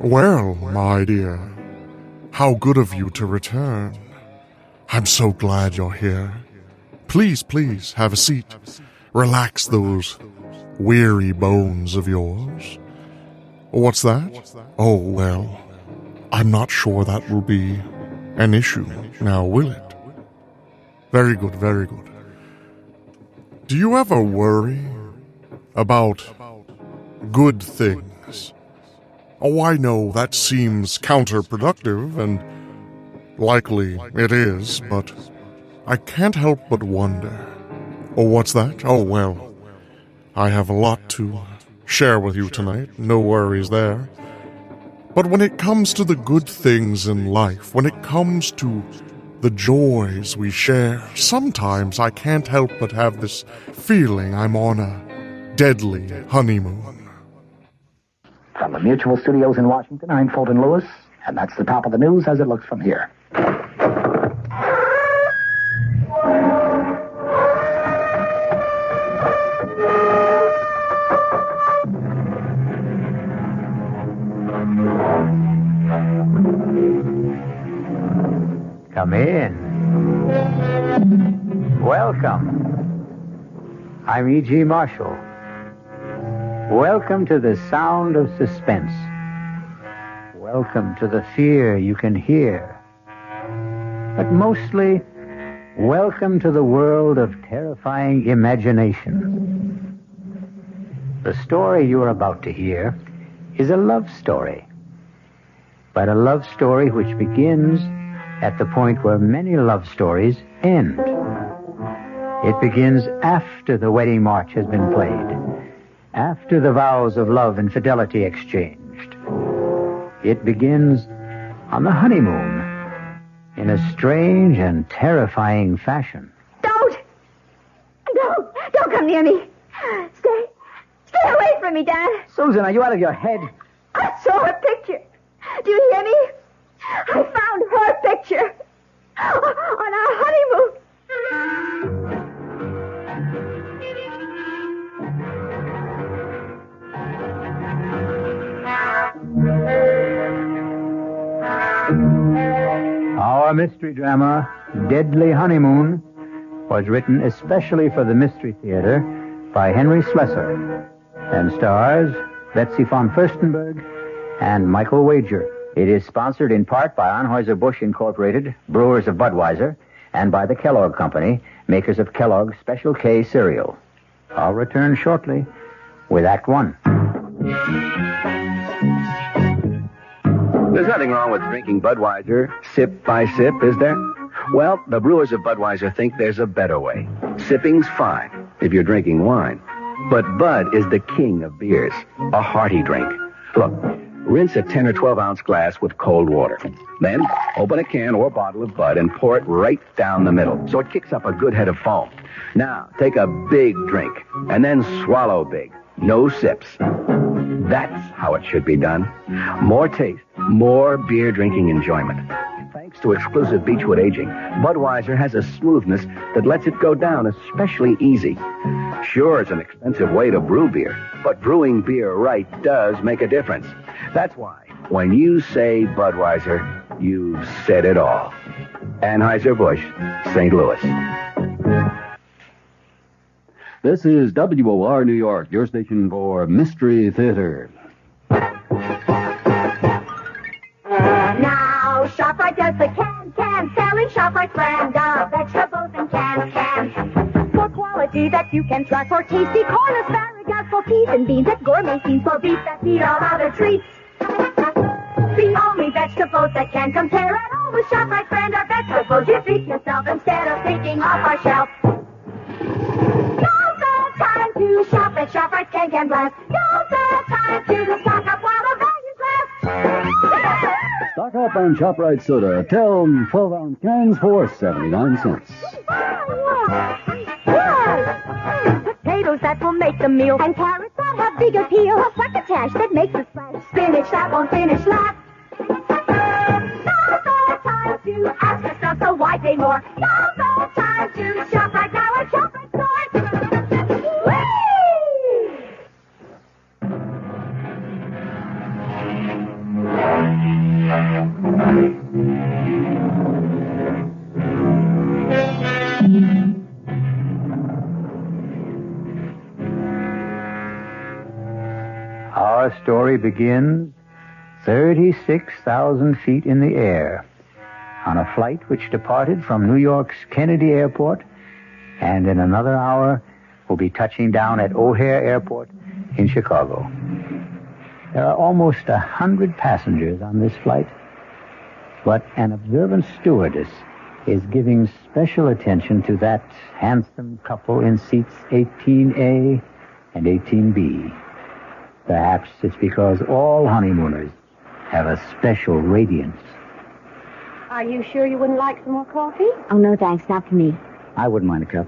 Well, my dear, how good of you to return. I'm so glad you're here. Please, please, have a seat. Relax those weary bones of yours. What's that? Oh, well, I'm not sure that will be an issue, now will it? Very good, very good. Do you ever worry about good things? Oh, I know that seems counterproductive, and likely it is, but I can't help but wonder. Oh, what's that? Oh, well, I have a lot to share with you tonight, no worries there. But when it comes to the good things in life, when it comes to the joys we share, sometimes I can't help but have this feeling I'm on a deadly honeymoon. From the Mutual Studios in Washington, I'm Fulton Lewis, and that's the top of the news as it looks from here. Come in. Welcome. I'm E.G. Marshall. Welcome to the sound of suspense. Welcome to the fear you can hear. But mostly, welcome to the world of terrifying imagination. The story you're about to hear is a love story. But a love story which begins at the point where many love stories end. It begins after the wedding march has been played, after the vows of love and fidelity exchanged. It begins on the honeymoon in a strange and terrifying fashion. Don't come near me. Stay away from me, Dad. Susan, are you out of your head? I saw her picture. Do you hear me? I found her picture on our honeymoon. Our mystery drama, Deadly Honeymoon, was written especially for the Mystery Theater by Henry Slessor and stars Betsy von Furstenberg and Michael Wager. It is sponsored in part by Anheuser-Busch Incorporated, brewers of Budweiser, and by the Kellogg Company, makers of Kellogg's Special K cereal. I'll return shortly with Act One. There's nothing wrong with drinking Budweiser sip by sip, is there? Well, the brewers of Budweiser think there's a better way. Sipping's fine if you're drinking wine. But Bud is the king of beers, a hearty drink. Look, rinse a 10 or 12-ounce glass with cold water. Then open a can or bottle of Bud and pour it right down the middle so it kicks up a good head of foam. Now, take a big drink and then swallow big. No sips. That's how it should be done. More taste, more beer drinking enjoyment. Thanks to exclusive Beechwood aging, Budweiser has a smoothness that lets it go down especially easy. Sure, it's an expensive way to brew beer, but brewing beer right does make a difference. That's why, when you say Budweiser, you've said it all. Anheuser-Busch, St. Louis. This is WOR New York, your station for Mystery Theater. Now, ShopRite does the can selling. ShopRite brand of vegetables and cans. For quality that you can trust, for tasty corn, asparagus, for peas and beans, and gourmet scenes, for beef that beat all other treats. The only vegetables that can compare at all with ShopRite brand of vegetables you feed yourself instead of picking off our shelf. Now's the time to shop at ShopRite Can Blast. Now's the time to stock up while the values last. Stock up on ShopRite soda. 12-ounce cans for 79 cents. Potatoes that will make the meal, and carrots that have big appeal. A succotash that makes a splash. Spinach that won't finish last. Now's the time to ask for stuff, so why pay more? Now's the time to shop right now at ShopRite stores. Whee! Our story begins 36,000 feet in the air on a flight which departed from New York's Kennedy Airport and in another hour will be touching down at O'Hare Airport in Chicago. There are almost 100 passengers on this flight, but an observant stewardess is giving special attention to that handsome couple in seats 18A and 18B. Perhaps it's because all honeymooners have a special radiance. Are you sure you wouldn't like some more coffee? Oh, no, thanks. Not for me. I wouldn't mind a cup.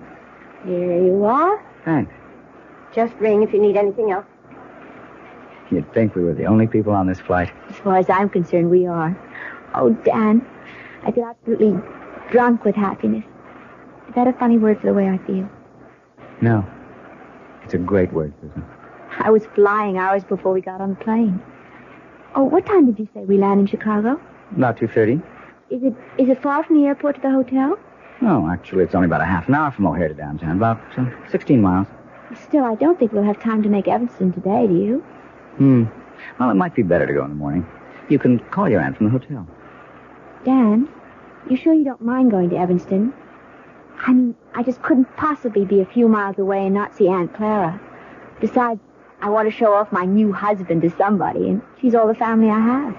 Here you are. Thanks. Just ring if you need anything else. You'd think we were the only people on this flight. As far as I'm concerned, we are. Oh, Dan, I feel absolutely drunk with happiness. Is that a funny word for the way I feel? No. It's a great word, Susan. I was flying hours before we got on the plane. Oh, what time did you say we land in Chicago? About 2:30. Is it far from the airport to the hotel? No, actually, it's only about a half an hour from O'Hare to downtown. About 16 miles. Still, I don't think we'll have time to make Evanston today, do you? Well, it might be better to go in the morning. You can call your aunt from the hotel. Dan, you sure you don't mind going to Evanston? I mean, I just couldn't possibly be a few miles away and not see Aunt Clara. Besides, I want to show off my new husband to somebody, and she's all the family I have.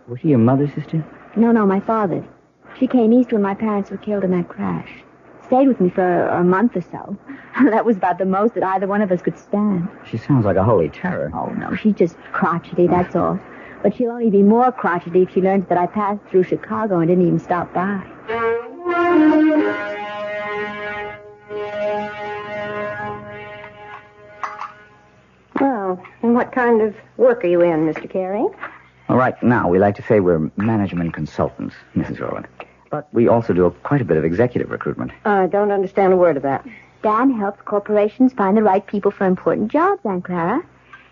Was she your mother's sister? No, my father's. She came east when my parents were killed in that crash. Stayed with me for a month or so. That was about the most that either one of us could stand. She sounds like a holy terror. Oh, no, she's just crotchety, that's all. But she'll only be more crotchety if she learns that I passed through Chicago and didn't even stop by. Well, and what kind of work are you in, Mr. Carey? All right, now, we like to say we're management consultants, Mrs. Rowland. But we also do quite a bit of executive recruitment. I don't understand a word of that. Dan helps corporations find the right people for important jobs, Aunt Clara.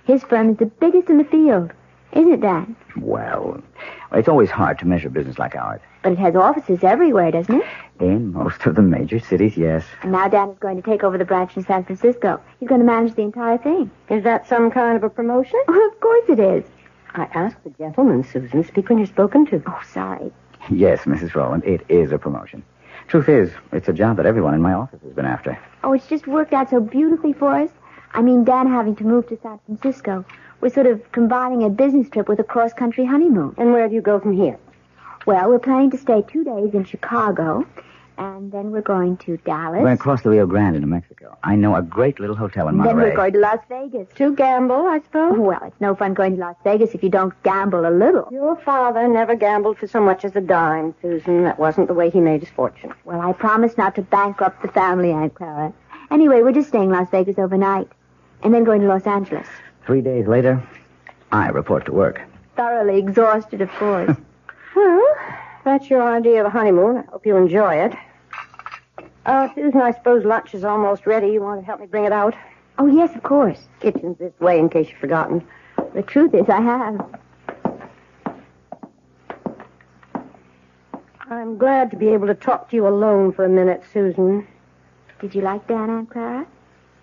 His firm is the biggest in the field. Isn't it, Dan? Well, it's always hard to measure business like ours. But it has offices everywhere, doesn't it? In most of the major cities, yes. And now Dan is going to take over the branch in San Francisco. He's going to manage the entire thing. Is that some kind of a promotion? Oh, of course it is. I asked the gentleman, Susan. Speak when you're spoken to. Oh, sorry. Yes, Mrs. Rowland, it is a promotion. Truth is, it's a job that everyone in my office has been after. Oh, it's just worked out so beautifully for us. I mean, Dan having to move to San Francisco. We're sort of combining a business trip with a cross-country honeymoon. And where do you go from here? Well, we're planning to stay 2 days in Chicago, and then we're going to Dallas. We're going to cross the Rio Grande into Mexico. I know a great little hotel in Monterey. Then we're going to Las Vegas. To gamble, I suppose? Well, it's no fun going to Las Vegas if you don't gamble a little. Your father never gambled for so much as a dime, Susan. That wasn't the way he made his fortune. Well, I promised not to bankrupt the family, Aunt Clara. Anyway, we're just staying in Las Vegas overnight, and then going to Los Angeles. 3 days later, I report to work. Thoroughly exhausted, of course. Well, that's your idea of a honeymoon. I hope you enjoy it. Susan, I suppose lunch is almost ready. You want to help me bring it out? Oh, yes, of course. Kitchen's this way in case you've forgotten. The truth is, I have. I'm glad to be able to talk to you alone for a minute, Susan. Did you like Dan, Aunt Clara?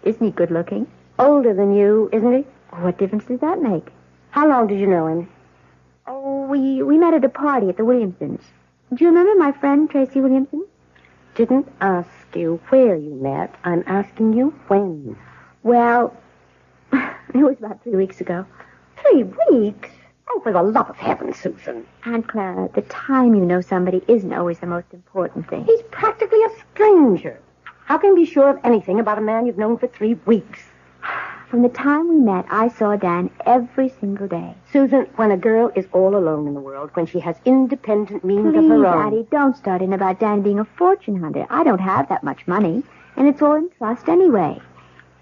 Isn't he good looking? Older than you, isn't he? What difference does that make? How long did you know him? Oh, we met at a party at the Williamsons. Do you remember my friend, Tracy Williamson? Didn't ask you where you met. I'm asking you when. Well, it was about 3 weeks ago. 3 weeks? Oh, for the love of heaven, Susan. Aunt Clara, the time you know somebody isn't always the most important thing. He's practically a stranger. How can you be sure of anything about a man you've known for 3 weeks? From the time we met, I saw Dan every single day. Susan, when a girl is all alone in the world, when she has independent means of Please, her own... Addie, don't start in about Dan being a fortune hunter. I don't have that much money, and it's all in trust anyway.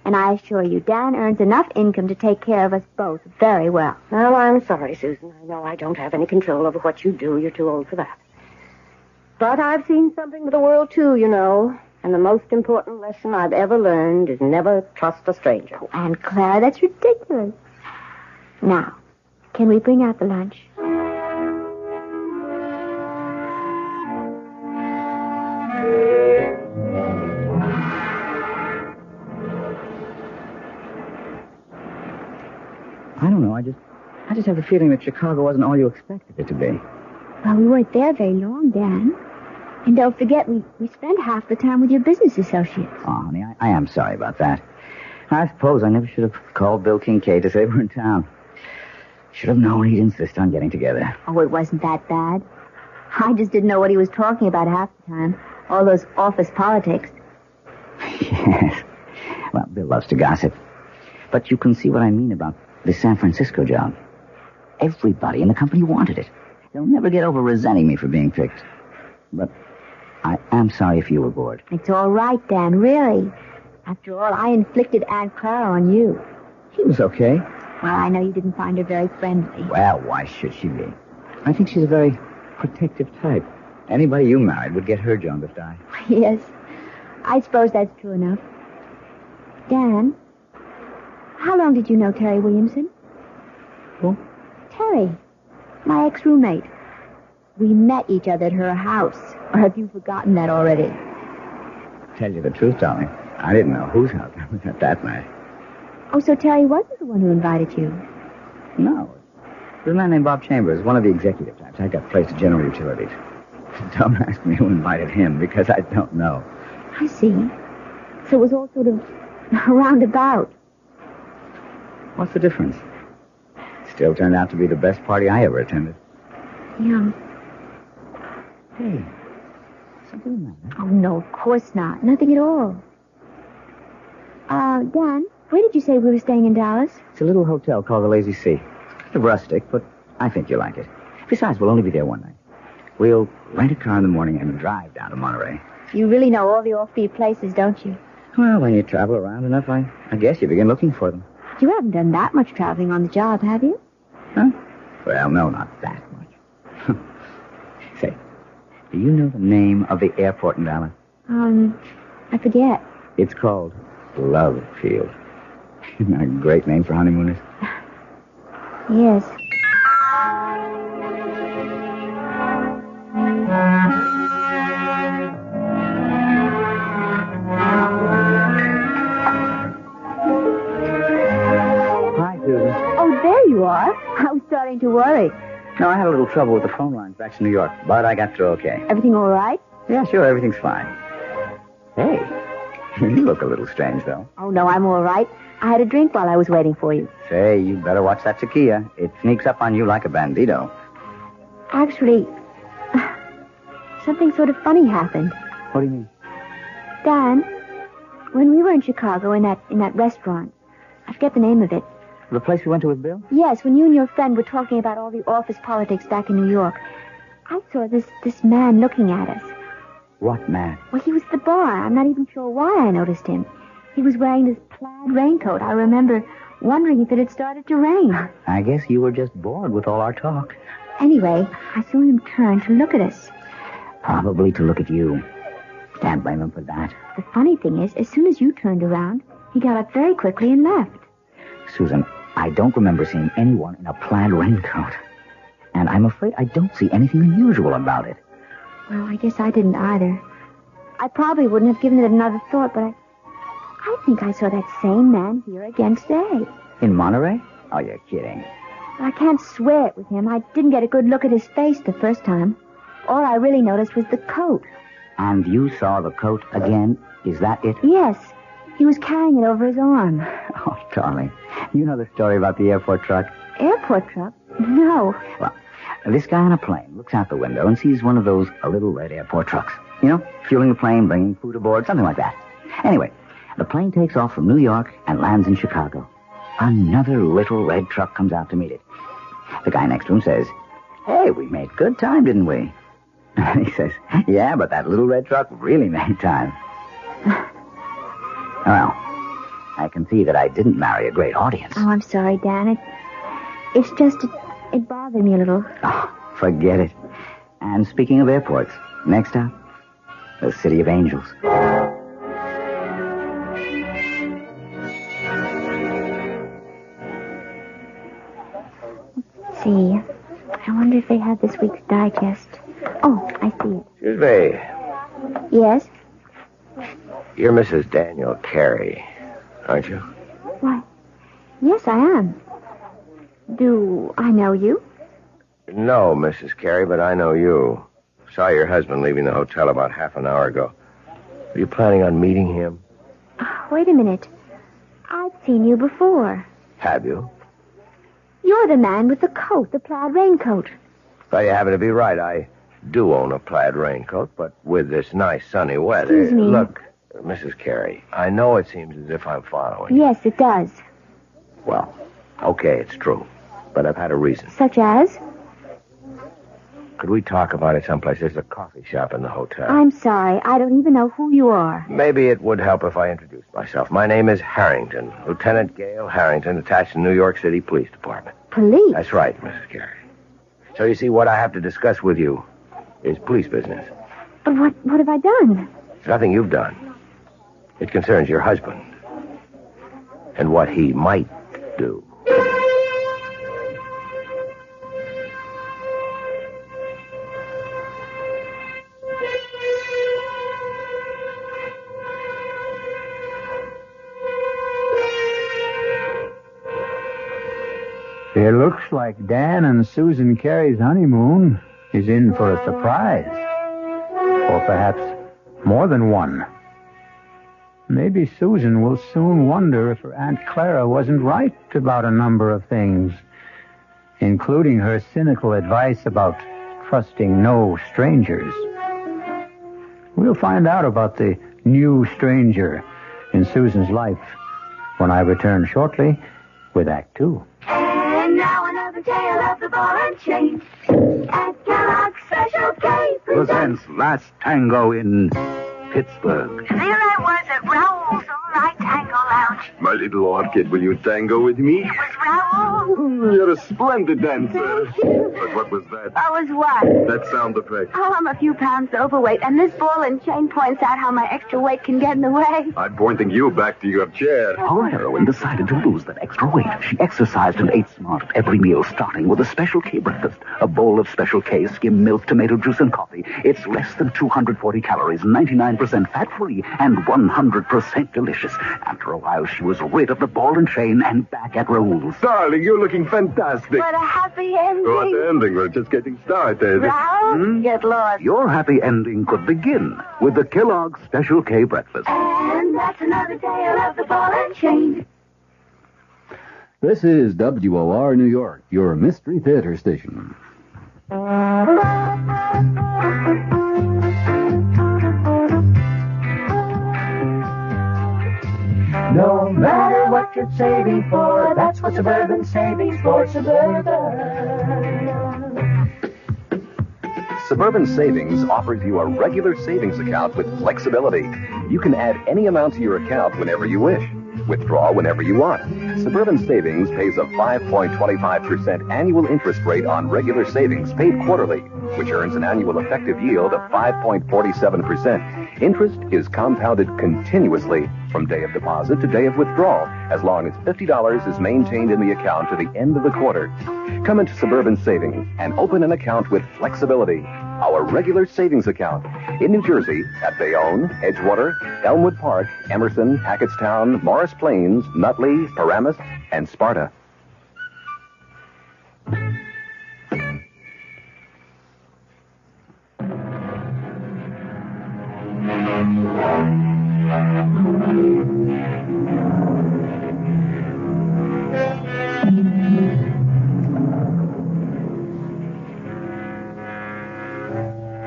And I assure you, Dan earns enough income to take care of us both very well. Well, I'm sorry, Susan. I know I don't have any control over what you do. You're too old for that. But I've seen something of the world, too, you know. And the most important lesson I've ever learned is never trust a stranger. Oh, Aunt Clara, that's ridiculous. Now, can we bring out the lunch? I don't know. I just have the feeling that Chicago wasn't all you expected it to be. Well, we weren't there very long, Dan. And don't forget, we spent half the time with your business associates. Oh, honey, I am sorry about that. I suppose I never should have called Bill Kincaid to say we're in town. Should have known he'd insist on getting together. Oh, it wasn't that bad. I just didn't know what he was talking about half the time. All those office politics. Yes. Well, Bill loves to gossip. But you can see what I mean about the San Francisco job. Everybody in the company wanted it. They'll never get over resenting me for being picked. But I am sorry if you were bored. It's all right, Dan, really. After all, I inflicted Aunt Clara on you. She was okay. Well, I know you didn't find her very friendly. Well, why should she be? I think she's a very protective type. Anybody you married would get her jaundiced eye. Yes, I suppose that's true enough. Dan, how long did you know Terry Williamson? Who? Terry, my ex-roommate. We met each other at her house. Or have you forgotten that already? Tell you the truth, darling, I didn't know whose house I was at that night. Oh, so Terry wasn't the one who invited you? No. There's a man named Bob Chambers, one of the executive types. I got placed at General Utilities. Don't ask me who invited him, because I don't know. I see. So it was all sort of roundabout. What's the difference? Still turned out to be the best party I ever attended. Yeah. Hey, something the matter? Oh, no, of course not. Nothing at all. Dan, where did you say we were staying in Dallas? It's a little hotel called the Lazy Sea. It's kind of rustic, but I think you'll like it. Besides, we'll only be there one night. We'll rent a car in the morning and drive down to Monterey. You really know all the offbeat places, don't you? Well, when you travel around enough, I guess you begin looking for them. You haven't done that much traveling on the job, have you? Huh? Well, no, not that much. Say, do you know the name of the airport in Dallas? I forget. It's called Love Field. Isn't that a great name for honeymooners? Yes. Hi, Susan. Oh, there you are. I was starting to worry. No, I had a little trouble with the phone lines back to New York, but I got through okay. Everything all right? Yeah, sure, everything's fine. Hey, you look a little strange, though. Oh, no, I'm all right. I had a drink while I was waiting for you. Say, you better watch that tequila. It sneaks up on you like a bandito. Actually, something sort of funny happened. What do you mean? Dan, when we were in Chicago in that restaurant, I forget the name of it. The place we went to with Bill? Yes, when you and your friend were talking about all the office politics back in New York, I saw this man looking at us. What man? Well, he was at the bar. I'm not even sure why I noticed him. He was wearing this plaid raincoat. I remember wondering if it had started to rain. I guess you were just bored with all our talk. Anyway, I saw him turn to look at us. Probably to look at you. Can't blame him for that. The funny thing is, as soon as you turned around, he got up very quickly and left. Susan, I don't remember seeing anyone in a plaid raincoat. And I'm afraid I don't see anything unusual about it. Well, I guess I didn't either. I probably wouldn't have given it another thought, but I think I saw that same man here again today. In Monterey? Oh, you're kidding. I can't swear it was him. I didn't get a good look at his face the first time. All I really noticed was the coat. And you saw the coat again? Is that it? Yes. He was carrying it over his arm. Oh, darling. You know the story about the airport truck? Airport truck? No. Well, this guy on a plane looks out the window and sees one of those little red airport trucks. You know, fueling the plane, bringing food aboard, something like that. Anyway, the plane takes off from New York and lands in Chicago. Another little red truck comes out to meet it. The guy next to him says, "Hey, we made good time, didn't we?" And he says, "Yeah, but that little red truck really made time." Well, I can see that I didn't marry a great audience. Oh, I'm sorry, Dan. It's just, it bothered me a little. Oh, forget it. And speaking of airports, next up, the City of Angels. Let's see. I wonder if they have this week's digest. Oh, I see it. Excuse me. Yes? You're Mrs. Daniel Carey, aren't you? Why, yes, I am. Do I know you? No, Mrs. Carey, but I know you. Saw your husband leaving the hotel about half an hour ago. Are you planning on meeting him? Wait a minute. I've seen you before. Have you? You're the man with the coat, the plaid raincoat. Well, you happen to be right. I do own a plaid raincoat, but with this nice sunny weather... Excuse me. Look, Mrs. Carey, I know it seems as if I'm following. Yes, it does. Well, okay, it's true. But I've had a reason. Such as? Could we talk about it someplace? There's a coffee shop in the hotel. I'm sorry. I don't even know who you are. Maybe it would help if I introduced myself. My name is Harrington, Lieutenant Gale Harrington, attached to New York City Police Department. Police? That's right, Mrs. Carey. So you see, what I have to discuss with you is police business. But what have I done? It's nothing you've done. It concerns your husband and what he might do. It looks like Dan and Susan Carey's honeymoon is in for a surprise. Or perhaps more than one. Maybe Susan will soon wonder if her Aunt Clara wasn't right about a number of things, including her cynical advice about trusting no strangers. We'll find out about the new stranger in Susan's life when I return shortly with Act Two. And now another tale of the ball and chain. At Kellogg's Special K Presents Last Tango in Pittsburgh. There I was at Raoul's All Right Tango Lounge. My little orchid, will you tango with me? It was Raoul. You're a splendid dancer. Thank you. But what was that? I was what? That sound effect. Oh, I'm a few pounds overweight, and this ball and chain points out how my extra weight can get in the way. I'm pointing you back to your chair. Our heroine decided to lose that extra weight. She exercised and ate smart at every meal, starting with a Special K breakfast. A bowl of Special K, skim milk, tomato juice, and coffee. It's less than 240 calories, 99% fat-free, and 100% delicious. After a while, she was rid of the ball and chain and back at Raoul's. Darling, you're looking fantastic. What a happy ending. What ending? We're just getting started. Raoul, get lost. Your happy ending could begin with the Kellogg's Special K breakfast. And that's another tale of the ball and chain. This is WOR New York, your Mystery Theater station. No matter what you're saving for, that's what Suburban Savings for Suburban. Suburban Savings offers you a regular savings account with flexibility. You can add any amount to your account whenever you wish. Withdraw whenever you want. Suburban Savings pays a 5.25% annual interest rate on regular savings paid quarterly, which earns an annual effective yield of 5.47%. Interest is compounded continuously from day of deposit to day of withdrawal, as long as $50 is maintained in the account to the end of the quarter. Come into Suburban Savings and open an account with flexibility. Our regular savings account in New Jersey at Bayonne, Edgewater, Elmwood Park, Emerson, Hackettstown, Morris Plains, Nutley, Paramus, and Sparta.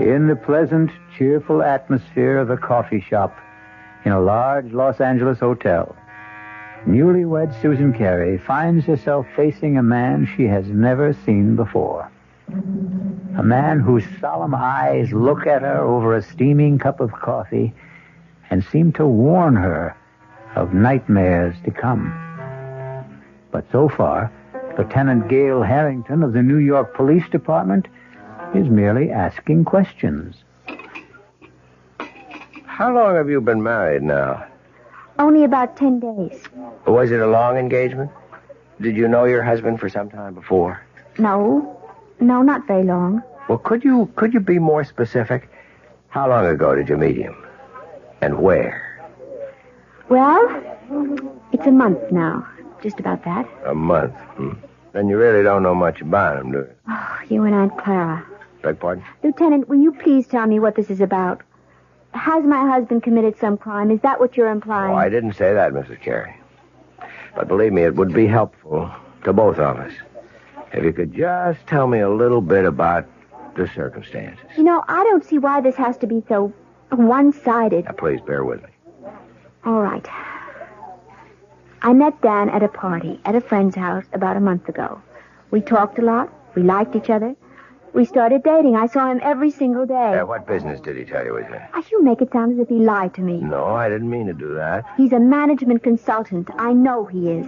In the pleasant, cheerful atmosphere of a coffee shop in a large Los Angeles hotel, newlywed Susan Carey finds herself facing a man she has never seen before. A man whose solemn eyes look at her over a steaming cup of coffee and seem to warn her of nightmares to come. But so far, Lieutenant Gale Harrington of the New York Police Department is merely asking questions. How long have you been married now? Only about 10 days. Was it a long engagement? Did you know your husband for some time before? No, not very long. Well, could you be more specific? How long ago did you meet him? And where? Well, it's a month now. Just about that. A month. Then you really don't know much about him, do you? Oh, you and Aunt Clara. Beg pardon? Lieutenant, will you please tell me what this is about? Has my husband committed some crime? Is that what you're implying? Oh, I didn't say that, Mrs. Carey. But believe me, it would be helpful to both of us if you could just tell me a little bit about the circumstances. You know, I don't see why this has to be so one-sided. Now, please bear with me. All right. I met Dan at a party at a friend's house about a month ago. We talked a lot. We liked each other. We started dating. I saw him every single day. What business did he tell you he's in? You make it sound as if he lied to me. No, I didn't mean to do that. He's a management consultant. I know he is.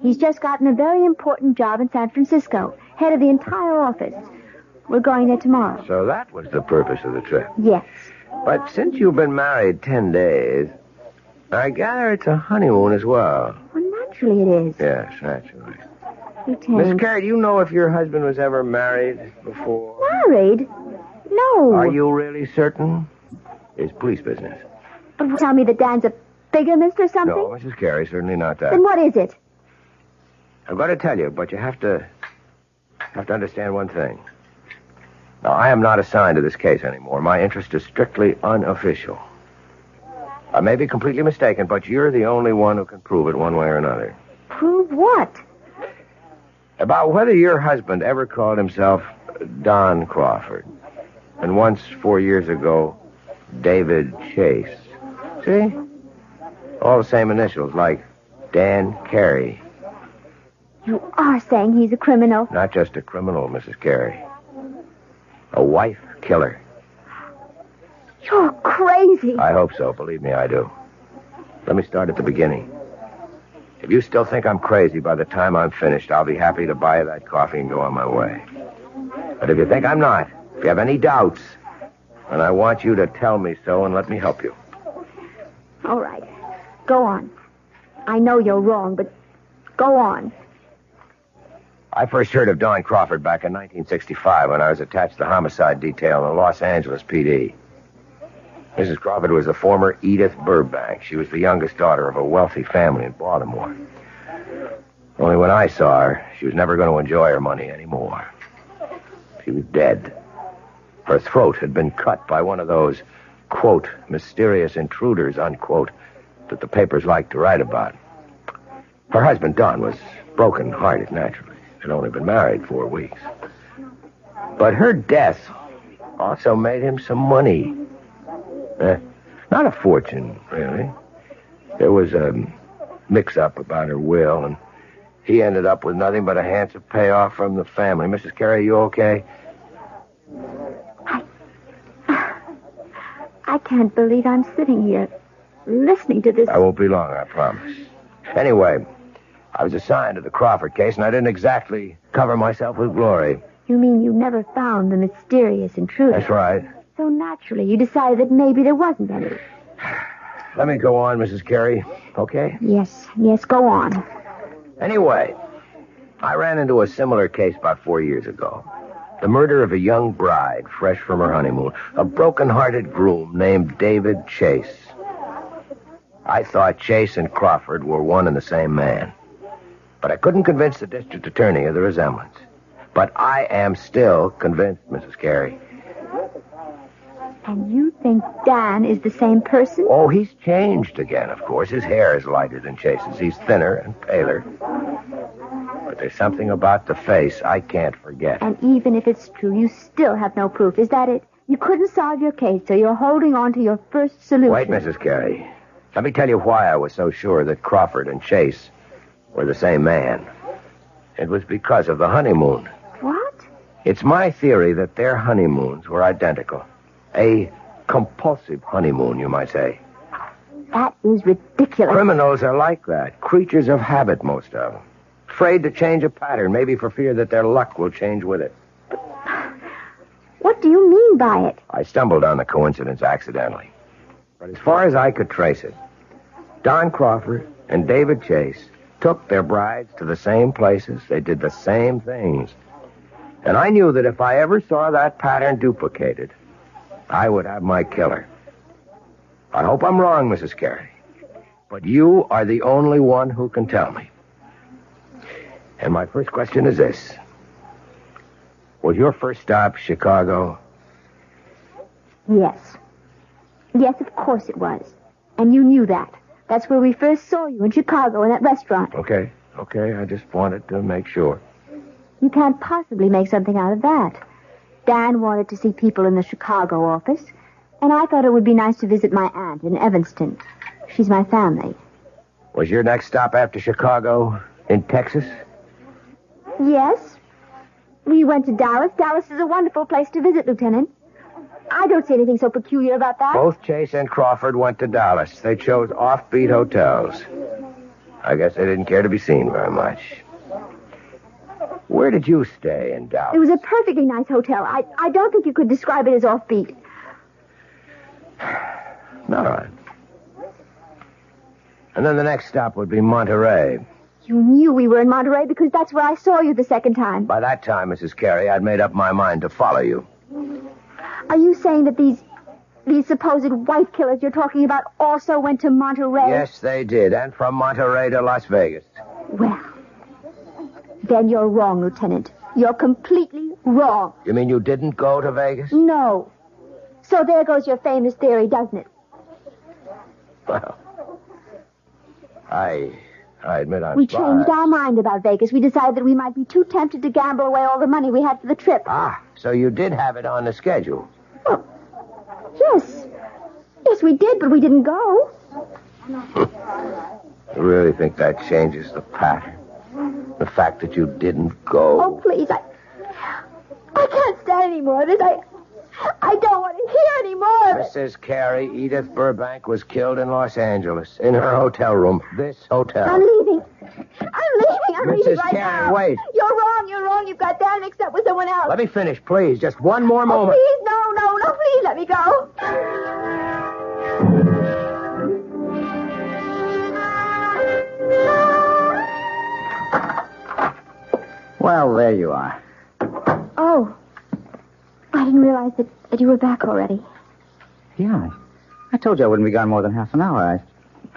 He's just gotten a very important job in San Francisco, head of the entire office. We're going there tomorrow. So that was the purpose of the trip. Yes. But since you've been married 10 days, I gather it's a honeymoon as well. Well, naturally it is. Yes, naturally. Lieutenant. Miss Carey, do you know if your husband was ever married before? Married? No. Are you really certain? It's police business. But tell me that Dan's a bigamist or something? No, Mrs. Carey, certainly not that. Then what is it? I'm going to tell you, but you have to understand one thing. Now, I am not assigned to this case anymore. My interest is strictly unofficial. I may be completely mistaken, but you're the only one who can prove it one way or another. Prove what? About whether your husband ever called himself Don Crawford. And once, 4 years ago, David Chase. See? All the same initials, like Dan Carey. You are saying he's a criminal? Not just a criminal, Mrs. Carey. A wife killer. You're crazy. I hope so. Believe me, I do. Let me start at the beginning. If you still think I'm crazy by the time I'm finished, I'll be happy to buy you that coffee and go on my way. But if you think I'm not, if you have any doubts, then I want you to tell me so and let me help you. All right. Go on. I know you're wrong, but go on. I first heard of Don Crawford back in 1965 when I was attached to the homicide detail in the Los Angeles PD. Mrs. Crawford was the former Edith Burbank. She was the youngest daughter of a wealthy family in Baltimore. Only when I saw her, she was never going to enjoy her money anymore. She was dead. Her throat had been cut by one of those, quote, mysterious intruders, unquote, that the papers like to write about. Her husband, Don, was broken-hearted, naturally. Had only been married 4 weeks. But her death also made him some money. Not a fortune, really. There was a mix-up about her will, and he ended up with nothing but a handsome payoff from the family. Mrs. Carey, you okay? I can't believe I'm sitting here listening to this. I won't be long, I promise. Anyway, I was assigned to the Crawford case, and I didn't exactly cover myself with glory. You mean you never found the mysterious intruder? That's right. So naturally, you decided that maybe there wasn't any. Let me go on, Mrs. Carey, okay? Yes, go on. Anyway, I ran into a similar case about 4 years ago. The murder of a young bride, fresh from her honeymoon. A broken-hearted groom named David Chase. I thought Chase and Crawford were one and the same man. But I couldn't convince the district attorney of the resemblance. But I am still convinced, Mrs. Carey. And you think Dan is the same person? Oh, he's changed again, of course. His hair is lighter than Chase's. He's thinner and paler. But there's something about the face I can't forget. And even if it's true, you still have no proof. Is that it? You couldn't solve your case, so you're holding on to your first solution. Wait, Mrs. Carey. Let me tell you why I was so sure that Crawford and Chase were the same man. It was because of the honeymoon. What? It's my theory that their honeymoons were identical. A compulsive honeymoon, you might say. That is ridiculous. Criminals are like that. Creatures of habit, most of them. Afraid to change a pattern, maybe for fear that their luck will change with it. What do you mean by it? I stumbled on the coincidence accidentally. But as far as I could trace it, Don Crawford and David Chase took their brides to the same places. They did the same things. And I knew that if I ever saw that pattern duplicated, I would have my killer. I hope I'm wrong, Mrs. Carey. But you are the only one who can tell me. And my first question is this. Was your first stop Chicago? Yes. Yes, of course it was. And you knew that. That's where we first saw you, in Chicago, in that restaurant. Okay. I just wanted to make sure. You can't possibly make something out of that. Dan wanted to see people in the Chicago office, and I thought it would be nice to visit my aunt in Evanston. She's my family. Was your next stop after Chicago in Texas? Yes. We went to Dallas. Dallas is a wonderful place to visit, Lieutenant. I don't see anything so peculiar about that. Both Chase and Crawford went to Dallas. They chose offbeat hotels. I guess they didn't care to be seen very much. Where did you stay in Dallas? It was a perfectly nice hotel. I don't think you could describe it as offbeat. All right. And then the next stop would be Monterey. You knew we were in Monterey because that's where I saw you the second time. By that time, Mrs. Carey, I'd made up my mind to follow you. Are you saying that these supposed wife killers you're talking about also went to Monterey? Yes, they did. And from Monterey to Las Vegas. Well, then you're wrong, Lieutenant. You're completely wrong. You mean you didn't go to Vegas? No. So there goes your famous theory, doesn't it? Well, I admit I'm We surprised. changed our mind about Vegas. We decided that we might be too tempted to gamble away all the money we had for the trip. Ah, so you did have it on the schedule. Well, yes. Yes, we did, but we didn't go. You really think that changes the pattern? The fact that you didn't go? Oh, please, I can't stand any more of this. I don't want to hear any more of it. Mrs. Carey, Edith Burbank was killed in Los Angeles, in her hotel room. This hotel. I'm leaving. I'm leaving Mrs. right Carey, now. wait. You're wrong. You've got Dan mixed up with someone else. Let me finish, please. Just one more moment. Please, no, please let me go. Well, there you are. Oh, I didn't realize that you were back already. Yeah, I told you I wouldn't be gone more than half an hour.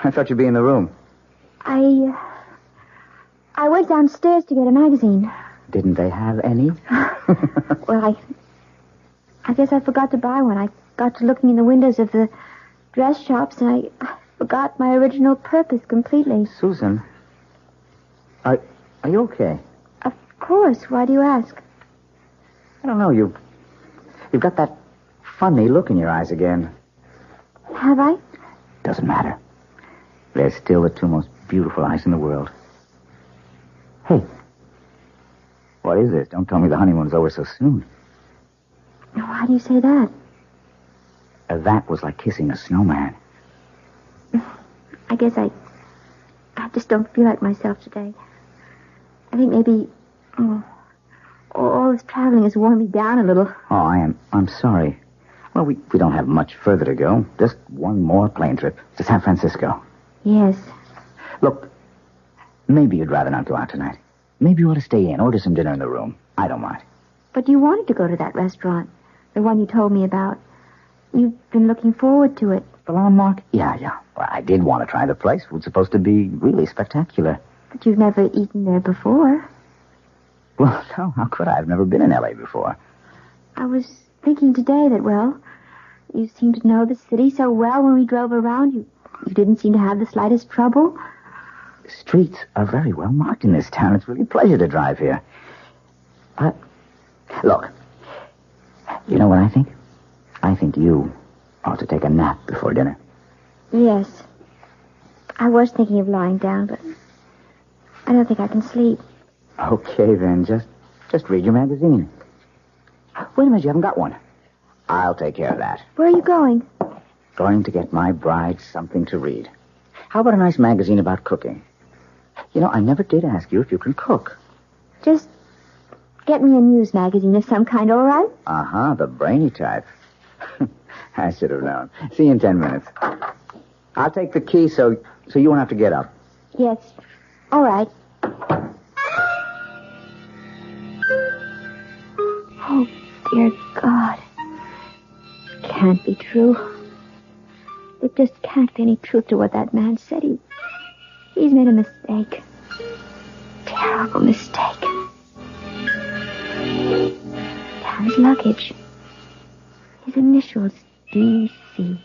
I thought you'd be in the room. I went downstairs to get a magazine. Didn't they have any? Well, I guess I forgot to buy one. I got to looking in the windows of the dress shops, and I forgot my original purpose completely. Susan, are you okay? Of course. Why do you ask? I don't know. You've got that funny look in your eyes again. Have I? Doesn't matter. They're still the two most beautiful eyes in the world. Hey, what is this? Don't tell me the honeymoon's over so soon. Why do you say that? That was like kissing a snowman. I guess I just don't feel like myself today. I think maybe all this traveling has worn me down a little. Oh, I'm sorry. Well, we don't have much further to go. Just one more plane trip to San Francisco. Yes. Look, maybe you'd rather not go out tonight. Maybe you ought to stay in, order some dinner in the room. I don't mind. But you wanted to go to that restaurant, the one you told me about. You've been looking forward to it. The landmark? Yeah. Well, I did want to try the place. It was supposed to be really spectacular. But you've never eaten there before. Well, no, how could I? I've never been in L.A. before. I was thinking today that, well, you seemed to know the city so well when we drove around. You didn't seem to have the slightest trouble. Streets are very well marked in this town. It's really a pleasure to drive here. Look, you know what I think? I think you ought to take a nap before dinner. Yes. I was thinking of lying down, but I don't think I can sleep. Okay, then. Just read your magazine. Wait a minute, you haven't got one. I'll take care of that. Where are you going? Going to get my bride something to read. How about a nice magazine about cooking? You know, I never did ask you if you can cook. Just get me a news magazine of some kind, all right? Uh-huh, the brainy type. I should have known. See you in 10 minutes. I'll take the key so you won't have to get up. Yes. All right. Oh, dear God. It can't be true. There just can't be any truth to what that man said. He's made a mistake. terrible mistake. Dan's luggage. His initials, D.C.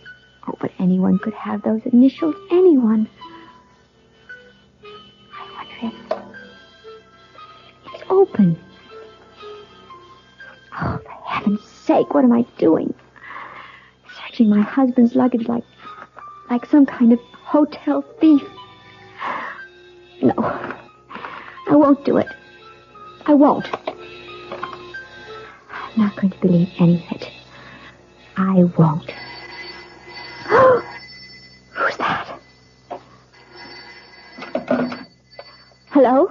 Oh, but anyone could have those initials. Anyone. I wonder if... It's open. Oh, for heaven's sake, what am I doing? Searching my husband's luggage like some kind of hotel thief. No, I won't do it. I won't. I'm not going to believe any of it. I won't. Who's that? Hello?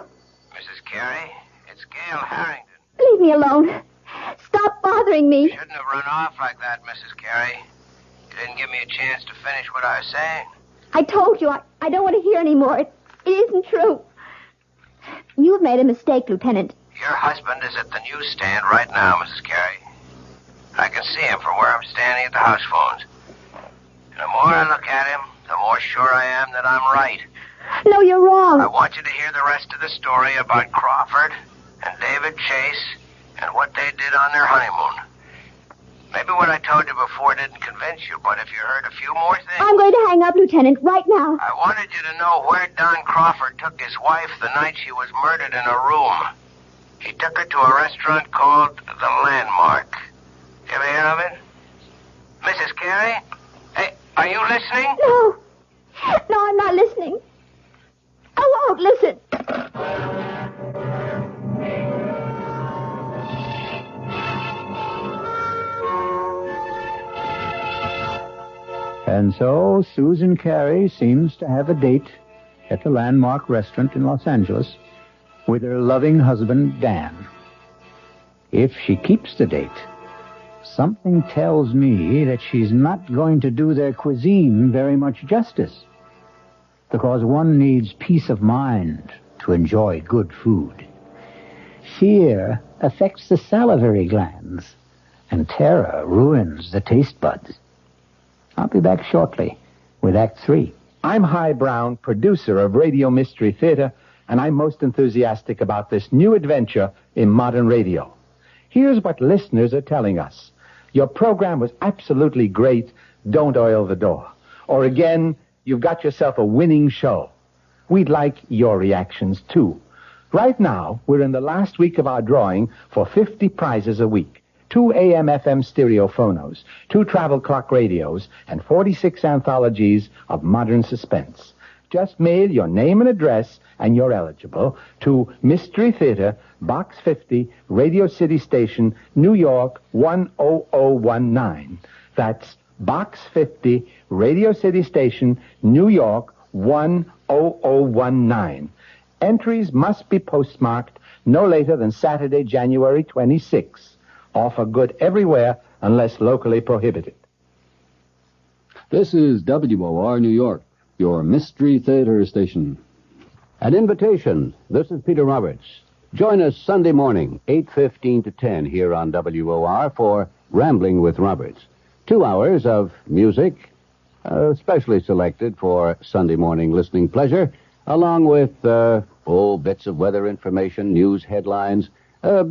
Mrs. Carey, it's Gail Harrington. Leave me alone. Stop bothering me. You shouldn't have run off like that, Mrs. Carey. You didn't give me a chance to finish what I was saying. I told you, I don't want to hear any more. It isn't true. You've made a mistake, Lieutenant. Your husband is at the newsstand right now, Mrs. Carey. I can see him from where I'm standing at the house phones. And the more I look at him, the more sure I am that I'm right. No, you're wrong. I want you to hear the rest of the story about Crawford and David Chase and what they did on their honeymoon. Maybe what I told you before didn't convince you, but if you heard a few more things... I'm going to hang up, Lieutenant, right now. I wanted you to know where Don Crawford took his wife the night she was murdered in a room. He took her to a restaurant called The Landmark. You ever hear of it? Mrs. Carey? Hey, are you listening? No. No, I'm not listening. I won't listen. And so Susan Carey seems to have a date at the Landmark restaurant in Los Angeles with her loving husband, Dan. If she keeps the date, something tells me that she's not going to do their cuisine very much justice, because one needs peace of mind to enjoy good food. Fear affects the salivary glands, and terror ruins the taste buds. I'll be back shortly with Act 3. I'm Hy Brown, producer of Radio Mystery Theater, and I'm most enthusiastic about this new adventure in modern radio. Here's what listeners are telling us. Your program was absolutely great. Don't oil the door. Or again, you've got yourself a winning show. We'd like your reactions, too. Right now, we're in the last week of our drawing for 50 prizes a week. 2 AM/FM stereo phonos, 2 travel clock radios, and 46 anthologies of modern suspense. Just mail your name and address, and you're eligible, to Mystery Theater, Box 50, Radio City Station, New York, 10019. That's Box 50, Radio City Station, New York, 10019. Entries must be postmarked no later than Saturday, January 26. Offer good everywhere unless locally prohibited. This is WOR New York, your Mystery Theater station. An invitation. This is Peter Roberts. Join us Sunday morning, 8:15 to 10 here on WOR for Rambling with Roberts. 2 hours of music, specially selected for Sunday morning listening pleasure, along with bits of weather information, news headlines,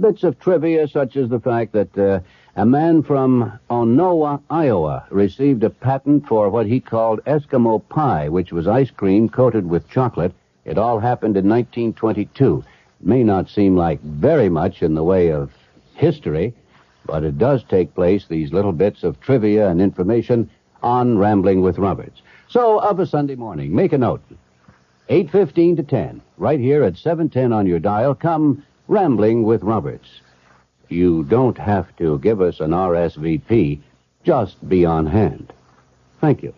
bits of trivia, such as the fact that a man from Onowa, Iowa, received a patent for what he called Eskimo pie, which was ice cream coated with chocolate. It all happened in 1922. It may not seem like very much in the way of history, but it does take place, these little bits of trivia and information, on Rambling with Roberts. So, of a Sunday morning, make a note. 8:15 to 10, right here at 710 on your dial, come Rambling with Roberts. You don't have to give us an RSVP. Just be on hand. Thank you.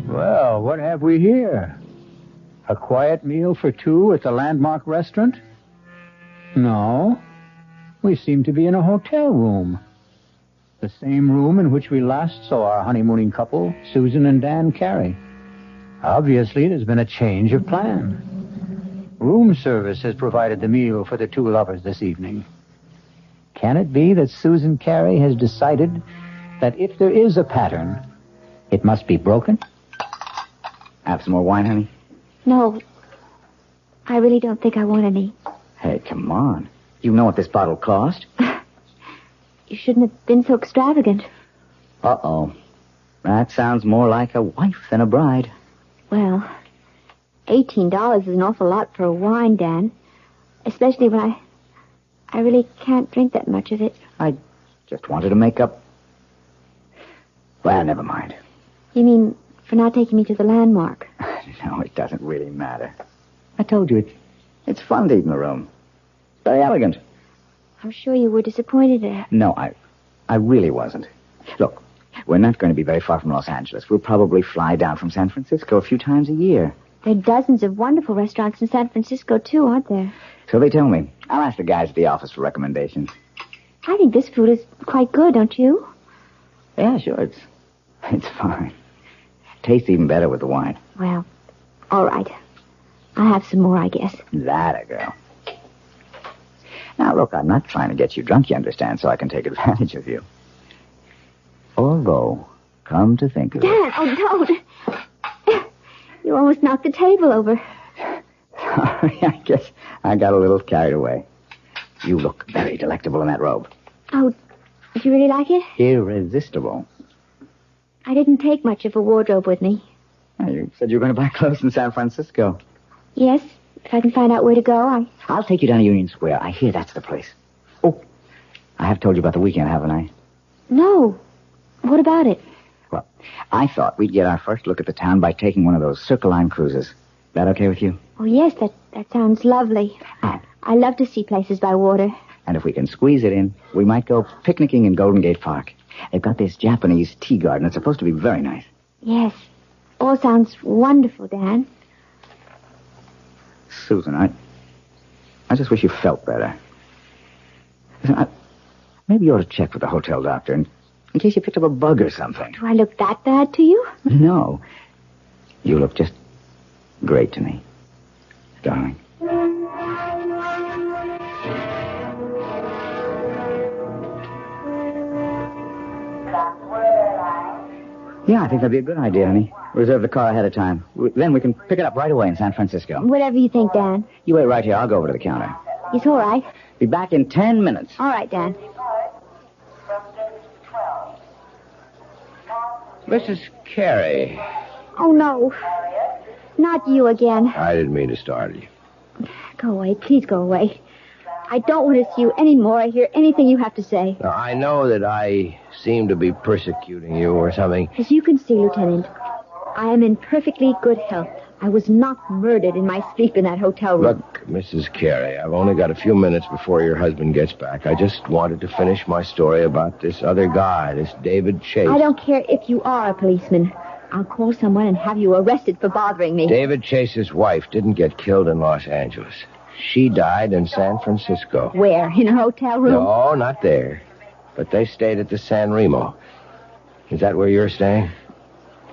Well, what have we here? A quiet meal for two at the Landmark restaurant? No. We seem to be in a hotel room. The same room in which we last saw our honeymooning couple, Susan and Dan Carey. Obviously, there's been a change of plan. Room service has provided the meal for the two lovers this evening. Can it be that Susan Carey has decided that if there is a pattern, it must be broken? Have some more wine, honey? No. I really don't think I want any. Hey, come on. You know what this bottle cost? You shouldn't have been so extravagant. Uh-oh. That sounds more like a wife than a bride. Well, $18 is an awful lot for a wine, Dan. Especially when I really can't drink that much of it. I just wanted to make up. Well, never mind. You mean for not taking me to the landmark? No, it doesn't really matter. I told you, it's fun to eat in the room. It's very elegant. I'm sure you were disappointed at it. No, I really wasn't. Look, we're not going to be very far from Los Angeles. We'll probably fly down from San Francisco a few times a year. There are dozens of wonderful restaurants in San Francisco, too, aren't there? So they tell me. I'll ask the guys at the office for recommendations. I think this food is quite good, don't you? Yeah, sure, it's fine. Tastes even better with the wine. Well, all right. I'll have some more, I guess. That a girl. Now, look, I'm not trying to get you drunk, you understand, so I can take advantage of you. Although, come to think of it... Dad, oh, don't. You almost knocked the table over. Sorry, I guess I got a little carried away. You look very delectable in that robe. Oh, do you really like it? Irresistible. I didn't take much of a wardrobe with me. Oh, you said you were going to buy clothes in San Francisco. Yes, if I can find out where to go, I'll take you down to Union Square. I hear that's the place. Oh, I have told you about the weekend, haven't I? No. What about it? Well, I thought we'd get our first look at the town by taking one of those Circle Line cruises. That okay with you? Oh, yes, that sounds lovely. I love to see places by water. And if we can squeeze it in, we might go picnicking in Golden Gate Park. They've got this Japanese tea garden. It's supposed to be very nice. Yes. All sounds wonderful, Dan. Susan, I just wish you felt better. Listen, maybe you ought to check with the hotel doctor in case you picked up a bug or something. Do I look that bad to you? No. You look just great to me, darling. Yeah, I think that'd be a good idea, honey. Reserve the car ahead of time. Then we can pick it up right away in San Francisco. Whatever you think, Dan. You wait right here. I'll go over to the counter. It's all right. Be back in 10 minutes. All right, Dan. Mrs. Carey. Oh, no. Not you again. I didn't mean to startle you. Go away. Please go away. I don't want to see you anymore or hear anything you have to say. Now, I know that I seem to be persecuting you or something. As you can see, Lieutenant, I am in perfectly good health. I was not murdered in my sleep in that hotel room. Look, Mrs. Carey, I've only got a few minutes before your husband gets back. I just wanted to finish my story about this other guy, this David Chase. I don't care if you are a policeman. I'll call someone and have you arrested for bothering me. David Chase's wife didn't get killed in Los Angeles. She died in San Francisco. Where? In a hotel room? No, not there. But they stayed at the San Remo. Is that where you're staying?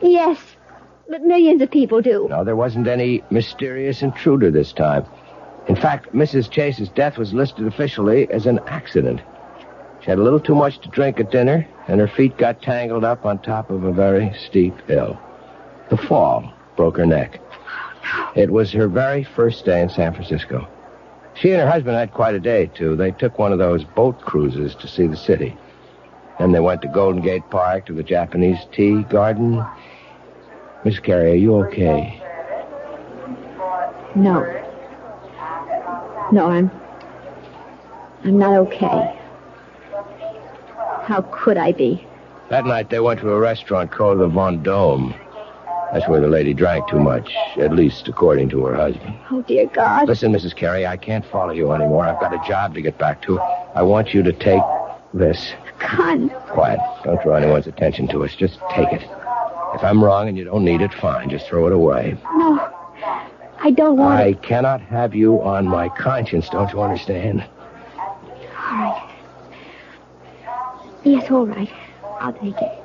Yes, but millions of people do. No, there wasn't any mysterious intruder this time. In fact, Mrs. Chase's death was listed officially as an accident. She had a little too much to drink at dinner, and her feet got tangled up on top of a very steep hill. The fall broke her neck. It was her very first day in San Francisco. She and her husband had quite a day, too. They took one of those boat cruises to see the city. Then they went to Golden Gate Park, to the Japanese tea garden. Miss Carey, are you okay? No. No, I'm not okay. How could I be? That night they went to a restaurant called the Vendome. That's where the lady drank too much, at least according to her husband. Oh, dear God. Listen, Mrs. Carey, I can't follow you anymore. I've got a job to get back to. I want you to take this. Con. Quiet. Don't draw anyone's attention to us. Just take it. If I'm wrong and you don't need it, fine. Just throw it away. No. I don't want I it. cannot have you on my conscience, don't you understand? All right. Yes, all right. I'll take it.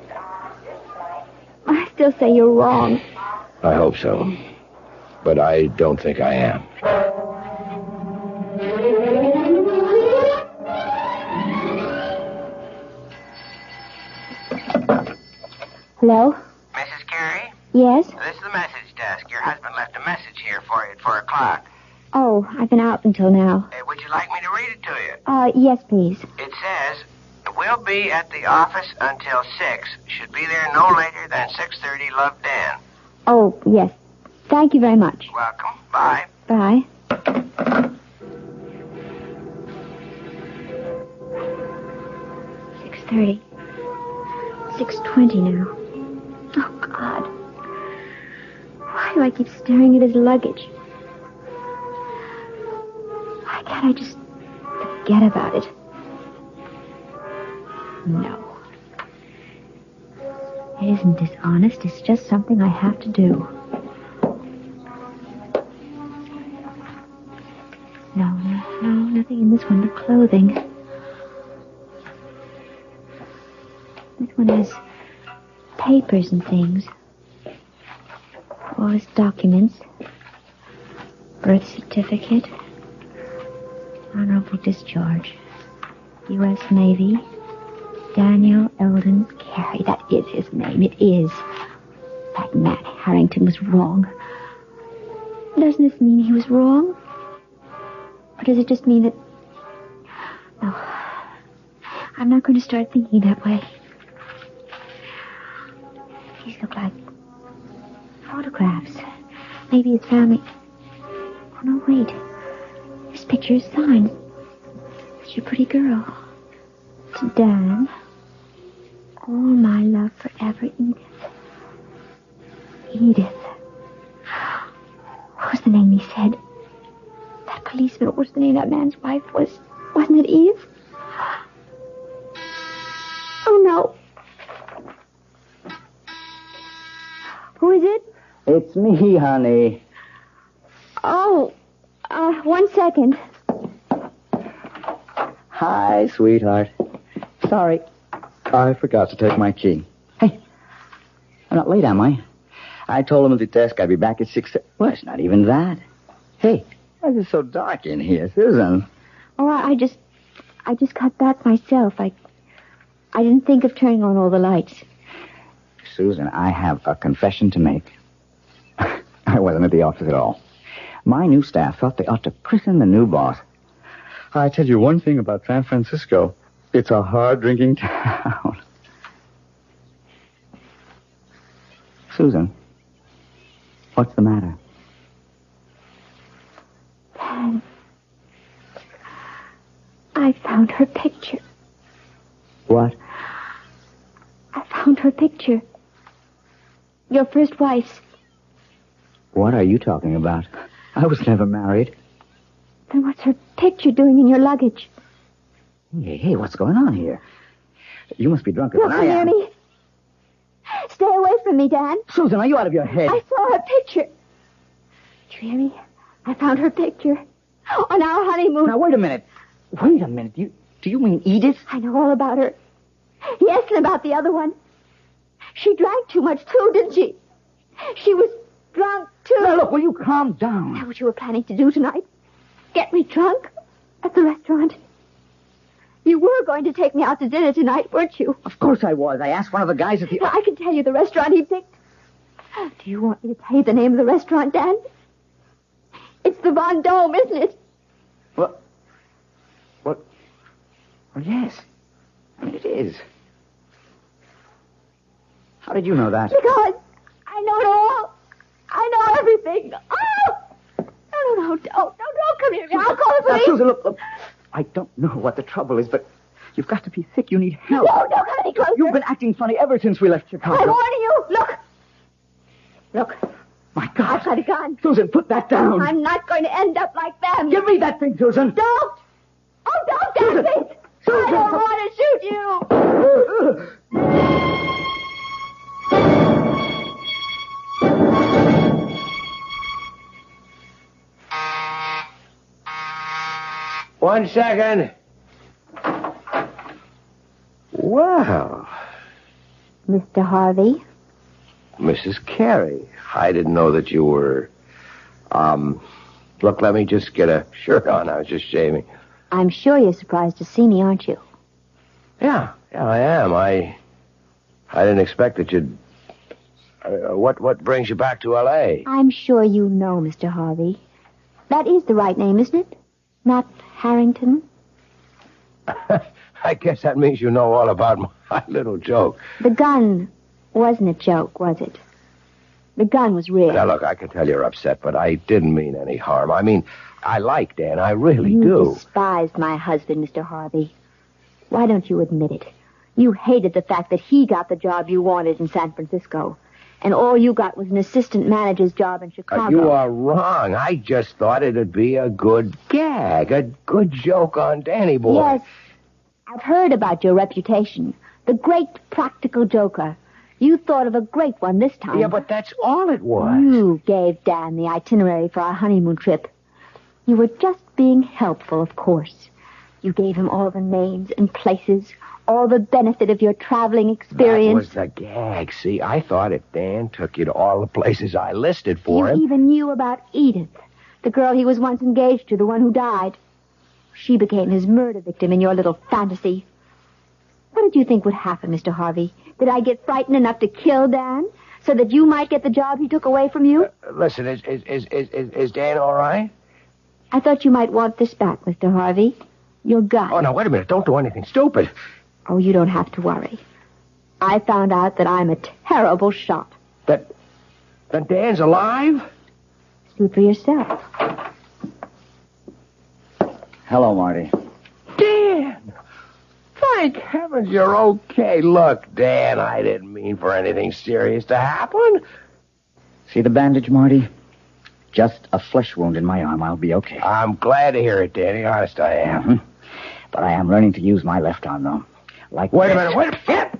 I still say you're wrong. I hope so. But I don't think I am. Hello? Mrs. Carey? Yes? This is the message desk. Your husband left a message here for you at 4 o'clock. Oh, I've been out until now. Would you like me to read it to you? Yes, please. It says, we'll be at the office until 6. Should be there no later than 6:30. Love, Dan. Oh, yes. Thank you very much. Welcome. Bye. Bye. $6:30. 6:20 now. Oh, God. Why do I keep staring at his luggage? Why can't I just forget about it? No. It isn't dishonest. It's just something I have to do. No, nothing in this one but clothing. This one has papers and things. All his documents. Birth certificate. Honorable discharge. U.S. Navy. Daniel Eldon Carey. That is his name. It is. That Matt Harrington was wrong. Doesn't this mean he was wrong? Or does it just mean that... No. I'm not going to start thinking that way. These look like photographs. Maybe his family... Oh, no, wait. This picture is signed. It's your pretty girl. To Dan. All my love forever, Edith. Edith. What was the name he said? That policeman, what was the name that man's wife was? Wasn't it Edith? Oh, no. Who is it? It's me, honey. Oh, 1 second. Hi, sweetheart. Sorry. I forgot to take my key. Hey, I'm not late, am I? I told him at the desk I'd be back at 6. Well, it's not even that. Hey, why is it so dark in here, Susan? Oh, I just got back myself. I didn't think of turning on all the lights. Susan, I have a confession to make. I wasn't at the office at all. My new staff thought they ought to christen the new boss. I tell you one thing about San Francisco. It's a hard-drinking town. Susan, what's the matter? Dad, I found her picture. What? I found her picture. Your first wife's. What are you talking about? I was never married. Then what's her picture doing in your luggage? Hey, what's going on here? You must be drunker than I Don't am. near me. Stay away from me, Dan. Susan, are you out of your head? I saw her picture. Did you hear me? I found her picture. On our honeymoon. Now, wait a minute. Wait a minute. Do you mean Edith? I know all about her. Yes, and about the other one. She drank too much, too, didn't she? She was drunk, too. Now, look, will you calm down? Is that what you were planning to do tonight? Get me drunk? At the restaurant? You were going to take me out to dinner tonight, weren't you? Of course I was. I asked one of the guys at the... I can tell you the restaurant he picked. Do you want me to tell you the name of the restaurant, Dan? It's the Von Dome, isn't it? What? Well, yes. I mean, it is. How did you know that? Because I know it all. I know everything. Oh! No, don't come here. I'll call the police. Now, Susan, look. I don't know what the trouble is, but you've got to be sick. You need help. No, don't come any closer. You've been acting funny ever since we left Chicago. I'm warning you. Look. My God. I've got a gun. Susan, put that down. I'm not going to end up like them. Give me that thing, Susan. Don't. Oh, don't, Susan. please. Susan. I don't want to shoot you. 1 second. Wow. Mr. Harvey? Mrs. Carey, I didn't know that you were... Look, let me just get a shirt on. I was just shaving. I'm sure you're surprised to see me, aren't you? Yeah, I am. I didn't expect that you'd What brings you back to L.A.? I'm sure you know, Mr. Harvey. That is the right name, isn't it? Not Harrington? I guess that means you know all about my little joke. The gun wasn't a joke, was it? The gun was real. Now, look, I can tell you're upset, but I didn't mean any harm. I mean, I like Dan. I really You do. despised my husband, Mr. Harvey. Why don't you admit it? You hated the fact that he got the job you wanted in San Francisco. And all you got was an assistant manager's job in Chicago. You are wrong. I just thought it'd be a good gag, a good joke on Danny boy. Yes, I've heard about your reputation. The great practical joker. You thought of a great one this time. Yeah, but that's all it was. You gave Dan the itinerary for our honeymoon trip. You were just being helpful, of course. You gave him all the names and places, all the benefit of your traveling experience. That was the gag. See, I thought if Dan took you to all the places I listed for him... You even knew about Edith, the girl he was once engaged to, the one who died. She became his murder victim in your little fantasy. What did you think would happen, Mr. Harvey? Did I get frightened enough to kill Dan so that you might get the job he took away from you? Listen, is Dan all right? I thought you might want this back, Mr. Harvey. Your gun. Oh, now, wait a minute. Don't do anything stupid. Oh, you don't have to worry. I found out that I'm a terrible shot. That Dan's alive? See for yourself. Hello, Marty. Dan! Thank heavens you're okay. Look, Dan, I didn't mean for anything serious to happen. See the bandage, Marty? Just a flesh wound in my arm. I'll be okay. I'm glad to hear it, Danny. Honest, I am. Mm-hmm. But I am learning to use my left arm, though. Wait a minute.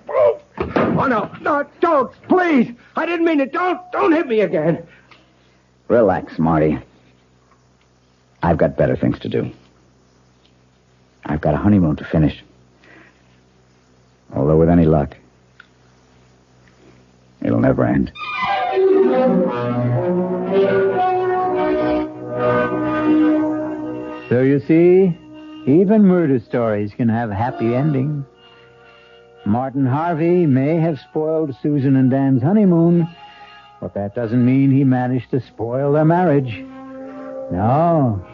Oh, no, don't, please. I didn't mean it. Don't hit me again. Relax, Marty. I've got better things to do. I've got a honeymoon to finish. Although with any luck, it'll never end. So you see, even murder stories can have happy endings. Martin Harvey may have spoiled Susan and Dan's honeymoon, but that doesn't mean he managed to spoil their marriage. No.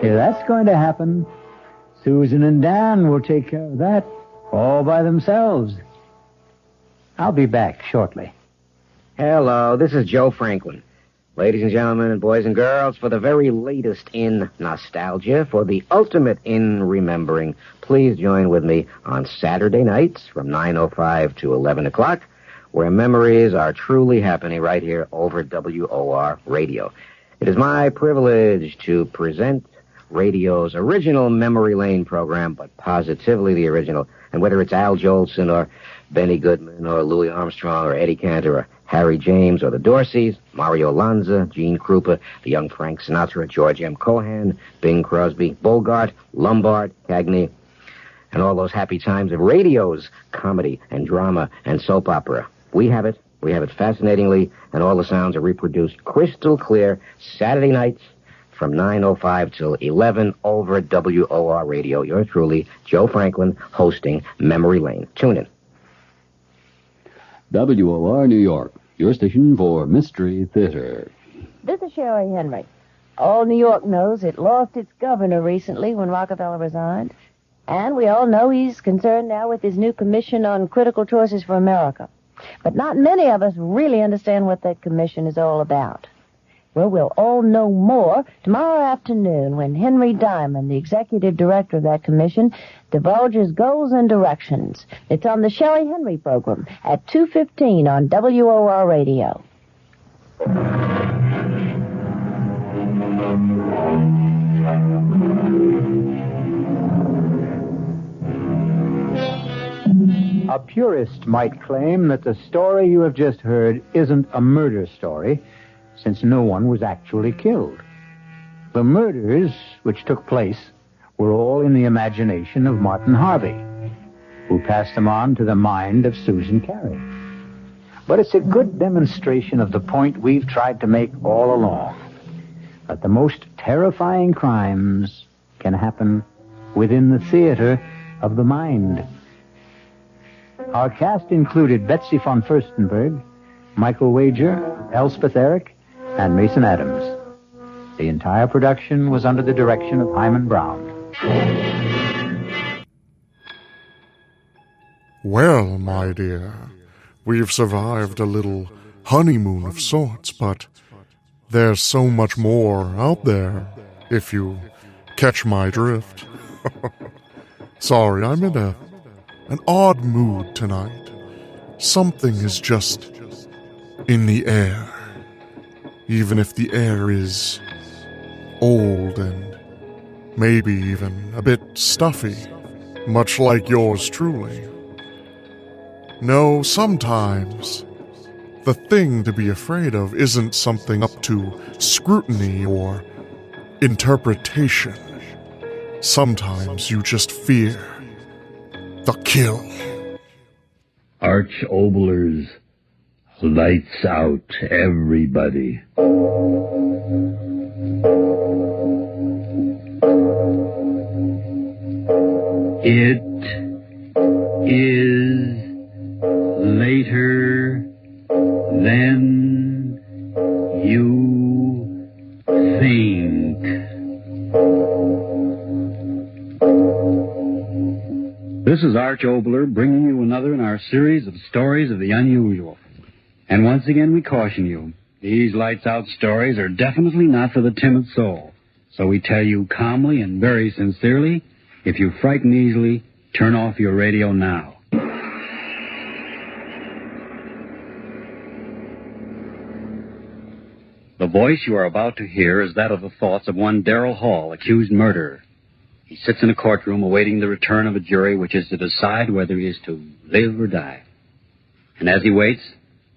If that's going to happen, Susan and Dan will take care of that all by themselves. I'll be back shortly. Hello, this is Joe Franklin. Ladies and gentlemen and boys and girls, for the very latest in nostalgia, for the ultimate in remembering, please join with me on Saturday nights from 9:05 to 11 o'clock, where memories are truly happening right here over WOR Radio. It is my privilege to present radio's original Memory Lane program, but positively the original. And whether it's Al Jolson or Benny Goodman or Louis Armstrong or Eddie Cantor or Harry James or the Dorseys, Mario Lanza, Gene Krupa, the young Frank Sinatra, George M. Cohan, Bing Crosby, Bogart, Lombard, Cagney, and all those happy times of radio's comedy and drama and soap opera. We have it fascinatingly, and all the sounds are reproduced crystal clear Saturday nights from 9:05 till 11 over WOR Radio. Yours truly, Joe Franklin, hosting Memory Lane. Tune in. WOR New York, your station for Mystery Theater. This is Sherry Henry. All New York knows it lost its governor recently when Rockefeller resigned. And we all know he's concerned now with his new commission on critical choices for America. But not many of us really understand what that commission is all about. Well, we'll all know more tomorrow afternoon when Henry Diamond, the executive director of that commission, divulges goals and directions. It's on the Sherry Henry program at 2:15 on WOR Radio. A purist might claim that the story you have just heard isn't a murder story, since no one was actually killed. The murders which took place were all in the imagination of Martin Harvey, who passed them on to the mind of Susan Carey. But it's a good demonstration of the point we've tried to make all along, that the most terrifying crimes can happen within the theater of the mind. Our cast included Betsy von Furstenberg, Michael Wager, Elspeth Eric, and Mason Adams. The entire production was under the direction of Hyman Brown. Well, my dear, we've survived a little honeymoon of sorts, but there's so much more out there, if you catch my drift. Sorry, I'm in an odd mood tonight. Something is just in the air. Even if the air is old and maybe even a bit stuffy, much like yours truly. No, sometimes the thing to be afraid of isn't something up to scrutiny or interpretation. Sometimes you just fear the kill. Arch Oboler's lights out, everybody. It is later than you think. This is Arch Oboler bringing you another in our series of stories of the unusual. And once again we caution you, these lights-out stories are definitely not for the timid soul. So we tell you calmly and very sincerely, if you frighten easily, turn off your radio now. The voice you are about to hear is that of the thoughts of one Darrell Hall, accused murderer. He sits in a courtroom awaiting the return of a jury which is to decide whether he is to live or die. And as he waits,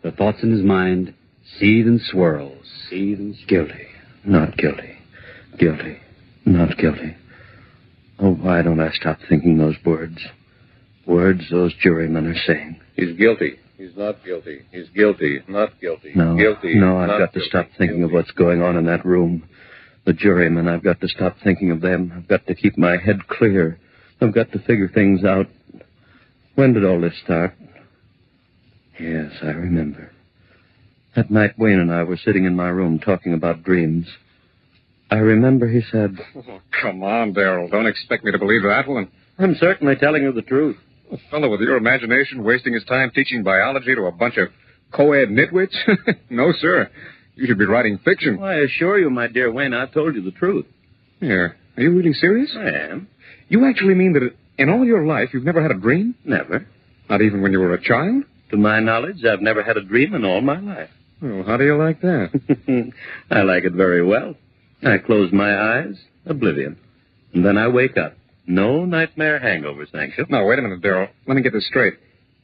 the thoughts in his mind seethe and swirl, seethe and guilty, not guilty, guilty, not guilty. Oh, why don't I stop thinking those words? Words those jurymen are saying. He's guilty. He's not guilty. He's guilty. Not guilty. No, Guilty. no, I've not got to guilty. stop thinking of what's going on in that room. The jurymen, I've got to stop thinking of them. I've got to keep my head clear. I've got to figure things out. When did all this start? Yes, I remember. That night Wayne and I were sitting in my room talking about dreams. I remember he said... Oh, come on, Darrell. Don't expect me to believe that one. I'm certainly telling you the truth. A fellow with your imagination wasting his time teaching biology to a bunch of co-ed nitwits? No, sir. You should be writing fiction. Well, I assure you, my dear Wayne, I've told you the truth. Here. Are you really serious? I am. You actually mean that in all your life you've never had a dream? Never. Not even when you were a child? To my knowledge, I've never had a dream in all my life. Well, how do you like that? I like it very well. I close my eyes, oblivion. And then I wake up. No nightmare hangovers, thank you. Now, wait a minute, Darrell. Let me get this straight.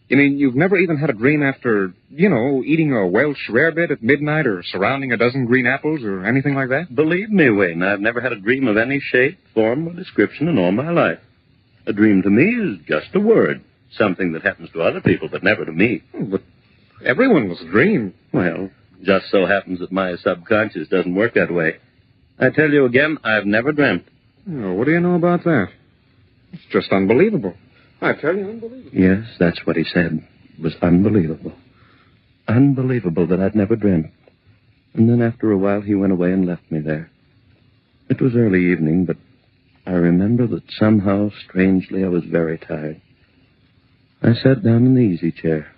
You mean you've never even had a dream after, eating a Welsh rarebit at midnight or surrounding a dozen green apples or anything like that? Believe me, Wayne, I've never had a dream of any shape, form, or description in all my life. A dream to me is just a word. Something that happens to other people, but never to me. But everyone was a dream. Well, just so happens that my subconscious doesn't work that way. I tell you again, I've never dreamt. Oh, what do you know about that? It's just unbelievable. I tell you, unbelievable. Yes, that's what he said. It was unbelievable. Unbelievable that I'd never dreamt. And then after a while, he went away and left me there. It was early evening, but I remember that somehow, strangely, I was very tired. I sat down in the easy chair.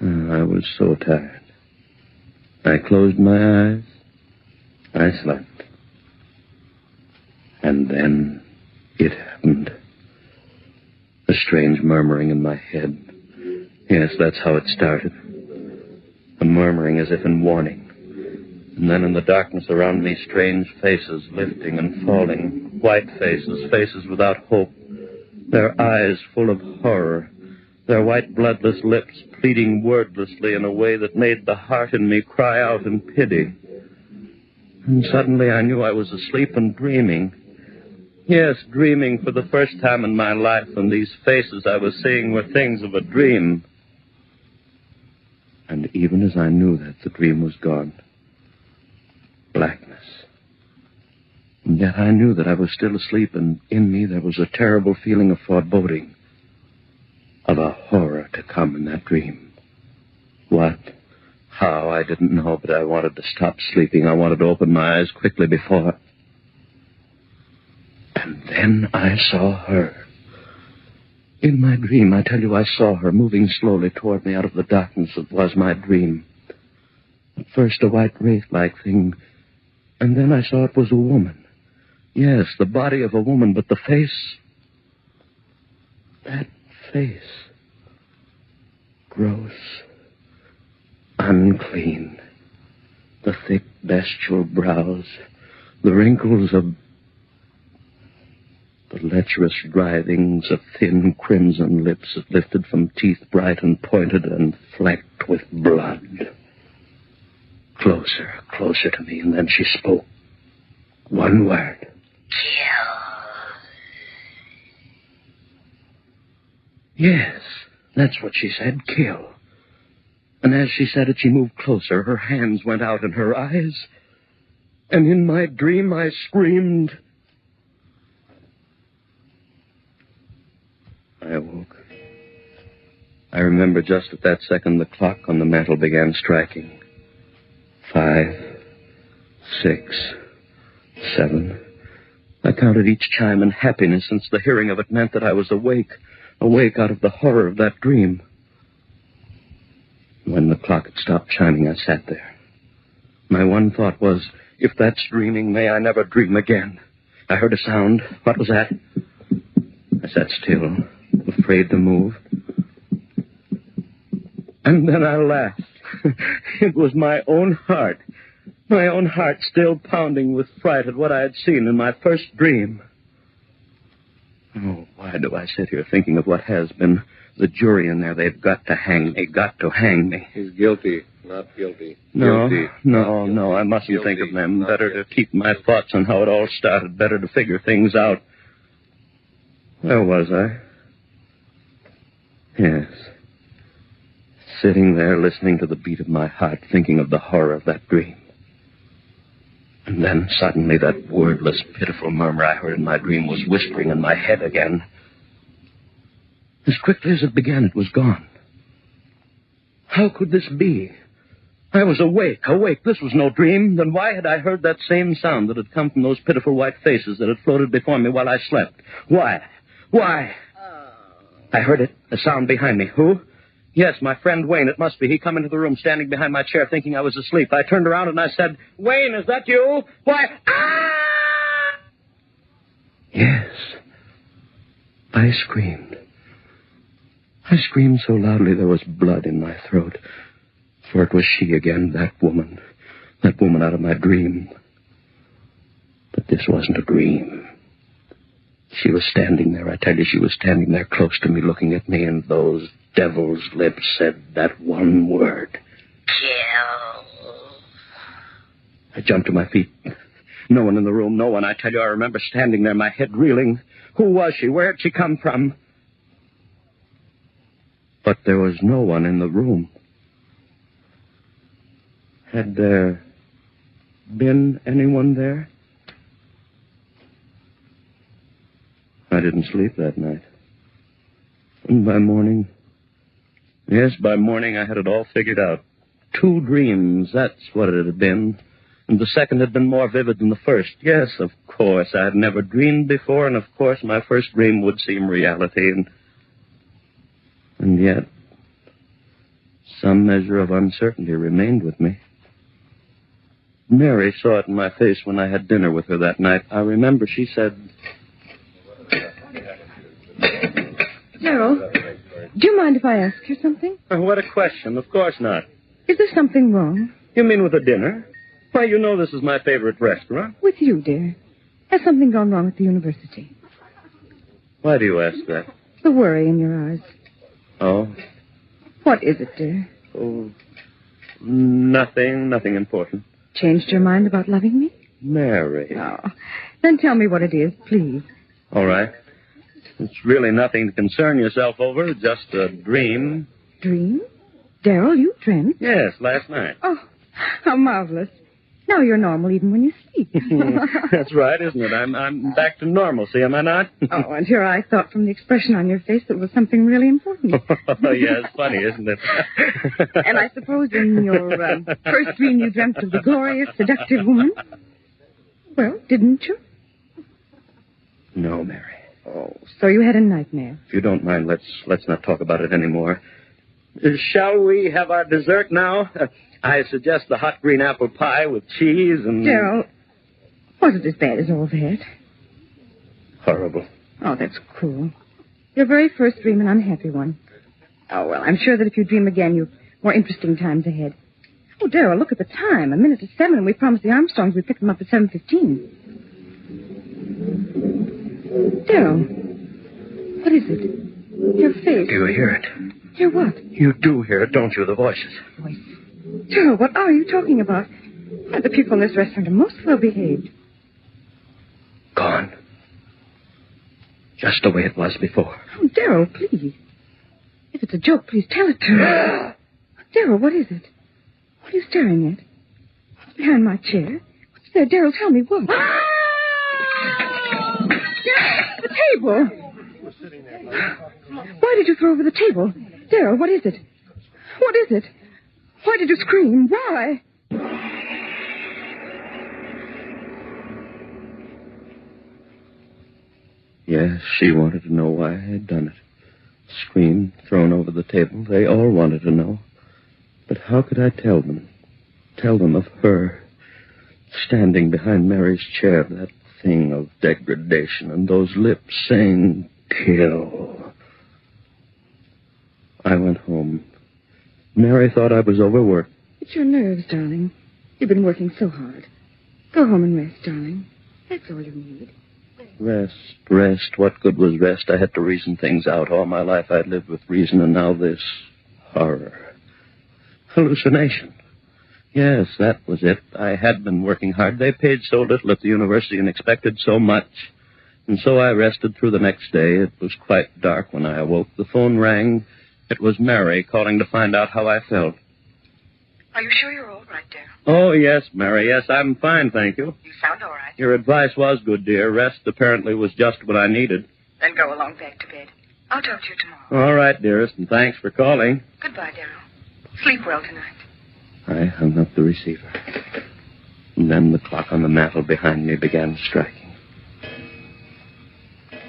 I was so tired. I closed my eyes. I slept. And then it happened. A strange murmuring in my head. Yes, that's how it started. A murmuring as if in warning. And then in the darkness around me, strange faces lifting and falling. White faces, faces without hope. Their eyes full of horror. Their white bloodless lips pleading wordlessly in a way that made the heart in me cry out in pity. And suddenly I knew I was asleep and dreaming. Yes, dreaming for the first time in my life, and these faces I was seeing were things of a dream. And even as I knew that, the dream was gone. Blackness. And yet I knew that I was still asleep, and in me there was a terrible feeling of foreboding, of a horror to come in that dream. What? How? I didn't know, but I wanted to stop sleeping. I wanted to open my eyes quickly before... And then I saw her. In my dream, I tell you, I saw her moving slowly toward me out of the darkness that was my dream. At first, a white wraith-like thing, and then I saw it was a woman. Yes, the body of a woman, but the face... That face... Gross. Unclean. The thick, bestial brows. The wrinkles of... The lecherous writhings of thin crimson lips that lifted from teeth bright and pointed and flecked with blood. Closer, closer to me, and then she spoke. One word. Kill. Yes, that's what she said, kill. And as she said it, she moved closer. Her hands went out in her eyes. And in my dream, I screamed... I awoke. I remember just at that second the clock on the mantel began striking. 5, 6, 7. I counted each chime in happiness, since the hearing of it meant that I was awake out of the horror of that dream. When the clock had stopped chiming, I sat there. My one thought was, if that's dreaming, may I never dream again. I heard a sound. What was that? I sat still, afraid to move. And then I laughed. It was my own heart still pounding with fright at what I had seen in my first dream. Oh, why do I sit here thinking of what has been? The jury in there, they've got to hang me. He's guilty, not guilty. No, Guilty. no, I mustn't Guilty, think of them. not Better guilty. to keep my thoughts on how it all started. Better to figure things out. Where was I? Yes. Sitting there, listening to the beat of my heart, thinking of the horror of that dream. And then suddenly that wordless, pitiful murmur I heard in my dream was whispering in my head again. As quickly as it began, it was gone. How could this be? I was awake. This was no dream. Then why had I heard that same sound that had come from those pitiful white faces that had floated before me while I slept? Why? I heard it, a sound behind me. Who? Yes, my friend Wayne, it must be. He come into the room standing behind my chair thinking I was asleep. I turned around and I said, Wayne, is that you? Why? Ah! Yes. I screamed. I screamed so loudly there was blood in my throat. For it was she again, that woman out of my dream. But this wasn't a dream. She was standing there, I tell you, she was standing there close to me, looking at me, and those devil's lips said that one word. Kill. I jumped to my feet. No one in the room, no one. I tell you, I remember standing there, my head reeling. Who was she? Where had she come from? But there was no one in the room. Had there been anyone there? I didn't sleep that night. And by morning... Yes, by morning I had it all figured out. 2 dreams, that's what it had been. And the second had been more vivid than the first. Yes, of course, I had never dreamed before, and of course my first dream would seem reality, and yet some measure of uncertainty remained with me. Mary saw it in my face when I had dinner with her that night. I remember she said... Gerald, do you mind if I ask you something? What a question. Of course not. Is there something wrong? You mean with the dinner? Why, you know this is my favorite restaurant. With you, dear. Has something gone wrong at the university? Why do you ask that? The worry in your eyes. Oh? What is it, dear? Oh, nothing important. Changed your mind about loving me? Mary. Oh, then tell me what it is, please. All right. It's really nothing to concern yourself over, just a dream. Dream? Darrell, you dreamt? Yes, last night. Oh, how marvelous. Now you're normal even when you sleep. That's right, isn't it? I'm back to normalcy, am I not? Oh, and here I thought from the expression on your face that was something really important. Oh, yeah, it's funny, isn't it? And I suppose in your first dream you dreamt of the glorious, seductive woman? Well, didn't you? No, Mary. Oh, so you had a nightmare. If you don't mind, let's not talk about it anymore. Shall we have our dessert now? I suggest the hot green apple pie with cheese and... Daryl, was it as bad as all that? Horrible. Oh, that's cruel. Your very first dream, an unhappy one. Oh, well, I'm sure that if you dream again, you've more interesting times ahead. Oh, Daryl, look at the time. 7:01, and we promised the Armstrongs we'd pick them up at 7:15. Daryl, what is it? Your face. Do you hear it? Hear what? You do hear it, don't you, the voices? Voice. Daryl, what are you talking about? Why, the people in this restaurant are most well behaved. Gone. Just the way it was before. Oh, Daryl, please. If it's a joke, please tell it to me. Daryl, what is it? What are you staring at? What's behind my chair? What's there? Daryl, tell me what? The table. Why did you throw over the table? Daryl, what is it? What is it? Why did you scream? Why? Yes, she wanted to know why I had done it. Scream thrown over the table. They all wanted to know. But how could I tell them? Tell them of her standing behind Mary's chair, that thing of degradation, and those lips saying, kill. I went home. Mary thought I was overworked. It's your nerves, darling. You've been working so hard. Go home and rest, darling. That's all you need. Rest. What good was rest? I had to reason things out. All my life I'd lived with reason, and now this horror. Hallucination. Yes, that was it. I had been working hard. They paid so little at the university and expected so much. And so I rested through the next day. It was quite dark when I awoke. The phone rang. It was Mary calling to find out how I felt. Are you sure you're all right, Daryl? Oh, yes, Mary. Yes, I'm fine, thank you. You sound all right. Your advice was good, dear. Rest apparently was just what I needed. Then go along back to bed. I'll talk to you tomorrow. All right, dearest, and thanks for calling. Goodbye, Daryl. Sleep well tonight. I hung up the receiver. And then the clock on the mantel behind me began striking.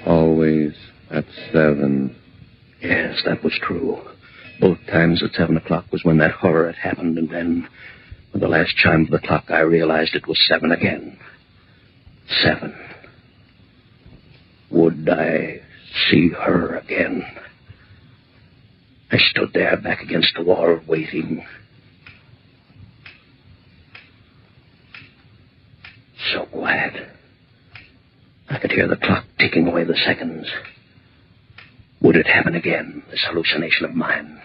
Always at 7. Yes, that was true. Both times at 7 o'clock was when that horror had happened, and then, with the last chime of the clock, I realized it was 7 again. 7. Would I see her again? I stood there, back against the wall, waiting. So quiet. I could hear the clock ticking away the seconds. Would it happen again, this hallucination of mine?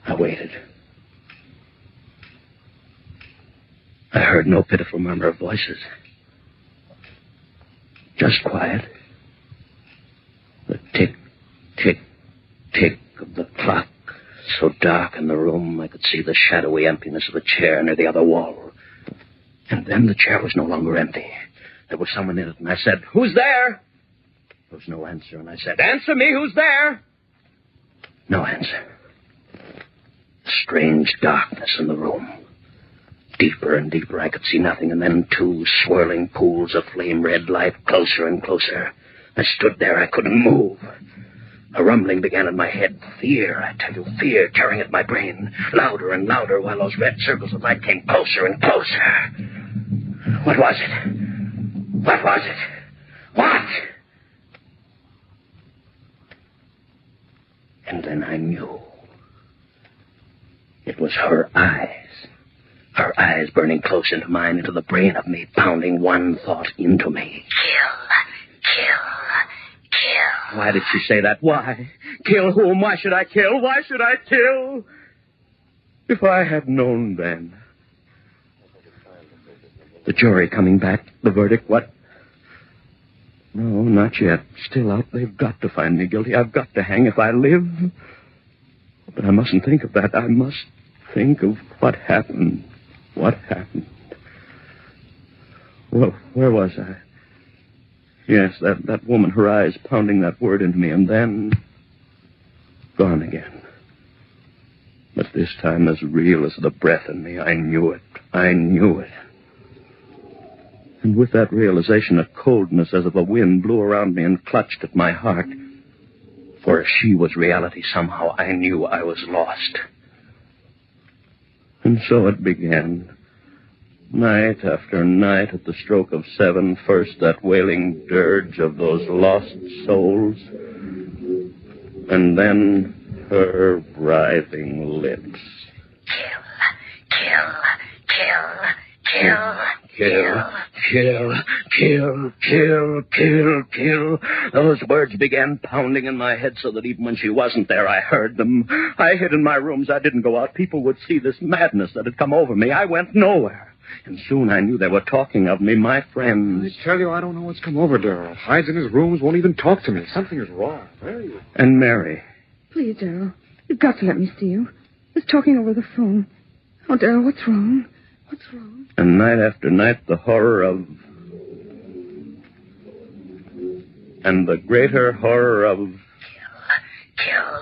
I waited. I heard no pitiful murmur of voices. Just quiet. The tick, tick, tick of the clock. So dark in the room, I could see the shadowy emptiness of a chair near the other wall. And then the chair was no longer empty. There was someone in it, and I said, "Who's there?" There was no answer, and I said, "Answer me, who's there?" No answer. Strange darkness in the room. Deeper and deeper, I could see nothing, and then 2 swirling pools of flame-red light, closer and closer. I stood there, I couldn't move. A rumbling began in my head. Fear, I tell you, fear tearing at my brain. Louder and louder, while those red circles of light came closer and closer. What was it? What was it? What? And then I knew. It was her eyes. Her eyes burning close into mine, into the brain of me, pounding one thought into me. Kill. Why did she say that? Why? Kill whom? Why should I kill? Why should I kill? If I had known then. The jury coming back, the verdict, what? No, not yet. Still out. They've got to find me guilty. I've got to hang if I live. But I mustn't think of that. I must think of what happened What happened? Well, where was I? Yes, that woman, her eyes pounding that word into me, and then... gone again. But this time as real as the breath in me. I knew it. I knew it. And with that realization, a coldness as of a wind blew around me and clutched at my heart. For if she was reality somehow, I knew I was lost. And so it began. Night after night at the stroke of 7, first that wailing dirge of those lost souls. And then her writhing lips. Kill. Those words began pounding in my head so that even when she wasn't there, I heard them. I hid in my rooms. I didn't go out. People would see this madness that had come over me. I went nowhere. And soon I knew they were talking of me, my friends. I tell you, I don't know what's come over Darrell. Hides in his rooms, won't even talk to me. Something is wrong. Where are you? And Mary. Please, Darrell, you've got to let me see you. Just talking over the phone. Oh, Darrell, what's wrong? What's wrong? And night after night, the horror of... and the greater horror of... Kill.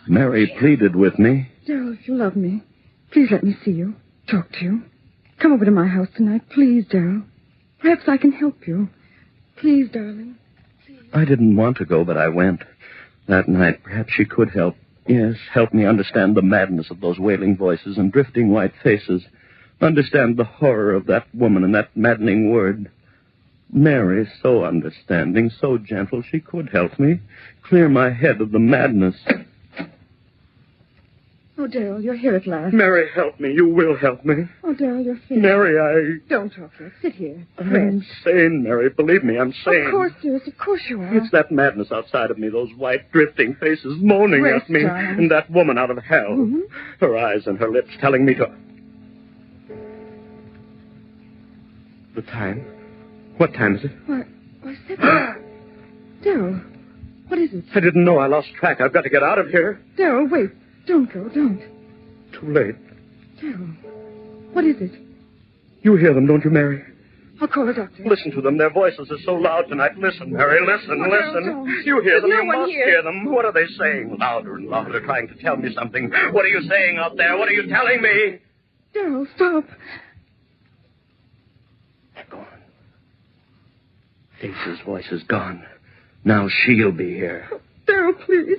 Mary pleaded with me. Darrell, if you love me, please let me see you. Talk to you. Come over to my house tonight, please, Darrell. Perhaps I can help you. Please, darling. I didn't want to go, but I went. That night, perhaps she could help. Yes, help me understand the madness of those wailing voices and drifting white faces. Understand the horror of that woman and that maddening word. Mary, so understanding, so gentle, she could help me. Clear my head of the madness. Oh, Darrell, you're here at last. Mary, help me. You will help me. Oh, Darrell, you're finished. Mary, Don't talk yet. Sit here. I'm sane, Mary. Believe me, I'm sane. Of course, dearest. Of course you are. It's that madness outside of me, those white, drifting faces moaning Rest, at me, darling. and that woman out of hell. Mm-hmm. Her eyes and her lips telling me to... The time? What time is it? Why 7. Darrell, what is it? I didn't know. I lost track. I've got to get out of here. Darrell, wait. Don't go. Don't. Too late. Darrell, what is it? You hear them, don't you, Mary? I'll call a doctor. Listen to them. Their voices are so loud tonight. Listen, Mary. Listen, listen. Don't. You hear them. There's You no one must here. hear them. What are they saying? Louder and louder, trying to tell me something. What are you saying out there? What are you telling me? Darrell, stop. They're gone. Ace's voice is gone. Now she'll be here. Oh, Darrell, please.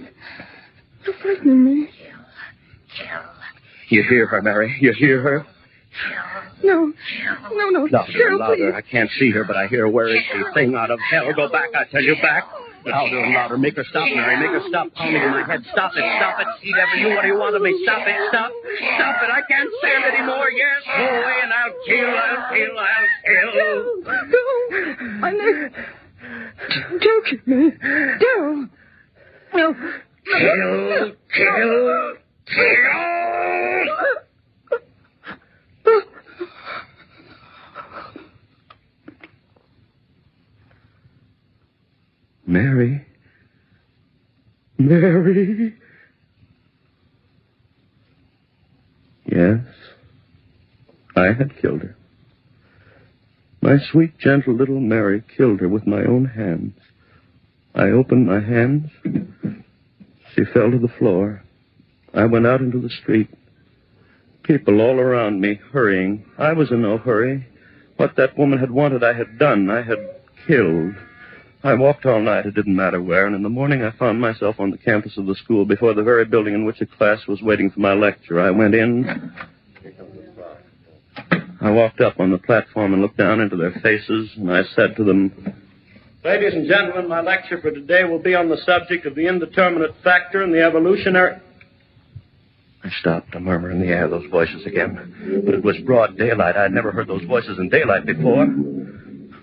You're frightening me. You hear her, Mary? You hear her? No. No. Louder, Darrell, louder. please. I can't see her, but I hear her. Where is she? Thing out of hell. Go back, I tell you, back. Louder and louder. Make her stop, Mary. Make her stop pounding in my head. Stop it. Eat ever you. What do you want of me? Stop it. Stop it. I can't stand it anymore. Yes, go away and I'll kill. No. My neck. Don't kill me. Darrell. No. Kill. Mary. Yes, I had killed her. My sweet, gentle little Mary killed her with my own hands. I opened my hands. She fell to the floor. I went out into the street. People all around me, hurrying. I was in no hurry. What that woman had wanted, I had done. I had killed. I walked all night, it didn't matter where, and in the morning I found myself on the campus of the school before the very building in which a class was waiting for my lecture. I went in. I walked up on the platform and looked down into their faces, and I said to them, "Ladies and gentlemen, my lecture for today will be on the subject of the indeterminate factor in the evolutionary..." I stopped, a murmur in the air, those voices again. But it was broad daylight. I had never heard those voices in daylight before.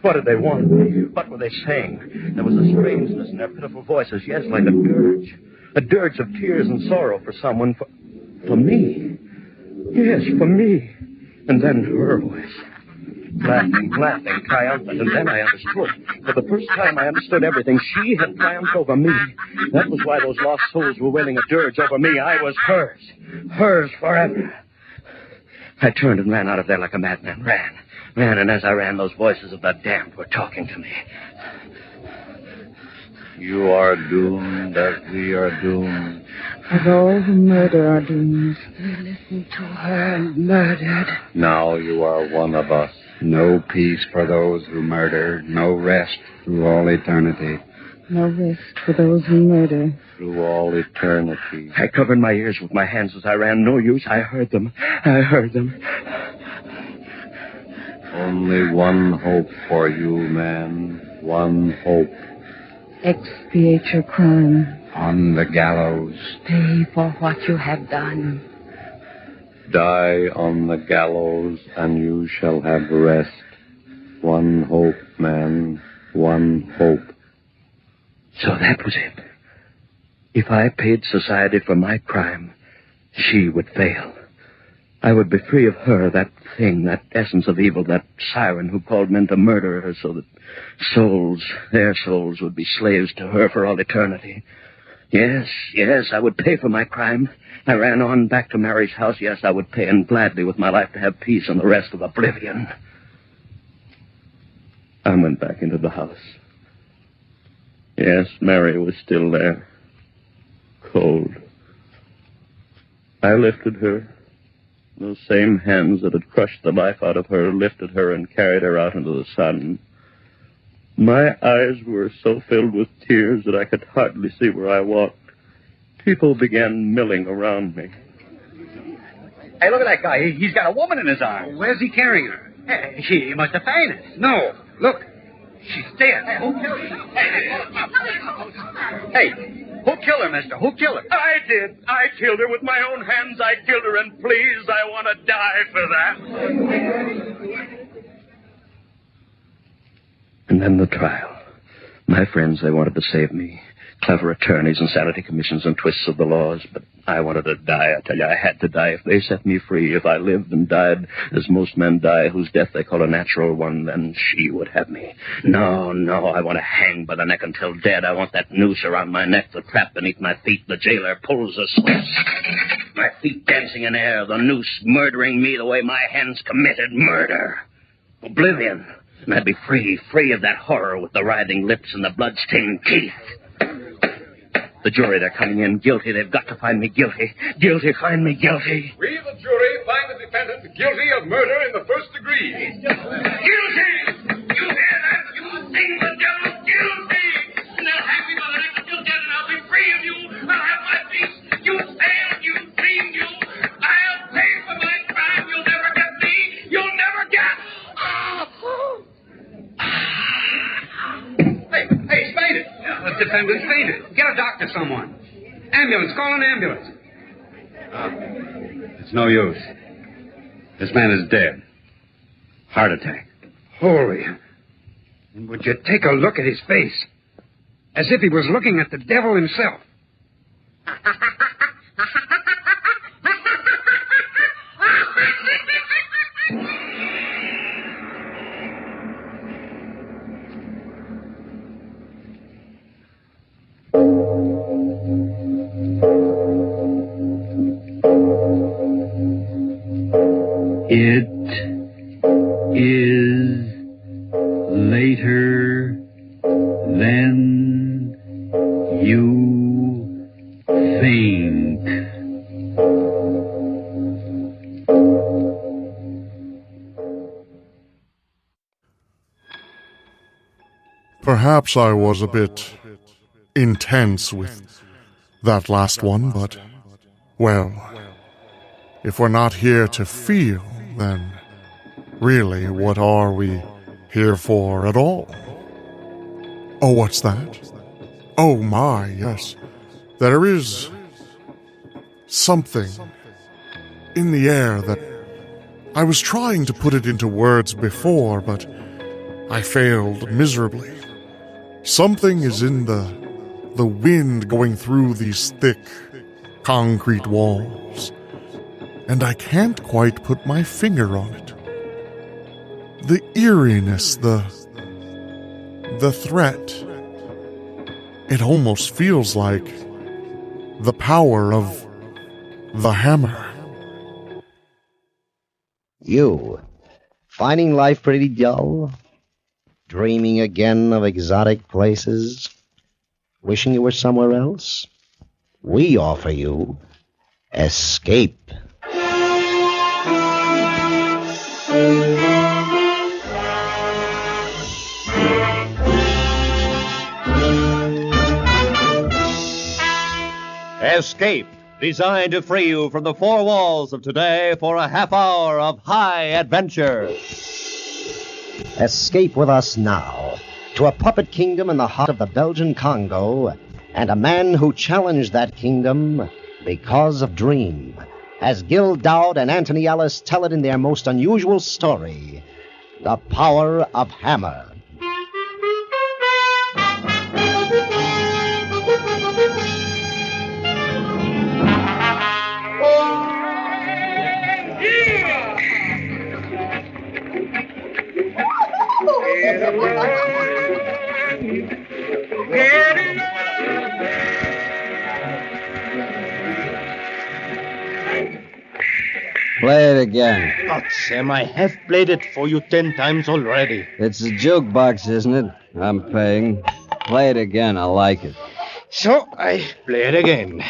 What did they want? What were they saying? There was a strangeness in their pitiful voices, yes, like a dirge. A dirge of tears and sorrow for someone, for me. Yes, for me. And then her voice. laughing, triumphant, and then I understood. For the first time, I understood everything. She had triumphed over me. That was why those lost souls were wailing a dirge over me. I was hers. Hers forever. I turned and ran out of there like a madman. Ran, and as I ran, those voices of the damned were talking to me. You are doomed as we are doomed. As all who murder are doomed. We listened to her murdered. Now you are one of us. No peace for those who murder. No rest through all eternity. No rest for those who murder. Through all eternity. I covered my ears with my hands as I ran. No use. I heard them. Only one hope for you, man. One hope. Expiate your crime. On the gallows. Pay for what you have done. Die on the gallows, and you shall have rest. One hope, man. One hope. So that was it. If I paid society for my crime, she would fail. I would be free of her, that thing, that essence of evil, that siren who called men to murder her so that their souls would be slaves to her for all eternity. Yes, I would pay for my crime. I ran on back to Mary's house. Yes, I would pay, and gladly with my life to have peace and the rest of oblivion. I went back into the house. Yes, Mary was still there. Cold. I lifted her. Those same hands that had crushed the life out of her lifted her and carried her out into the sun. My eyes were so filled with tears that I could hardly see where I walked. People began milling around me. Hey, look at that guy. He's got a woman in his arms. Where's he carrying her? Hey, she must have fainted. No, look. She's dead. Hey, who killed her? Hey, who killed her, mister? Who killed her? I did. I killed her with my own hands. I killed her, and please, I want to die for that. And then the trial. My friends, they wanted to save me. Clever attorneys, insanity commissions, and twists of the laws. But I wanted to die. I tell you, I had to die. If they set me free, if I lived and died as most men die, whose death they call a natural one, then she would have me. No, I want to hang by the neck until dead. I want that noose around my neck, the trap beneath my feet. The jailer pulls the switch. My feet dancing in air, the noose murdering me the way my hands committed murder. Oblivion. And I'd be free of that horror with the writhing lips and the blood-stained teeth. The jury, they're coming in guilty. They've got to find me guilty. Guilty, find me guilty. We, the jury, find the defendant guilty of murder in the first degree. Guilty! You hear that? You sing the devil guilty! And they'll hang me by the neck until dead, and I'll be free of you. I'll have my peace. You failed, you dreamed, you. I'll pay for my crime. You'll never get me. You'll never get... Hey, he's fainted. The defendant's fainted. Get a doctor, someone. Ambulance, call an ambulance. It's no use. This man is dead. Heart attack. Holy. And would you take a look at his face? As if he was looking at the devil himself. It is later than you think. Perhaps I was a bit intense with that last one, but, well, if we're not here to feel, then really, what are we here for at all? Oh, what's that? Oh my, yes. There is something in the air that I was trying to put it into words before, but I failed miserably. Something is in the wind going through these thick concrete walls, and I can't quite put my finger on it. The eeriness, the threat. It almost feels like the power of the hammer. You, finding life pretty dull? Dreaming again of exotic places? Wishing you were somewhere else? We offer you escape. Escape, designed to free you from the four walls of today for a half hour of high adventure. Escape with us now to a puppet kingdom in the heart of the Belgian Congo, and a man who challenged that kingdom because of dream, as Gil Dowd and Anthony Ellis tell it in their most unusual story, The Power of Hammer. Play it again. God, Sam, I have played it for you 10 times already. It's a jukebox, isn't it? I'm paying. Play it again. I like it. So, I play it again.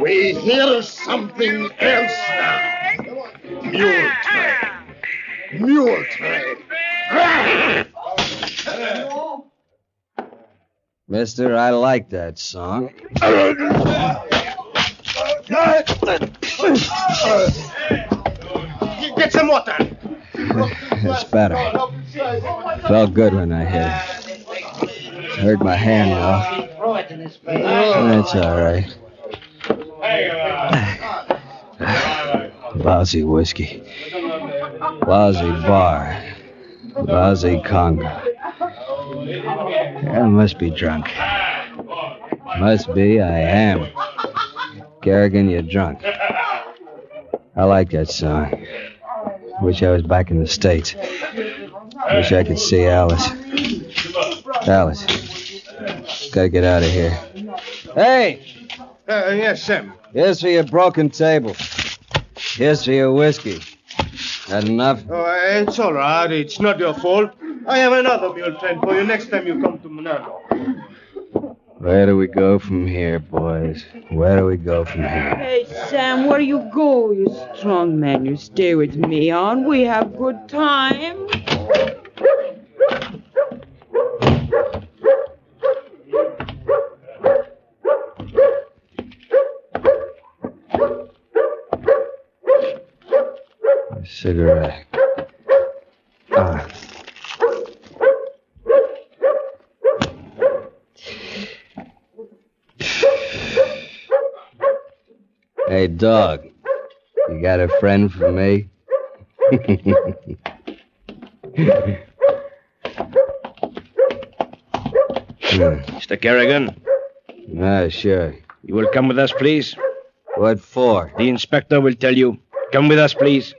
We hear something else now. Mule train. Mule train. Mister, I like that song. Get some water. It's better. Felt good when I hit it. Hurt my hand, though. That's all right. Lousy whiskey. Lousy bar. Lousy conga. I must be drunk. Must be, I am. Kerrigan, you're drunk. I like that song. Wish I was back in the States. Wish I could see Alice. Alice. Gotta get out of here. Hey! Yes, Sam. Here's for your broken table. Here's for your whiskey. That enough? Oh, it's all right. It's not your fault. I have another mule train for you next time you come to Manalo. Where do we go from here, boys? Where do we go from here? Hey, Sam, where do you go, you strong man? You stay with me, on. We have good time. A cigarette. Hey, dog. You got a friend for me? Mr. Kerrigan? Sure. You will come with us, please? What for? The inspector will tell you. Come with us, please.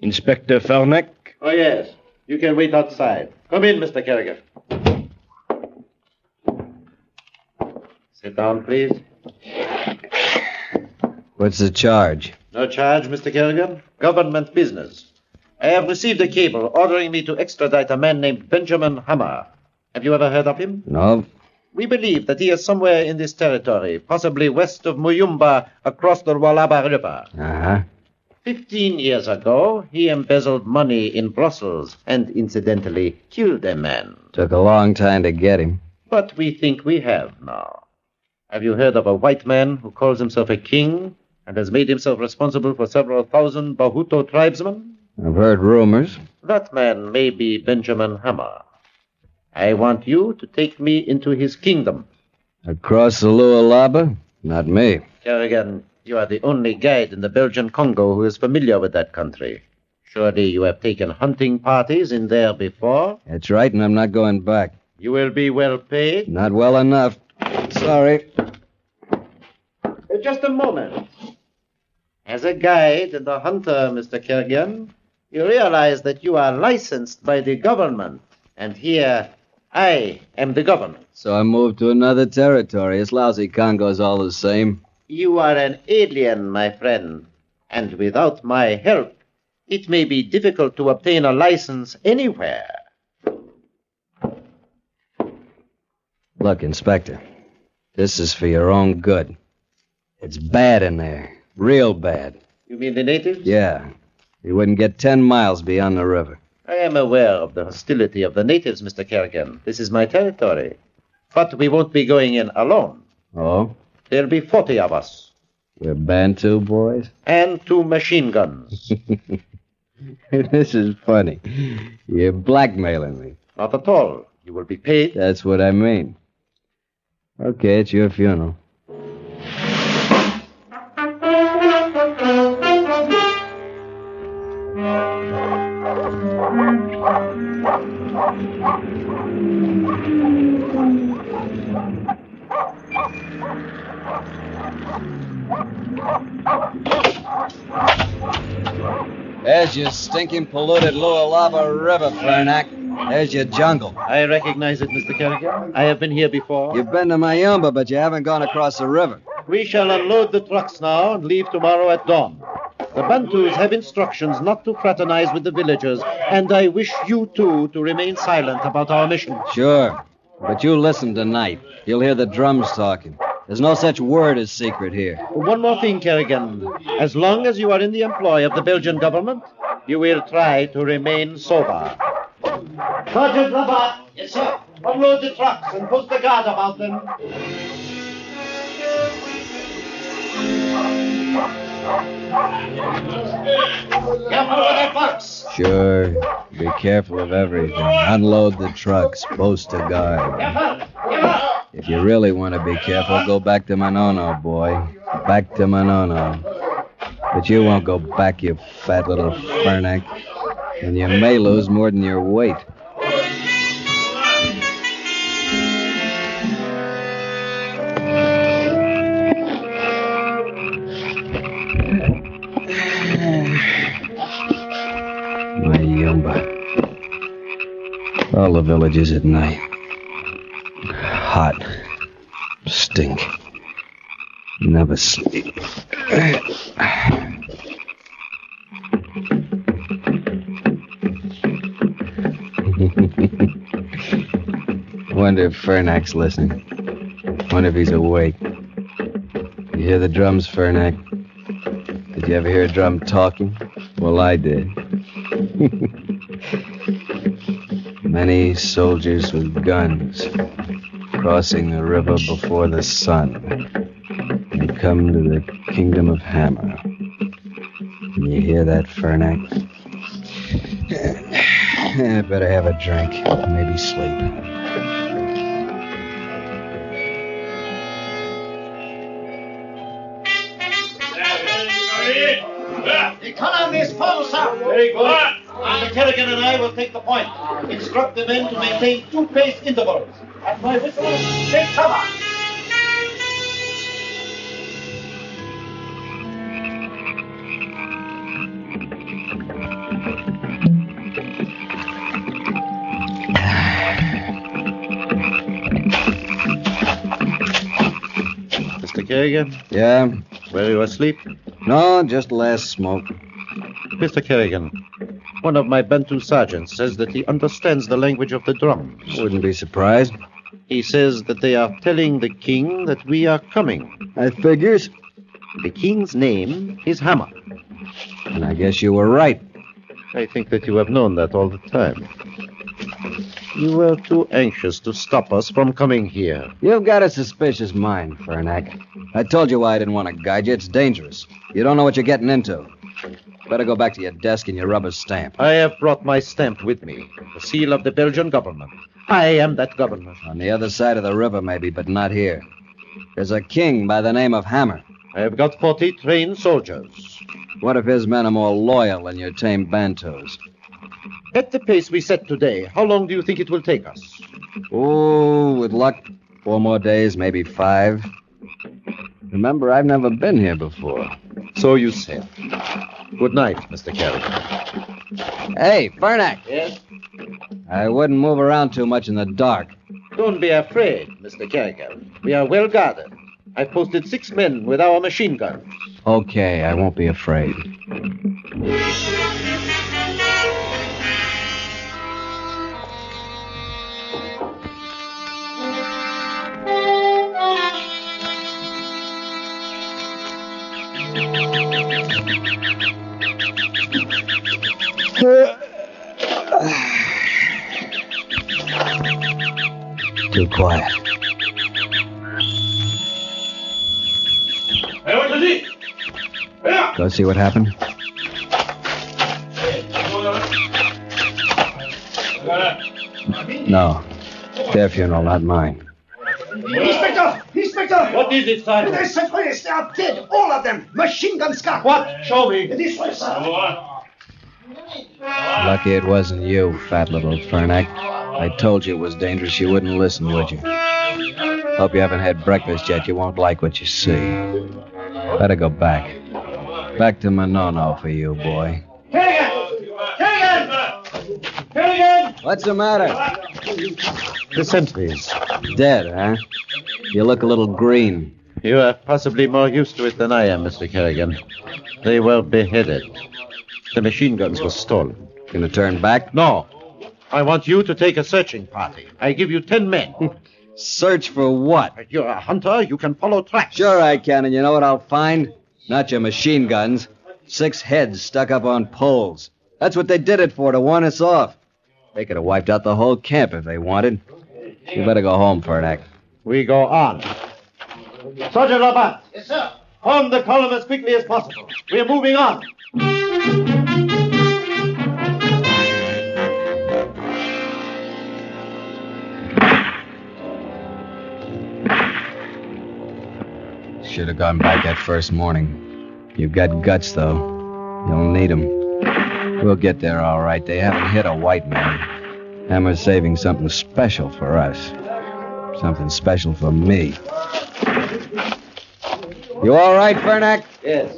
Inspector Farnack? Oh, yes. You can wait outside. Come in, Mr. Kerrigan. Sit down, please. What's the charge? No charge, Mr. Kerrigan. Government business. I have received a cable ordering me to extradite a man named Benjamin Hammer. Have you ever heard of him? No. We believe that he is somewhere in this territory, possibly west of Muyumba, across the Walaba River. Uh-huh. 15 years ago, he embezzled money in Brussels and incidentally killed a man. Took a long time to get him. But we think we have now. Have you heard of a white man who calls himself a king and has made himself responsible for several thousand Bahuto tribesmen? I've heard rumors. That man may be Benjamin Hammer. I want you to take me into his kingdom. Across the Lualaba? Not me. Kerrigan, you are the only guide in the Belgian Congo who is familiar with that country. Surely you have taken hunting parties in there before? That's right, and I'm not going back. You will be well paid? Not well enough. Sorry. Just a moment. As a guide and a hunter, Mr. Kerrigan, you realize that you are licensed by the government. And here, I am the government. So I moved to another territory. This lousy Congo's all the same. You are an alien, my friend. And without my help, it may be difficult to obtain a license anywhere. Look, Inspector, this is for your own good. It's bad in there. Real bad. You mean the natives? Yeah. You wouldn't get 10 miles beyond the river. I am aware of the hostility of the natives, Mr. Kerrigan. This is my territory. But we won't be going in alone. Oh? There'll be 40 of us. We're Bantu boys? And 2 machine guns. This is funny. You're blackmailing me. Not at all. You will be paid. That's what I mean. Okay, it's your funeral. There's your stinking, polluted Lualaba River, Fernac. There's your jungle. I recognize it, Mr. Kerrigan. I have been here before. You've been to Mayumba, but you haven't gone across the river. We shall unload the trucks now and leave tomorrow at dawn. The Bantus have instructions not to fraternize with the villagers, and I wish you two to remain silent about our mission. Sure. But you listen tonight. You'll hear the drums talking. There's no such word as secret here. One more thing, Kerrigan. As long as you are in the employ of the Belgian government, you will try to remain sober. Sergeant Labat. Yes, sir. Unload the trucks and post a guard about them. Careful with that box. Sure. Be careful of everything. Unload the trucks. Post a guard. If you really want to be careful, go back to Manono, boy. Back to Manono. But you won't go back, you fat little Fernac. And you may lose more than your weight. Mayumba. All the villages at night. Hot. Stink. Never sleep. Wonder if Fernac's listening. Wonder if he's awake. You hear the drums, Fernac? Did you ever hear a drum talking? Well, I did. Many soldiers with guns crossing the river before the sun. They come to the kingdom of Hammer. Can you hear that, Fernac? I better have a drink. Maybe sleep. The column is full, sir. Very good. Mr. Kerrigan and I will take the point. Instruct the men to maintain 2-pace intervals. At my whistle, take cover. Mr. Kerrigan? Yeah? Were you asleep? No, just last smoke. Mr. Kerrigan, one of my Bantu sergeants says that he understands the language of the drums. Wouldn't be surprised. He says that they are telling the king that we are coming. That figures. The king's name is Hammer. And I guess you were right. I think that you have known that all the time. You were too anxious to stop us from coming here. You've got a suspicious mind, Fernac. I told you why I didn't want to guide you. It's dangerous. You don't know what you're getting into. Better go back to your desk and your rubber stamp. I have brought my stamp with me, the seal of the Belgian government. I am that government. On the other side of the river, maybe, but not here. There's a king by the name of Hammer. I have got 40 trained soldiers. What if his men are more loyal than your tame Bantos? At the pace we set today, how long do you think it will take us? Oh, with luck, 4 more days, maybe 5. Remember, I've never been here before. So you say. Good night, Mr. Kerrigan. Hey, Fernack. Yes? I wouldn't move around too much in the dark. Don't be afraid, Mr. Kerrigan. We are well guarded. I've posted 6 men with our machine guns. Okay, I won't be afraid. Too quiet. Go see what happened? No. Their funeral, not mine. Inspector! Inspector! What is it, Sergeant? The Secluded, they are dead, all of them. Machine gun scar. What? Show me. This way, sir. Lucky it wasn't you, fat little Fernack. I told you it was dangerous. You wouldn't listen, would you? Hope you haven't had breakfast yet. You won't like what you see. Better go back. Back to Manono for you, boy. Kerrigan! Kerrigan! Kerrigan! What's the matter? The sentries. Dead, huh? You look a little green. You are possibly more used to it than I am, Mr. Kerrigan. They were beheaded. The machine guns were stolen. Gonna turn back? No. I want you to take a searching party. I give you 10 men. Search for what? You're a hunter. You can follow tracks. Sure I can, and you know what I'll find? Not your machine guns. 6 heads stuck up on poles. That's what they did it for, to warn us off. They could have wiped out the whole camp if they wanted. You better go home, Fernack. We go on. Sergeant Labat. Yes, sir. Form the column as quickly as possible. We're moving on. Should have gone back that first morning. You've got guts, though. You'll need 'em. We'll get there all right. They haven't hit a white man. Hammer's saving something special for us. Something special for me. You all right, Fernack? Yes.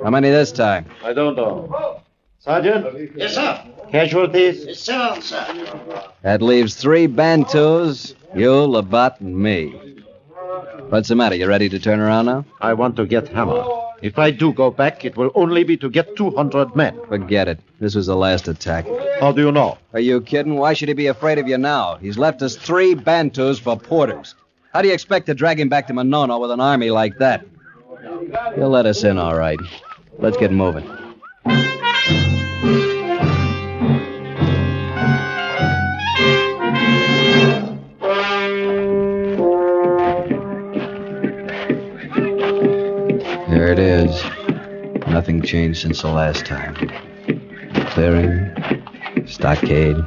How many this time? I don't know. Sergeant? Yes, sir. Casualties? Yes, sir, sir. That leaves 3 Bantus, you, Labat, and me. What's the matter? You ready to turn around now? I want to get Hammer. If I do go back, it will only be to get 200 men. Forget it. This was the last attack. How do you know? Are you kidding? Why should he be afraid of you now? He's left us 3 Bantus for porters. How do you expect to drag him back to Manono with an army like that? He'll let us in, all right. Let's get moving. There it is. Nothing changed since the last time. Clearing, stockade,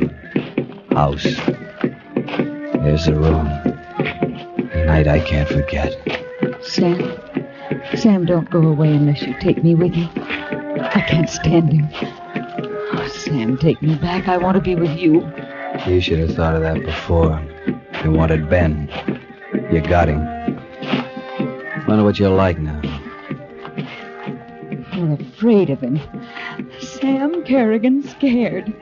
house. There's the room. A night I can't forget. Sam, don't go away unless you take me with you. I can't stand him. Oh, Sam, take me back. I want to be with you. You should have thought of that before. You wanted Ben. You got him. Wonder what you're like now. You're afraid of him. Sam Kerrigan scared.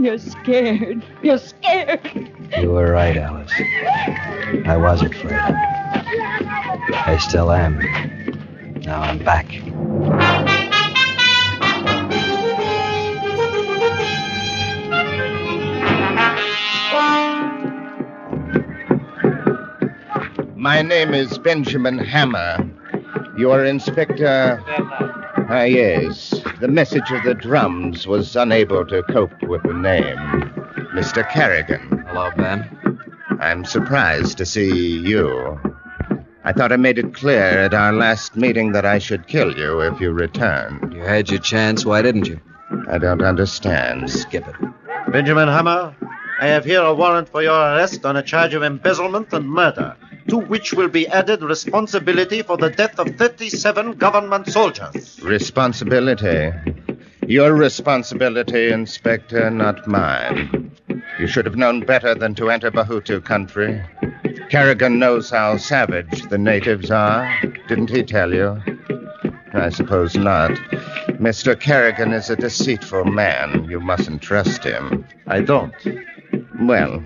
You're scared. You're scared. You were right, Alice. I was afraid. I still am. Now I'm back. My name is Benjamin Hammer. You are Inspector... Ah, yes. The message of the drums was unable to cope with the name. Mr. Kerrigan. Hello, Ben. I'm surprised to see you. I thought I made it clear at our last meeting that I should kill you if you returned. You had your chance. Why didn't you? I don't understand. Skip it. Benjamin Hammer, I have here a warrant for your arrest on a charge of embezzlement and murder. to which will be added responsibility for the death of 37 government soldiers. Responsibility? Your responsibility, Inspector, not mine. You should have known better than to enter Bahutu country. Kerrigan knows how savage the natives are. Didn't he tell you? I suppose not. Mr. Kerrigan is a deceitful man. You mustn't trust him. I don't. Well,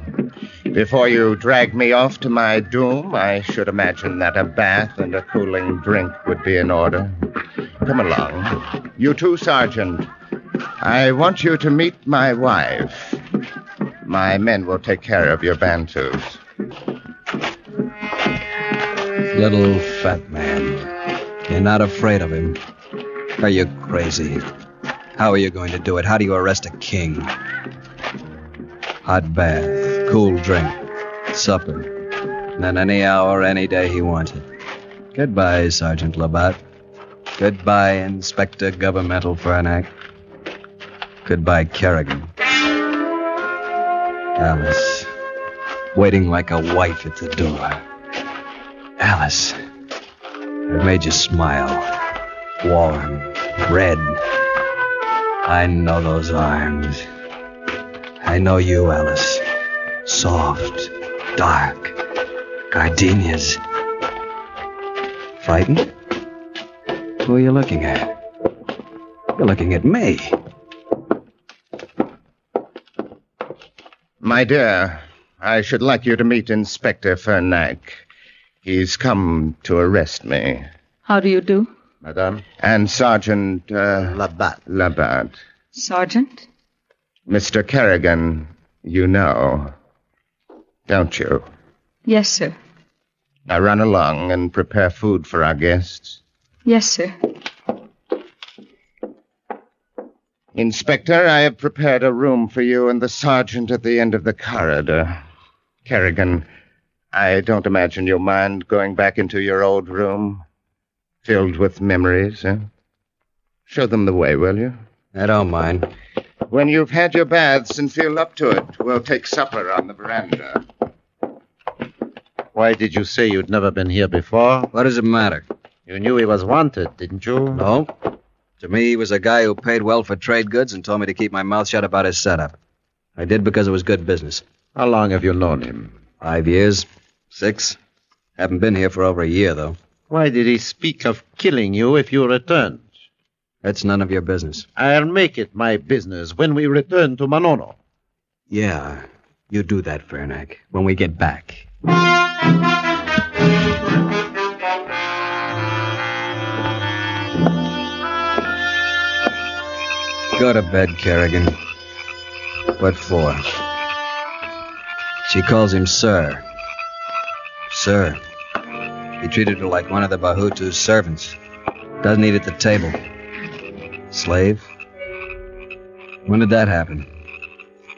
before you drag me off to my doom, I should imagine that a bath and a cooling drink would be in order. Come along. You too, Sergeant. I want you to meet my wife. My men will take care of your Bantus. Little fat man. You're not afraid of him. Are you crazy? How are you going to do it? How do you arrest a king? Hot bath, cool drink, supper, and then any hour, any day he wants it. Goodbye, Sergeant Labatt. Goodbye, Inspector Governmental Fernac. Goodbye, Kerrigan. Alice, waiting like a wife at the door. Alice, it made you smile. Warm, red. I know those arms. I know you, Alice. Soft, dark, gardenias. Frightened? Who are you looking at? You're looking at me. My dear, I should like you to meet Inspector Fernac. He's come to arrest me. How do you do? Madame? And Sergeant... Labatt. Labatt. Sergeant? Mr. Kerrigan, you know, don't you? Yes, sir. Now run along and prepare food for our guests. Yes, sir. Inspector, I have prepared a room for you and the sergeant at the end of the corridor. Kerrigan, I don't imagine you'll mind going back into your old room, filled with memories, eh? Show them the way, will you? I don't mind. When you've had your baths and feel up to it, we'll take supper on the veranda. Why did you say you'd never been here before? What does it matter? You knew he was wanted, didn't you? No. To me, he was a guy who paid well for trade goods and told me to keep my mouth shut about his setup. I did because it was good business. How long have you known him? 5 years. 6. Haven't been here for over a year, though. Why did he speak of killing you if you returned? That's none of your business. I'll make it my business when we return to Manono. Yeah, you do that, Fernac, when we get back. Go to bed, Kerrigan. What for? She calls him Sir. Sir. He treated her like one of the Bahutu's servants. Doesn't eat at the table. Slave? When did that happen?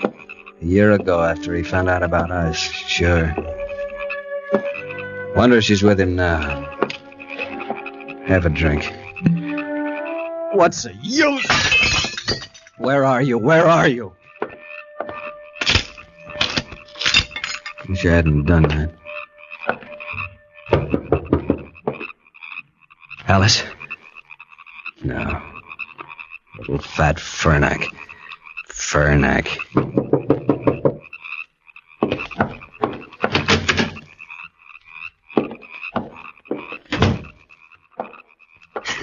A year ago, after he found out about us. Sure. Wonder if she's with him now. Have a drink. What's the use? Where are you? Where are you? Wish I hadn't done that. Alice? No. Little fat Fernac. Fernac.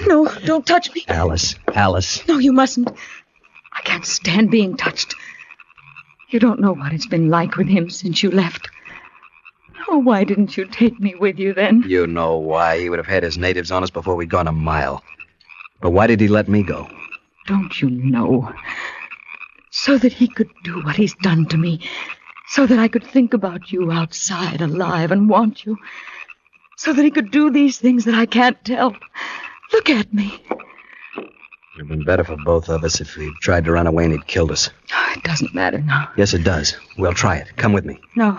No, don't touch me. Alice. Alice. No, you mustn't. I can't stand being touched. You don't know what it's been like with him since you left. Oh, why didn't you take me with you then? You know why. He would have had his natives on us before we'd gone a mile. But why did he let me go? Don't you know? So that he could do what he's done to me. So that I could think about you outside, alive, and want you. So that he could do these things that I can't tell. Look at me. It would have been better for both of us if he'd tried to run away and he'd killed us. Oh, it doesn't matter now. Yes, it does. We'll try it. Come with me. No,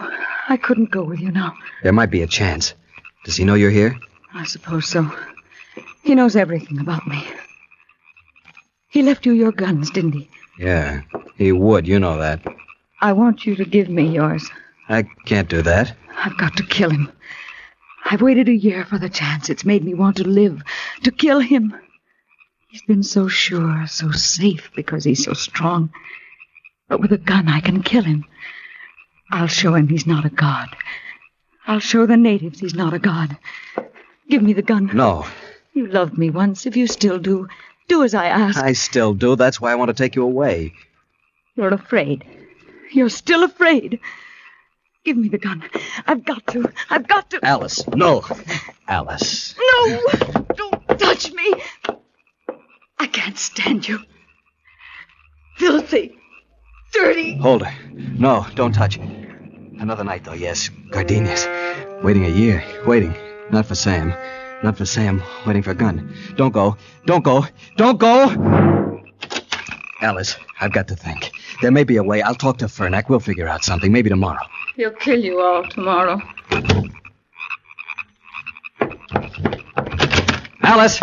I couldn't go with you now. There might be a chance. Does he know you're here? I suppose so. He knows everything about me. He left you your guns, didn't he? Yeah, he would. You know that. I want you to give me yours. I can't do that. I've got to kill him. I've waited a year for the chance. It's made me want to live, to kill him. He's been so sure, so safe, because he's so strong. But with a gun, I can kill him. I'll show him he's not a god. I'll show the natives he's not a god. Give me the gun. No. You loved me once. If you still do, do as I ask. I still do. That's why I want to take you away. You're afraid. You're still afraid. Give me the gun. I've got to. I've got to. Alice, no. Alice. No! Don't touch me. I can't stand you. Filthy. Dirty. Hold her. No, don't touch. Another night, though, yes. Gardenias. Waiting a year. Waiting. Not for Sam. Not for Sam. Waiting for a gun. Don't go. Don't go. Don't go! Alice, I've got to think. There may be a way. I'll talk to Fernac. We'll figure out something. Maybe tomorrow. He'll kill you all tomorrow. Alice!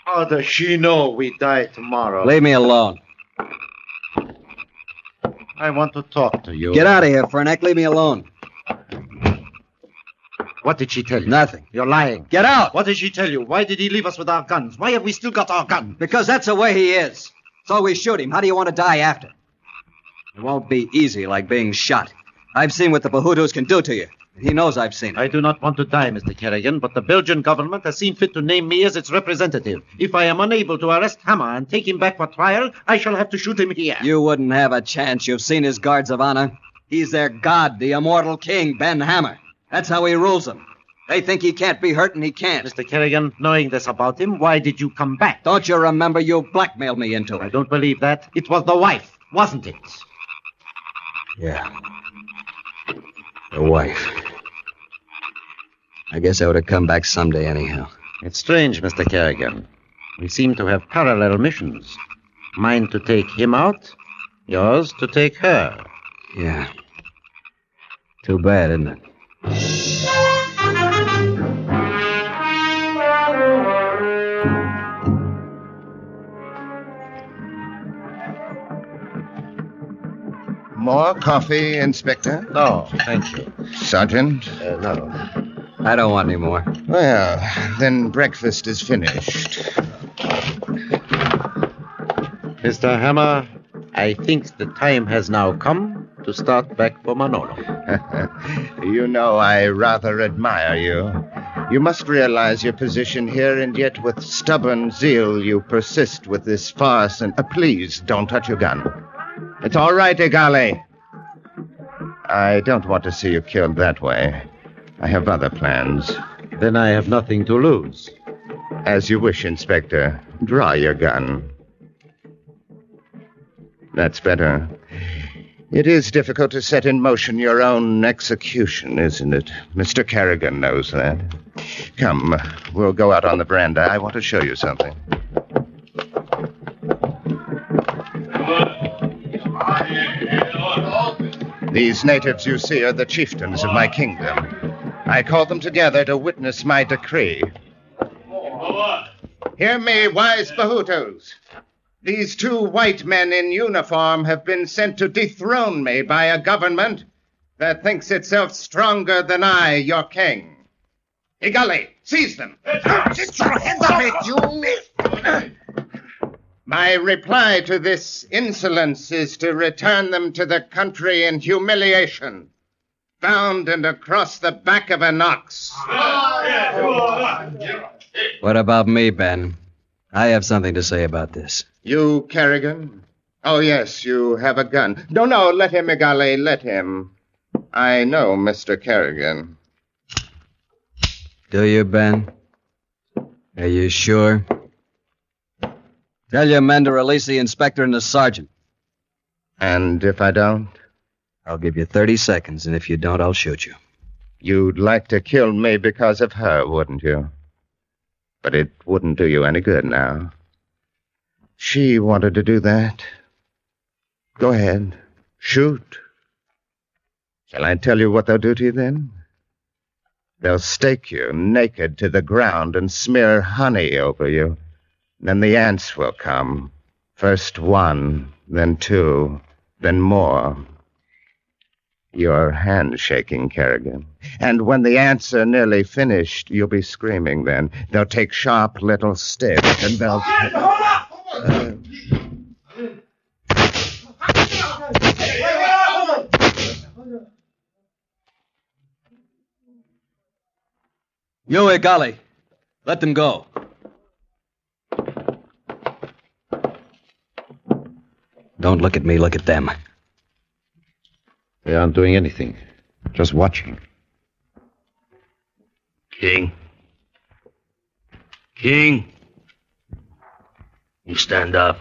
How does she know we die tomorrow? Leave me alone. I want to talk to you. Get out of here, Fernac. Leave me alone. What did she tell you? Nothing. You're lying. Get out! What did she tell you? Why did he leave us with our guns? Why have we still got our guns? Because that's the way he is. So we shoot him. How do you want to die after? It won't be easy like being shot. I've seen what the Bahutus can do to you. He knows I've seen it. I do not want to die, Mr. Kerrigan, but the Belgian government has seen fit to name me as its representative. If I am unable to arrest Hammer and take him back for trial, I shall have to shoot him here. You wouldn't have a chance. You've seen his guards of honor. He's their god, the immortal king, Ben Hammer. That's how he rules them. They think he can't be hurt, and he can't. Mr. Kerrigan, knowing this about him, why did you come back? Don't you remember you blackmailed me into it? I don't believe that. It was the wife, wasn't it? Yeah. The wife. I guess I would have come back someday anyhow. It's strange, Mr. Kerrigan. We seem to have parallel missions. Mine to take him out, yours to take her. Yeah. Too bad, isn't it? More coffee, Inspector? No, thank you. Sergeant? No. I don't want any more. Well, then breakfast is finished. Mr. Hammer, I think the time has now come to start back for Manolo. You know, I rather admire you. You must realize your position here, and yet with stubborn zeal you persist with this farce. And please, don't touch your gun. It's all right, Egale. I don't want to see you killed that way. I have other plans. Then I have nothing to lose. As you wish, Inspector. Draw your gun. That's better. It is difficult to set in motion your own execution, isn't it? Mr. Kerrigan knows that. Come, we'll go out on the veranda. I want to show you something. These natives you see are the chieftains of my kingdom. I called them together to witness my decree. Hear me, wise Bahutus. These two white men in uniform have been sent to dethrone me by a government that thinks itself stronger than I, your king. Igali, seize them. Get your hands off it, you! My reply to this insolence is to return them to the country in humiliation, bound and across the back of an ox. What about me, Ben? I have something to say about this. You, Kerrigan? Oh, yes, you have a gun. No, let him, Igale, let him. I know Mr. Kerrigan. Do you, Ben? Are you sure? Tell your men to release the inspector and the sergeant. And if I don't? I'll give you 30 seconds, and if you don't, I'll shoot you. You'd like to kill me because of her, wouldn't you? But it wouldn't do you any good now. She wanted to do that. Go ahead. Shoot. Shall I tell you what they'll do to you then? They'll stake you naked to the ground and smear honey over you. Then the ants will come. First one, then two, then more. Your hand's shaking, Kerrigan. And when the ants are nearly finished, you'll be screaming then. They'll take sharp little sticks and they'll... You, golly. Let them go. Don't look at me, look at them. They aren't doing anything. Just watching. King. King. You stand up.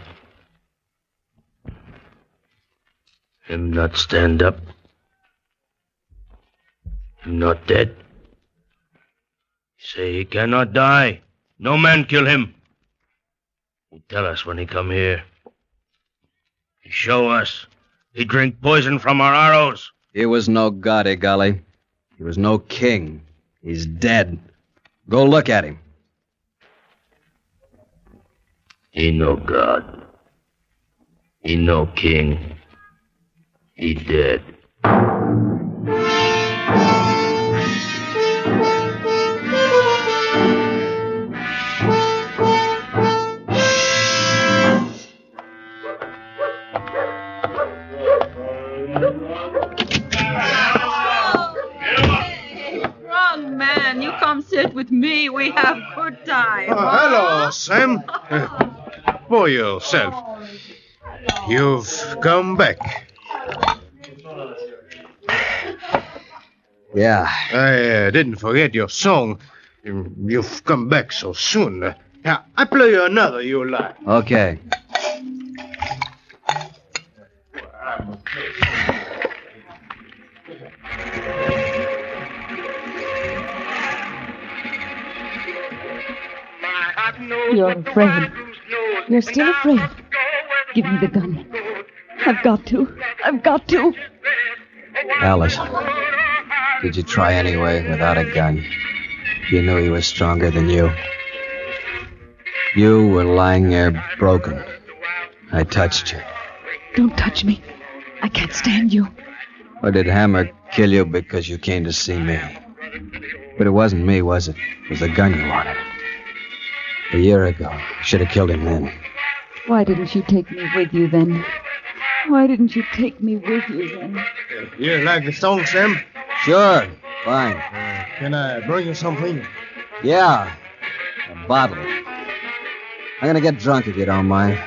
Him not stand up. Him not dead. Say he cannot die. No man kill him. He tell us when he come here. He show us. He drink poison from our arrows. He was no god, golly. He was no king. He's dead. Go look at him. He no god. He no king. He dead. Wrong man. You come sit with me. We have good time. Hello, Sam. For yourself. You've come back. Yeah. I didn't forget your song. You've come back so soon. I play you another you like. Okay. You're afraid. You're still afraid. Give me the gun. I've got to. I've got to. Alice, did you try anyway without a gun? You knew he was stronger than you. You were lying there broken. I touched you. Don't touch me. I can't stand you. Or did Hammer kill you because you came to see me? But it wasn't me, was it? It was the gun you wanted. A year ago. Should have killed him then. Why didn't you take me with you then? Why didn't you take me with you then? You like the song, Sam? Sure. Fine. Can I bring you something? Yeah. A bottle. I'm gonna get drunk if you don't mind.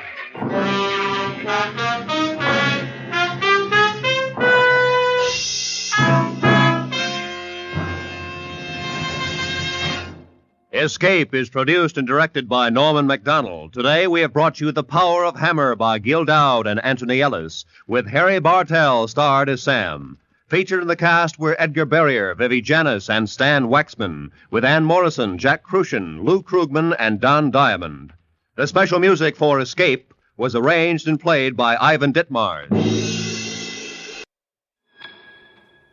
Escape is produced and directed by Norman MacDonald. Today we have brought you The Power of Hammer by Gil Dowd and Anthony Ellis, with Harry Bartell starred as Sam. Featured in the cast were Edgar Barrier, Vivi Janis, and Stan Waxman, with Ann Morrison, Jack Crucian, Lou Krugman, and Don Diamond. The special music for Escape was arranged and played by Ivan Ditmars.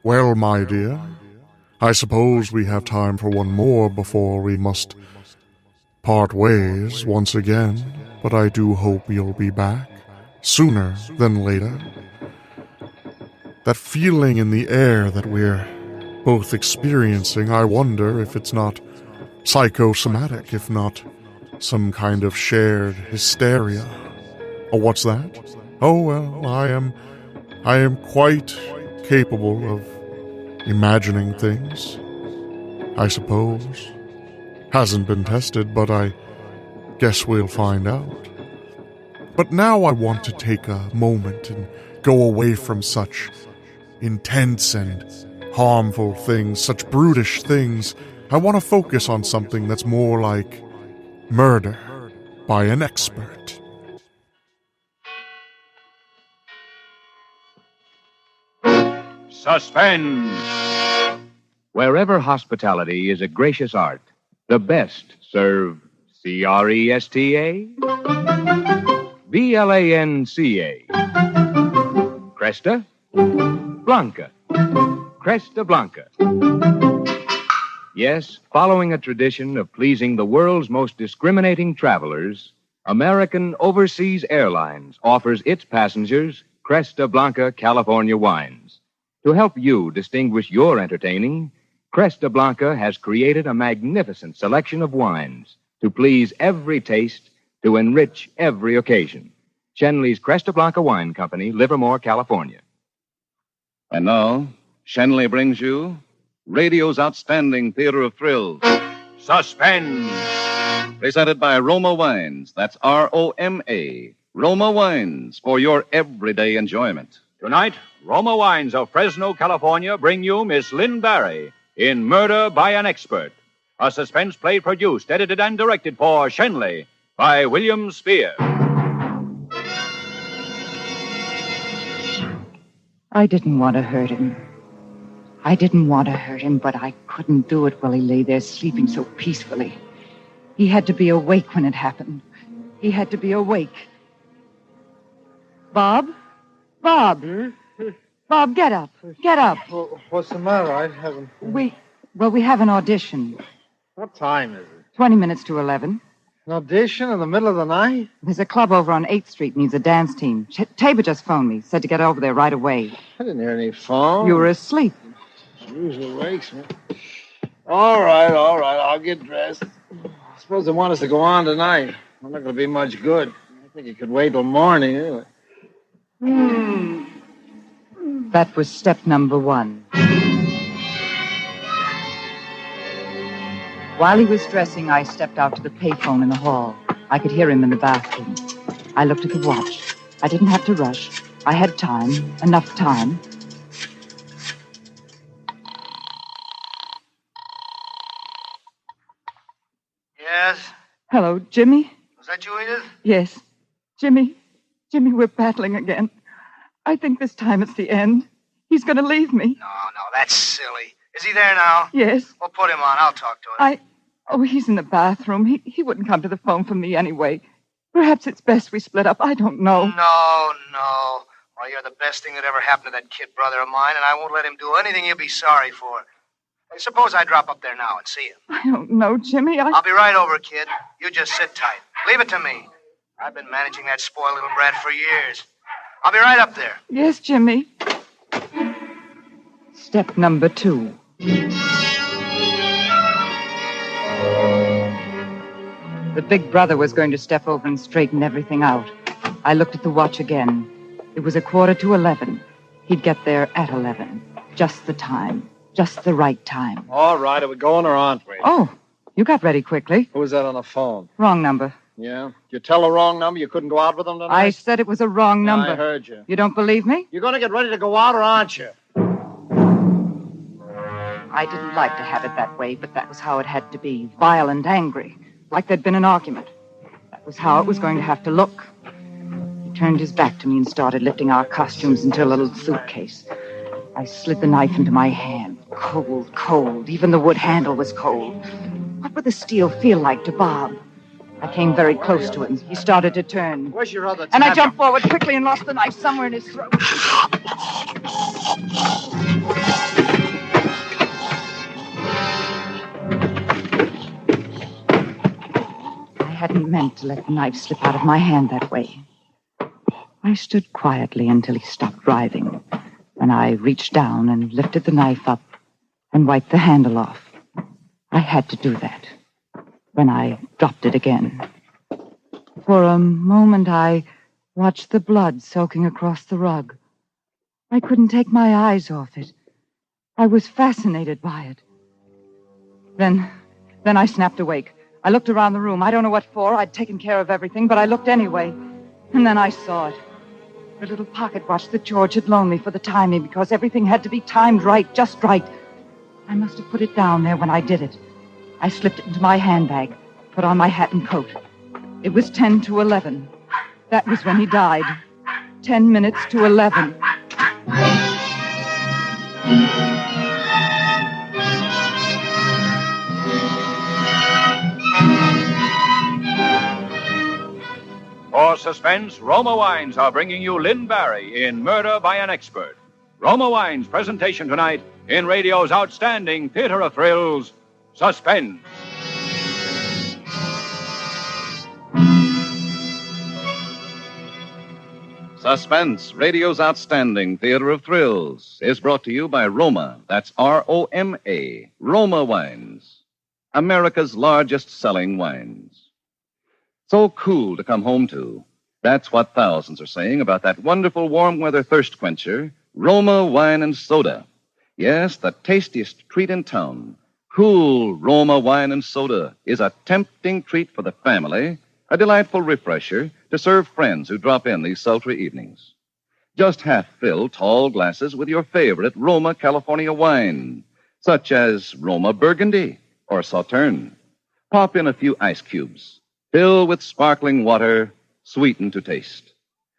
Well, my dear, I suppose we have time for one more before we must part ways once again, but I do hope you'll be back sooner than later. That feeling in the air that we're both experiencing, I wonder if it's not psychosomatic, if not some kind of shared hysteria. Oh, what's that? Oh, well, I am quite capable of imagining things, I suppose. Hasn't been tested, but I guess we'll find out. But now I want to take a moment and go away from such intense and harmful things, such brutish things. I want to focus on something that's more like murder by an expert. Suspense! Wherever hospitality is a gracious art, the best serve C-R-E-S-T-A, B-L-A-N-C-A, Cresta Blanca, Cresta Blanca. Yes, following a tradition of pleasing the world's most discriminating travelers, American Overseas Airlines offers its passengers Cresta Blanca California wines. To help you distinguish your entertaining, Cresta Blanca has created a magnificent selection of wines to please every taste, to enrich every occasion. Shenley's Cresta Blanca Wine Company, Livermore, California. And now, Shenley brings you radio's outstanding theater of thrills, Suspense. Presented by Roma Wines. That's Roma. Roma Wines for your everyday enjoyment. Tonight, Roma Wines of Fresno, California bring you Miss Lynn Barry in Murder by an Expert, a suspense play produced, edited, and directed for Shenley by William Spear. I didn't want to hurt him. But I couldn't do it while he lay there sleeping so peacefully. He had to be awake when it happened. He had to be awake. Bob? Bob, get up. Get up. Well, what's the matter? I haven't... We have an audition. What time is it? 20 minutes to 11. An audition in the middle of the night? There's a club over on 8th Street needs a dance team. Tabor just phoned me. Said to get over there right away. I didn't hear any phone. You were asleep. It usually wakes me. All right. I'll get dressed. I suppose they want us to go on tonight. I'm not going to be much good. I think it could wait till morning, anyway. That was step number 1. While he was dressing, I stepped out to the payphone in the hall. I could hear him in the bathroom. I looked at the watch. I didn't have to rush. I had time, enough time. Yes? Hello, Jimmy? Was that you, Edith? Yes. Jimmy, we're battling again. I think this time it's the end. He's going to leave me. No, that's silly. Is he there now? Yes. Well, put him on. I'll talk to him. He's in the bathroom. He wouldn't come to the phone for me anyway. Perhaps it's best we split up. I don't know. No. Well, you're the best thing that ever happened to that kid brother of mine, and I won't let him do anything he'll be sorry for. Hey, suppose I drop up there now and see him. I don't know, Jimmy. I'll be right over, kid. You just sit tight. Leave it to me. I've been managing that spoiled little brat for years. I'll be right up there. Yes, Jimmy. Step number 2. The big brother was going to step over and straighten everything out. I looked at the watch again. It was 11:15. He'd get there at 11. Just the time. Just the right time. All right, are we going or aren't we? Oh, you got ready quickly. Who was that on the phone? Wrong number. Yeah? You tell a wrong number? You couldn't go out with them tonight? I said it was a wrong number. I heard you. You don't believe me? You're going to get ready to go out or aren't you? I didn't like to have it that way, but that was how it had to be. Violent, angry. Like there'd been an argument. That was how it was going to have to look. He turned his back to me and started lifting our costumes into a little suitcase. I slid the knife into my hand. Cold. Even the wood handle was cold. What would the steel feel like to Bob? I came very close to him. He started to turn. Where's your other And I jumped forward quickly and lost the knife somewhere in his throat. I hadn't meant to let the knife slip out of my hand that way. I stood quietly until he stopped writhing. Then I reached down and lifted the knife up and wiped the handle off. I had to do that. Then I dropped it again. For a moment, I watched the blood soaking across the rug. I couldn't take my eyes off it. I was fascinated by it. Then I snapped awake. I looked around the room. I don't know what for. I'd taken care of everything, but I looked anyway. And then I saw it. The little pocket watch that George had loaned me for the timing, because everything had to be timed right, just right. I must have put it down there when I did it. I slipped it into my handbag, put on my hat and coat. It was 10 to 11. That was when he died. 10 minutes to 11. For Suspense, Roma Wines are bringing you Lynn Barry in Murder by an Expert. Roma Wines' presentation tonight in radio's outstanding theater of thrills, Suspense. Suspense, radio's outstanding theater of thrills, is brought to you by Roma. That's Roma. Roma Wines, America's largest selling wines. So cool to come home to. That's what thousands are saying about that wonderful warm weather thirst quencher, Roma Wine and Soda. Yes, the tastiest treat in town. Cool Roma Wine and Soda is a tempting treat for the family, a delightful refresher to serve friends who drop in these sultry evenings. Just half-fill tall glasses with your favorite Roma California wine, such as Roma Burgundy or Sauterne. Pop in a few ice cubes. Fill with sparkling water, sweeten to taste.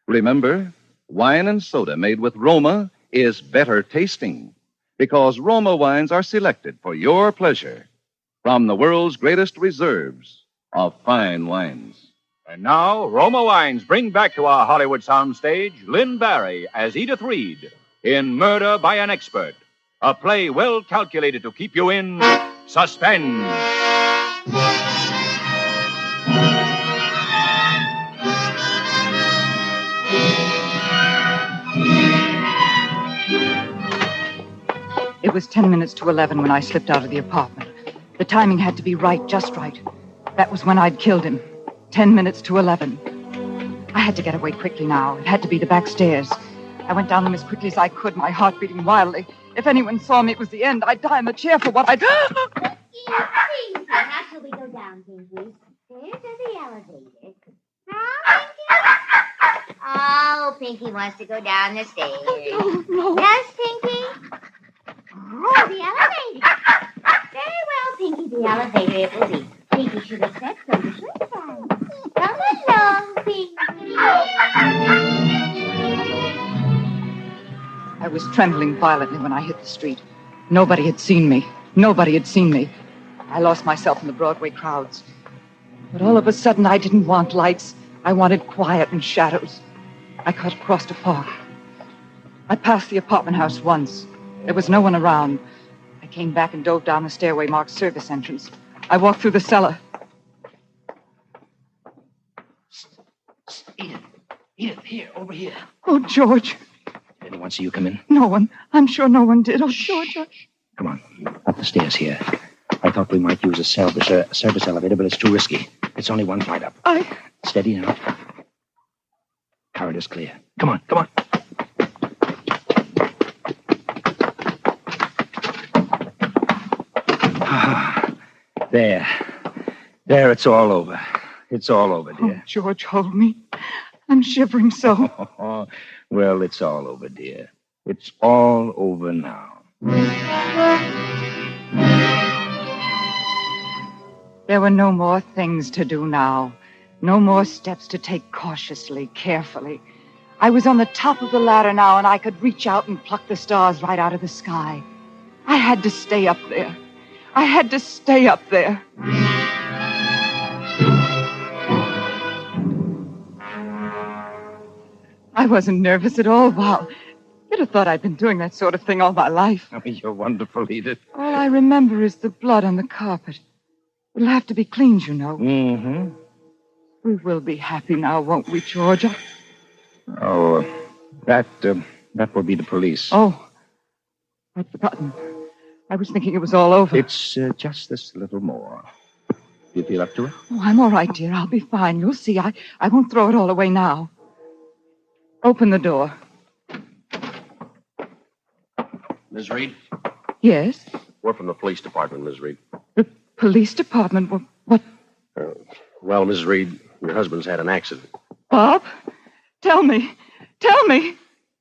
Remember, wine and soda made with Roma is better tasting, because Roma wines are selected for your pleasure from the world's greatest reserves of fine wines. And now, Roma Wines bring back to our Hollywood soundstage Lynn Barry as Edith Reed in Murder by an Expert, a play well calculated to keep you in suspense. It was 10 minutes to 11 when I slipped out of the apartment. The timing had to be right, just right. That was when I'd killed him. 10 minutes to 11. I had to get away quickly now. It had to be the back stairs. I went down them as quickly as I could, my heart beating wildly. If anyone saw me, it was the end. I'd die in the chair for what I'd... Pinky, how shall we go down, Pinky? There's the elevator. Oh, Pinky wants to go down the stairs. No. Yes, Pinky? Oh, the elevator. Very well, Pinky, the elevator it will be. Pinky should have said so the first time. Come along, Pinky. I was trembling violently when I hit the street. Nobody had seen me. Nobody had seen me. I lost myself in the Broadway crowds. But all of a sudden, I didn't want lights. I wanted quiet and shadows. I cut across the park. I passed the apartment house once. There was no one around. I came back and dove down the stairway marked service entrance. I walked through the cellar. Edith, here, over here. Oh, George. Did anyone see you come in? No one. I'm sure no one did. Oh, George. Come on, up the stairs here. I thought we might use a service elevator, but it's too risky. It's only one flight up. Steady now. Corridor's clear. Come on, come on. There. There, it's all over. It's all over, dear. Oh, George, hold me. I'm shivering so. Well, it's all over, dear. It's all over now. There were no more things to do now. No more steps to take cautiously, carefully. I was on the top of the ladder now, and I could reach out and pluck the stars right out of the sky. I had to stay up there. I had to stay up there. I wasn't nervous at all, Val. You'd have thought I'd been doing that sort of thing all my life. Oh, you're wonderful, Edith. All I remember is the blood on the carpet. It'll have to be cleaned, you know. Mm-hmm. We will be happy now, won't we, George? Oh, that will be the police. Oh, I'd forgotten. I was thinking it was all over. It's just this little more. Do you feel up to it? Oh, I'm all right, dear. I'll be fine. You'll see. I won't throw it all away now. Open the door. Ms. Reed? Yes? We're from the police department, Ms. Reed. The police department? What? Well, Ms. Reed, your husband's had an accident. Bob? Tell me. Tell me.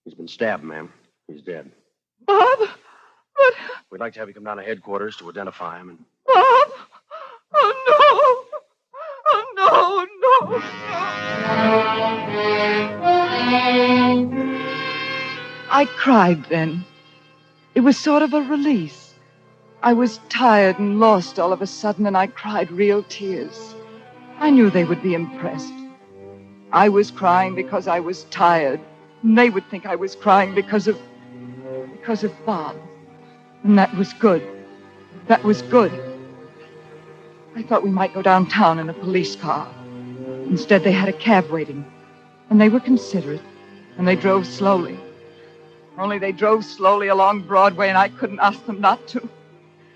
He's been stabbed, ma'am. He's dead. Bob? What? We'd like to have you come down to headquarters to identify him. And... Bob? Oh, no. Oh, no, no. I cried then. It was sort of a release. I was tired and lost all of a sudden, and I cried real tears. I knew they would be impressed. I was crying because I was tired, and they would think I was crying because of Bob. And that was good. That was good. I thought we might go downtown in a police car. Instead, they had a cab waiting, and they were considerate. And they drove slowly. Only they drove slowly along Broadway, and I couldn't ask them not to.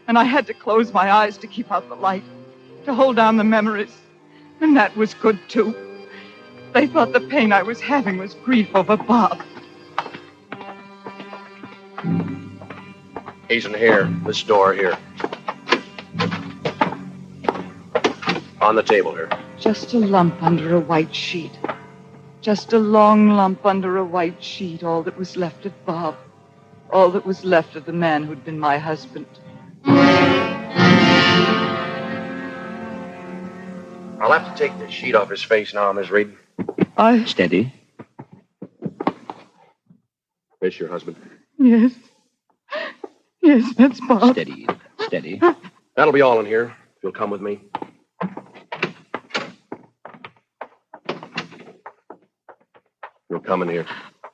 And I had to close my eyes to keep out the light, to hold down the memories. And that was good, too. They thought the pain I was having was grief over Bob. He's in here. This door here. On the table here. Just a lump under a white sheet. Just a long lump under a white sheet. All that was left of Bob. All that was left of the man who'd been my husband. I'll have to take the sheet off his face now, Miss Reed. Steady. This your husband? Yes. Yes, that's Bob. Steady. Steady. That'll be all in here. If you'll come with me. You'll come in here.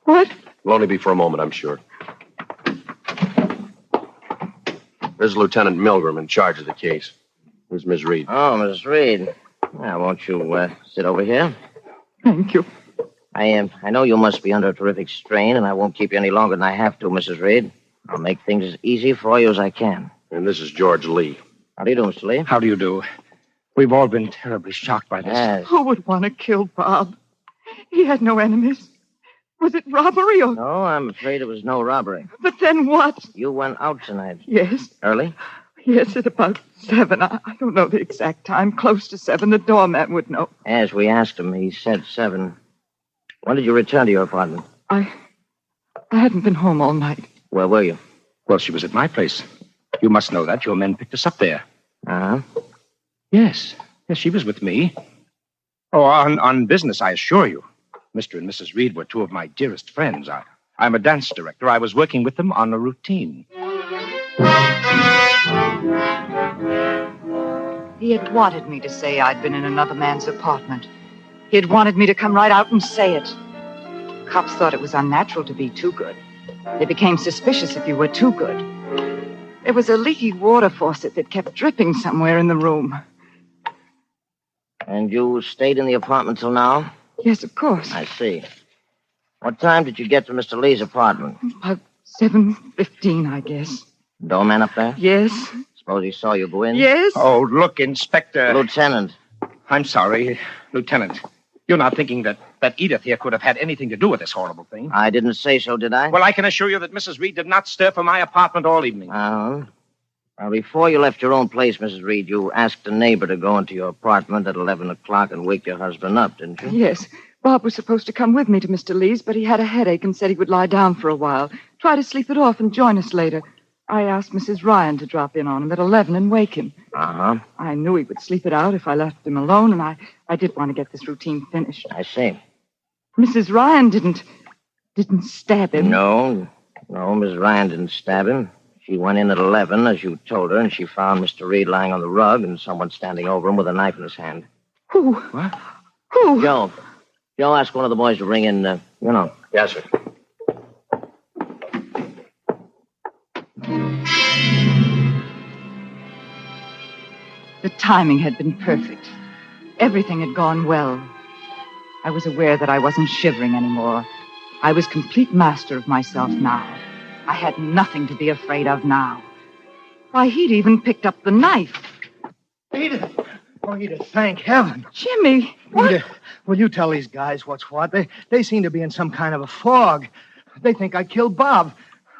What? It'll only be for a moment, I'm sure. This is Lieutenant Milgram in charge of the case. Here's Miss Reed. Oh, Miss Reed. Now, won't you sit over here? Thank you. I know you must be under a terrific strain, and I won't keep you any longer than I have to, Mrs. Reed. I'll make things as easy for you as I can. And this is George Lee. How do you do, Mr. Lee? How do you do? We've all been terribly shocked by this. Yes. Who would want to kill Bob? He had no enemies. Was it robbery or... No, I'm afraid it was no robbery. But then what? You went out tonight. Yes. Early? Yes, at about 7. I don't know the exact time. Close to 7. The doorman would know. As we asked him, he said 7. When did you return to your apartment? I hadn't been home all night. Where were you? Well, she was at my place. You must know that. Your men picked us up there. Uh-huh. Yes. Yes, she was with me. Oh, on business, I assure you. Mr. and Mrs. Reed were two of my dearest friends. I'm a dance director. I was working with them on a routine. He had wanted me to say I'd been in another man's apartment. He had wanted me to come right out and say it. Cops thought it was unnatural to be too good. They became suspicious if you were too good. There was a leaky water faucet that kept dripping somewhere in the room. And you stayed in the apartment till now? Yes, of course. I see. What time did you get to Mr. Lee's apartment? About 7:15, I guess. Doorman up there? Yes. Suppose he saw you go in? Yes. Oh, look, Inspector. Lieutenant. I'm sorry, Lieutenant. You're not thinking that Edith here could have had anything to do with this horrible thing? I didn't say so, did I? Well, I can assure you that Mrs. Reed did not stir from my apartment all evening. Well, before you left your own place, Mrs. Reed, you asked a neighbor to go into your apartment at 11 o'clock and wake your husband up, didn't you? Yes. Bob was supposed to come with me to Mr. Lee's, but he had a headache and said he would lie down for a while. Try to sleep it off and join us later. I asked Mrs. Ryan to drop in on him at 11 and wake him. Uh-huh. I knew he would sleep it out if I left him alone, and I did want to get this routine finished. I see. Mrs. Ryan didn't stab him. No, Miss Ryan didn't stab him. She went in at 11, as you told her, and she found Mr. Reed lying on the rug and someone standing over him with a knife in his hand. Who? What? Who? Joe, ask one of the boys to ring in, Yes, sir. The timing had been perfect. Everything had gone well. I was aware that I wasn't shivering anymore. I was complete master of myself now. I had nothing to be afraid of now. Why, he'd even picked up the knife. Edith! Oh, Edith, thank heaven. Jimmy, what? Edith, will you tell these guys what's what? They seem to be in some kind of a fog. They think I killed Bob.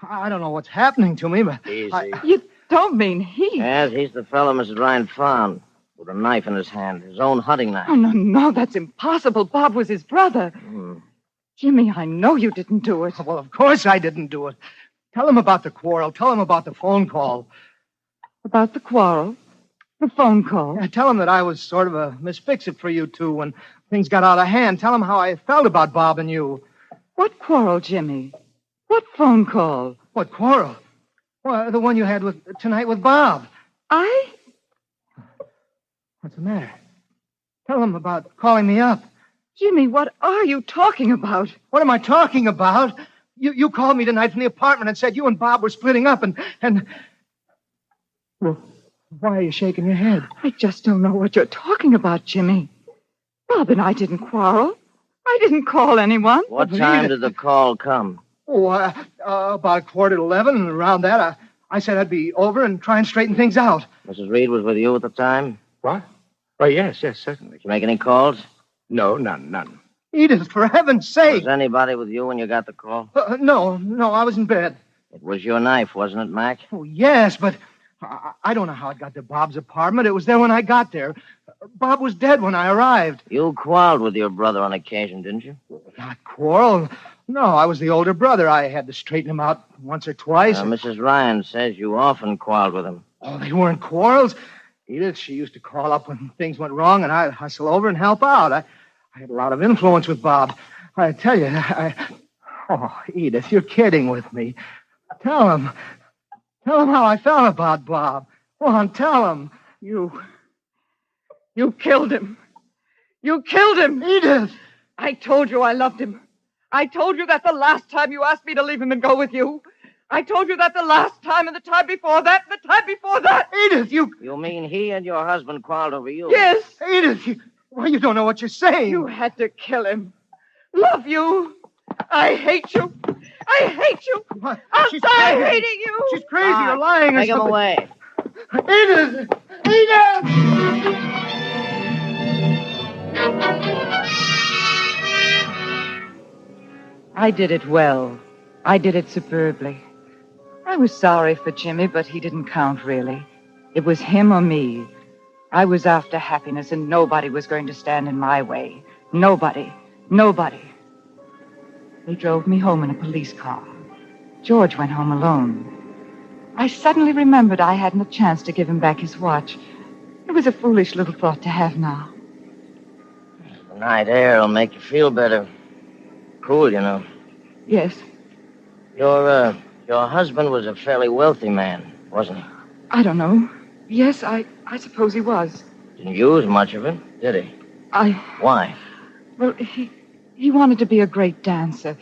I don't know what's happening to me, but... Easy. You don't mean he... Yes, he's the fellow Mrs. Ryan found with a knife in his hand, his own hunting knife. Oh, no, that's impossible. Bob was his brother. Jimmy, I know you didn't do it. Well, of course I didn't do it. Tell him about the quarrel. Tell him about the phone call. About the quarrel? The phone call? Yeah, tell him that I was sort of a misfix-it for you two when things got out of hand. Tell him how I felt about Bob and you. What quarrel, Jimmy? What phone call? What quarrel? Well, the one you had tonight with Bob. What's the matter? Tell him about calling me up. Jimmy, what are you talking about? What am I talking about? You called me tonight from the apartment and said you and Bob were splitting up and... Well, why are you shaking your head? I just don't know what you're talking about, Jimmy. Bob and I didn't quarrel. I didn't call anyone. What time did the call come? Oh, about 11:15, and around that, I said I'd be over and try and straighten things out. Mrs. Reed was with you at the time? What? Oh, yes, certainly. Did you make any calls? No, none. Edith, for heaven's sake! Was anybody with you when you got the call? No, I was in bed. It was your knife, wasn't it, Mac? Oh, yes, but I don't know how it got to Bob's apartment. It was there when I got there. Bob was dead when I arrived. You quarreled with your brother on occasion, didn't you? Not quarrel. No, I was the older brother. I had to straighten him out once or twice. Mrs. Ryan says you often quarreled with him. Oh, they weren't quarrels. Edith, she used to call up when things went wrong, and I'd hustle over and help out. I had a lot of influence with Bob. I tell you, Oh, Edith, you're kidding with me. Tell him how I felt about Bob. Go on, tell him. You killed him. You killed him. Edith! I told you I loved him. I told you that the last time you asked me to leave him and go with you. I told you that the last time and the time before that and the time before that. Edith, you... You mean he and your husband quarreled over you? Yes. Edith, you don't know what you're saying. You had to kill him. Love you. I hate you. I hate you. I'll die hating you. She's crazy. You're lying. Take him away. Edith! Edith! I did it well. I did it superbly. I was sorry for Jimmy, but he didn't count, really. It was him or me. I was after happiness, and nobody was going to stand in my way. Nobody. They drove me home in a police car. George went home alone. I suddenly remembered I hadn't a chance to give him back his watch. It was a foolish little thought to have now. The night air will make you feel better. Cool, you know. Yes. Your husband was a fairly wealthy man, wasn't he? I don't know. Yes, I suppose he was. Didn't use much of it, did he? Why? Well, he wanted to be a great dancer.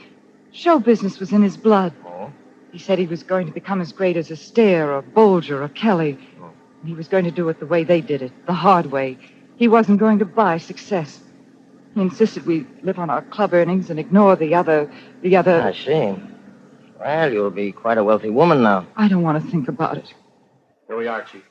Show business was in his blood. Oh? He said he was going to become as great as Astaire or Bolger or Kelly. Oh. And he was going to do it the way they did it, the hard way. He wasn't going to buy success. He insisted we live on our club earnings and ignore the other... I see. Well, you'll be quite a wealthy woman now. I don't want to think about it. Here we are, Chief.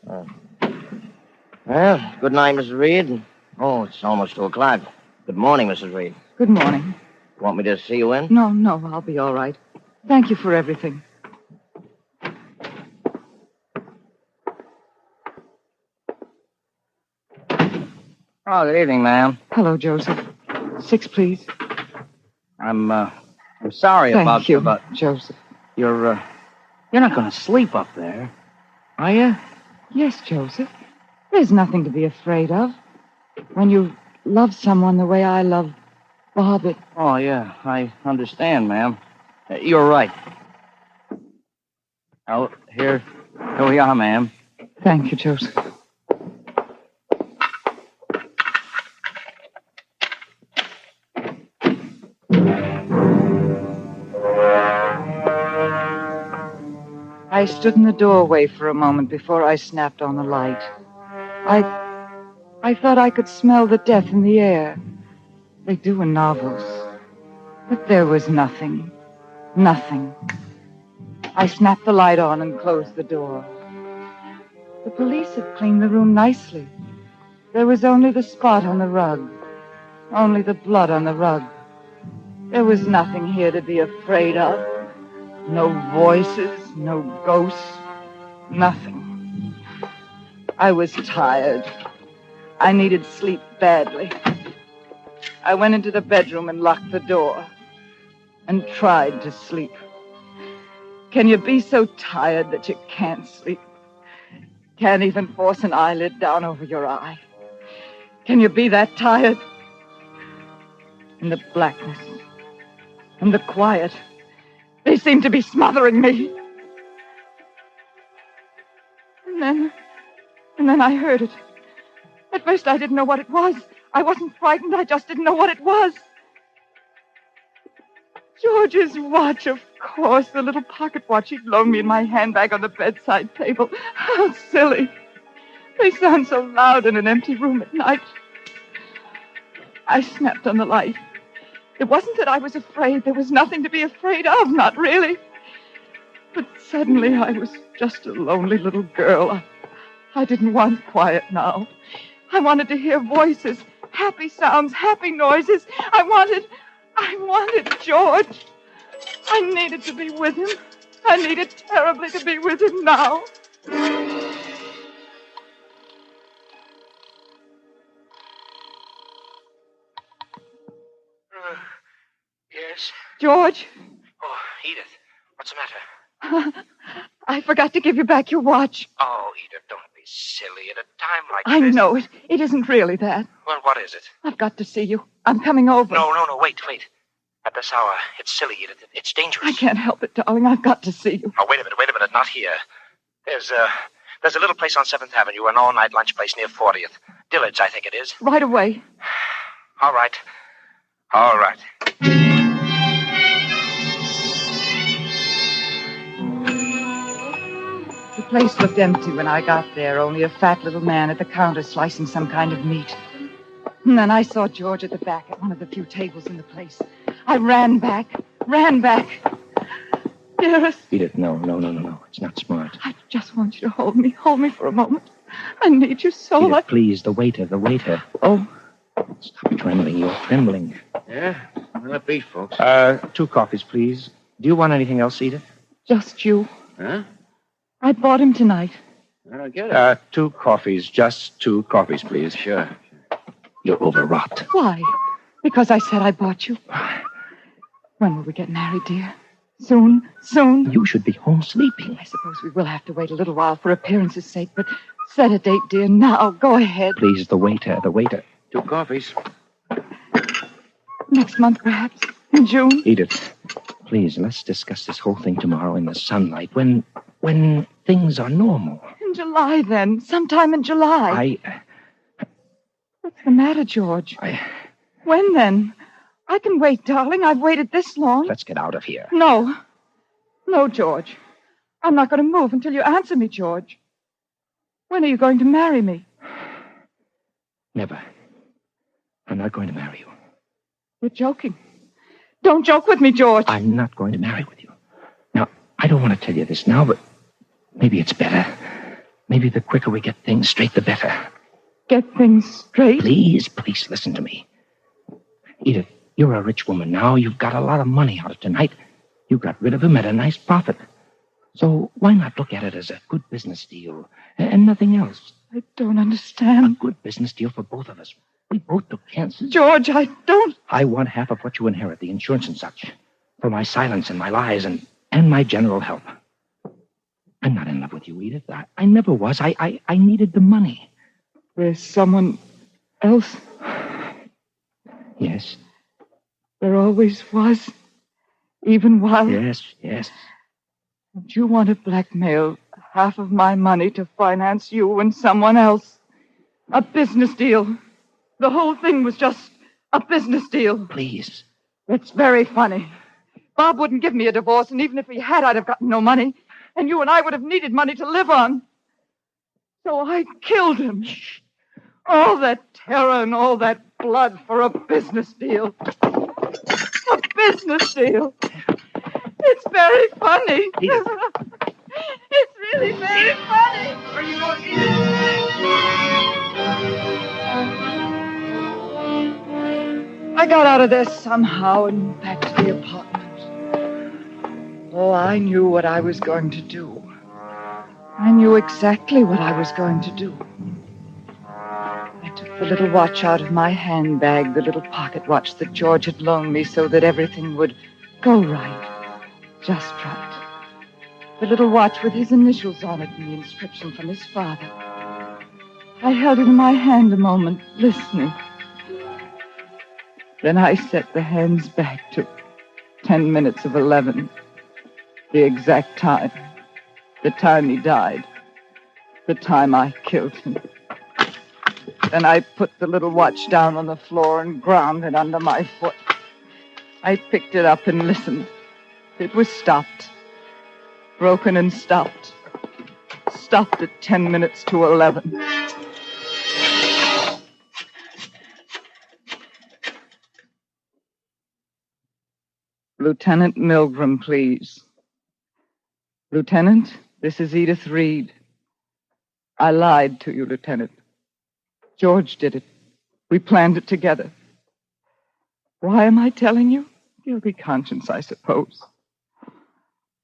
Well, good night, Mrs. Reed. Oh, it's almost 2:00. Good morning, Mrs. Reed. Good morning. Want me to see you in? No, I'll be all right. Thank you for everything. Oh, good evening, ma'am. Hello, Joseph. 6, please. I'm sorry about Joseph. You're not going to sleep up there, are you? Yes, Joseph. There's nothing to be afraid of. When you love someone the way I love Bob, it... Oh, yeah, I understand, ma'am. You're right. Oh, here we are, ma'am. Thank you, Joseph. I stood in the doorway for a moment before I snapped on the light. I thought I could smell the death in the air. They do in novels. But there was nothing. Nothing. I snapped the light on and closed the door. The police had cleaned the room nicely. There was only the spot on the rug. Only the blood on the rug. There was nothing here to be afraid of. No voices, no ghosts, nothing. I was tired. I needed sleep badly. I went into the bedroom and locked the door and tried to sleep. Can you be so tired that you can't sleep? Can't even force an eyelid down over your eye? Can you be that tired? In the blackness and the quiet, they seemed to be smothering me. And then I heard it. At first I didn't know what it was. I wasn't frightened. I just didn't know what it was. George's watch, of course. The little pocket watch he'd loaned me in my handbag on the bedside table. How silly. They sound so loud in an empty room at night. I snapped on the light. It wasn't that I was afraid. There was nothing to be afraid of, not really. But suddenly I was just a lonely little girl. I didn't want quiet now. I wanted to hear voices, happy sounds, happy noises. I wanted George. I needed to be with him. I needed terribly to be with him now. Yes? George? Oh, Edith, what's the matter? I forgot to give you back your watch. Oh, Edith, don't be silly at a time like I this. know it. It isn't really that. Well, what is it? I've got to see you. I'm coming over. No, wait. At this hour, it's silly, Edith. It's dangerous. I can't help it, darling. I've got to see you. Oh, wait a minute. Not here. There's a little place on 7th Avenue, an all-night lunch place near 40th. Dillard's, I think it is. Right away. All right. The place looked empty when I got there, only a fat little man at the counter slicing some kind of meat. And then I saw George at the back at one of the few tables in the place. I ran back. Dearest. Edith, no. It's not smart. I just want you to hold me. Hold me for a moment. I need you so. Edith, please, the waiter. Oh. Stop trembling. You're trembling. Yeah? What'll it be, folks? 2 coffees, please. Do you want anything else, Edith? Just you. Huh? I bought him tonight. I don't get it. 2 coffees. Just 2 coffees, please. Sure. You're overwrought. Why? Because I said I bought you. When will we get married, dear? Soon? You should be home sleeping. I suppose we will have to wait a little while for appearance's sake, but set a date, dear, now. Go ahead. Please, the waiter. 2 coffees. Next month, perhaps. In June. Edith, please, let's discuss this whole thing tomorrow in the sunlight when things are normal. In July, then. Sometime in July. What's the matter, George? When, then? I can wait, darling. I've waited this long. Let's get out of here. No, George. I'm not going to move until you answer me, George. When are you going to marry me? Never. I'm not going to marry you. You're joking. Don't joke with me, George. I'm not going to marry with you. Now, I don't want to tell you this now, but maybe it's better. Maybe the quicker we get things straight, the better. Get things straight? Please listen to me. Edith, you're a rich woman now. You've got a lot of money out of tonight. You got rid of him at a nice profit. So why not look at it as a good business deal and nothing else? I don't understand. A good business deal for both of us. We both took chances. George, I don't. I want half of what you inherit, the insurance and such, for my silence and my lies and my general help. I'm not in love with you, Edith. I never was. I needed the money. There's someone else? Yes. There always was. Even while... Yes. And you want to blackmail half of my money to finance you and someone else. A business deal. The whole thing was just a business deal. Please. It's very funny. Bob wouldn't give me a divorce, and even if he had, I'd have gotten no money. And you and I would have needed money to live on. So I killed him. All that terror and all that blood for a business deal. A business deal. It's very funny. It's really very funny. Are you going to eat I got out of there somehow and back to the apartment. Oh, I knew what I was going to do. I knew exactly what I was going to do. I took the little watch out of my handbag, the little pocket watch that George had loaned me so that everything would go right. Just right. The little watch with his initials on it and the inscription from his father. I held it in my hand a moment, listening. Then I set the hands back to 10 minutes of 11. The exact time. The time he died. The time I killed him. Then I put the little watch down on the floor and ground it under my foot. I picked it up and listened. It was stopped. Broken and stopped. Stopped at 10 minutes to 11. Lieutenant Milgram, please. Lieutenant, this is Edith Reed. I lied to you, Lieutenant. George did it. We planned it together. Why am I telling you? Guilty conscience, I suppose.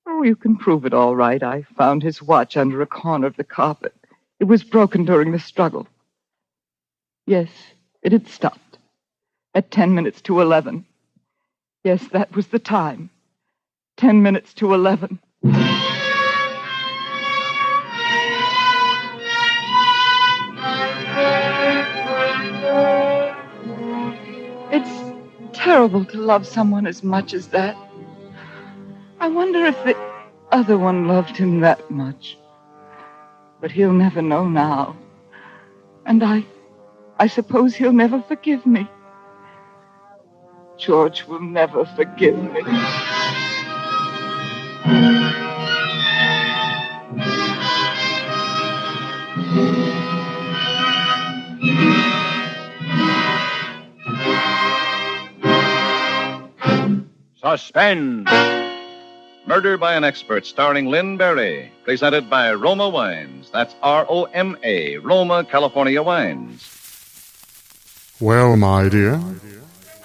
Oh, you can prove it all right. I found his watch under a corner of the carpet. It was broken during the struggle. Yes, it had stopped. At 10 minutes to 11. Yes, that was the time. 10 minutes to 11. It's terrible to love someone as much as that. I wonder if the other one loved him that much. But he'll never know now. And I suppose he'll never forgive me. George will never forgive me. Suspense. Murder by an Expert, starring Lynn Berry. Presented by Roma Wines. That's R-O-M-A, Roma, California Wines. Well, my dear,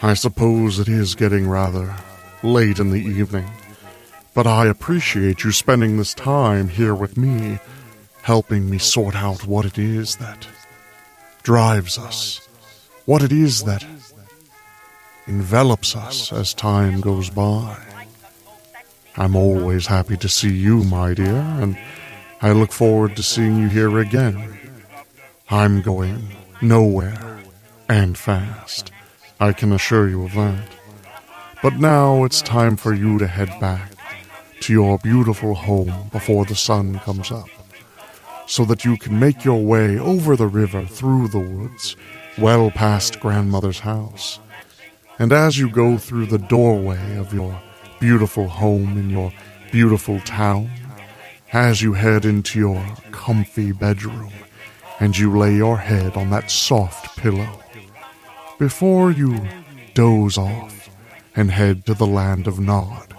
I suppose it is getting rather late in the evening, but I appreciate you spending this time here with me, helping me sort out what it is that drives us, what it is that envelops us as time goes by. I'm always happy to see you, my dear, and I look forward to seeing you here again. I'm going nowhere, and fast. I can assure you of that. But now it's time for you to head back to your beautiful home before the sun comes up, so that you can make your way over the river through the woods, well past Grandmother's house. And as you go through the doorway of your beautiful home in your beautiful town, as you head into your comfy bedroom and you lay your head on that soft pillow, before you doze off and head to the land of Nod,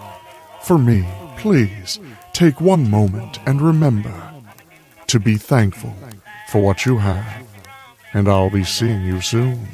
for me, please take one moment and remember to be thankful for what you have, and I'll be seeing you soon.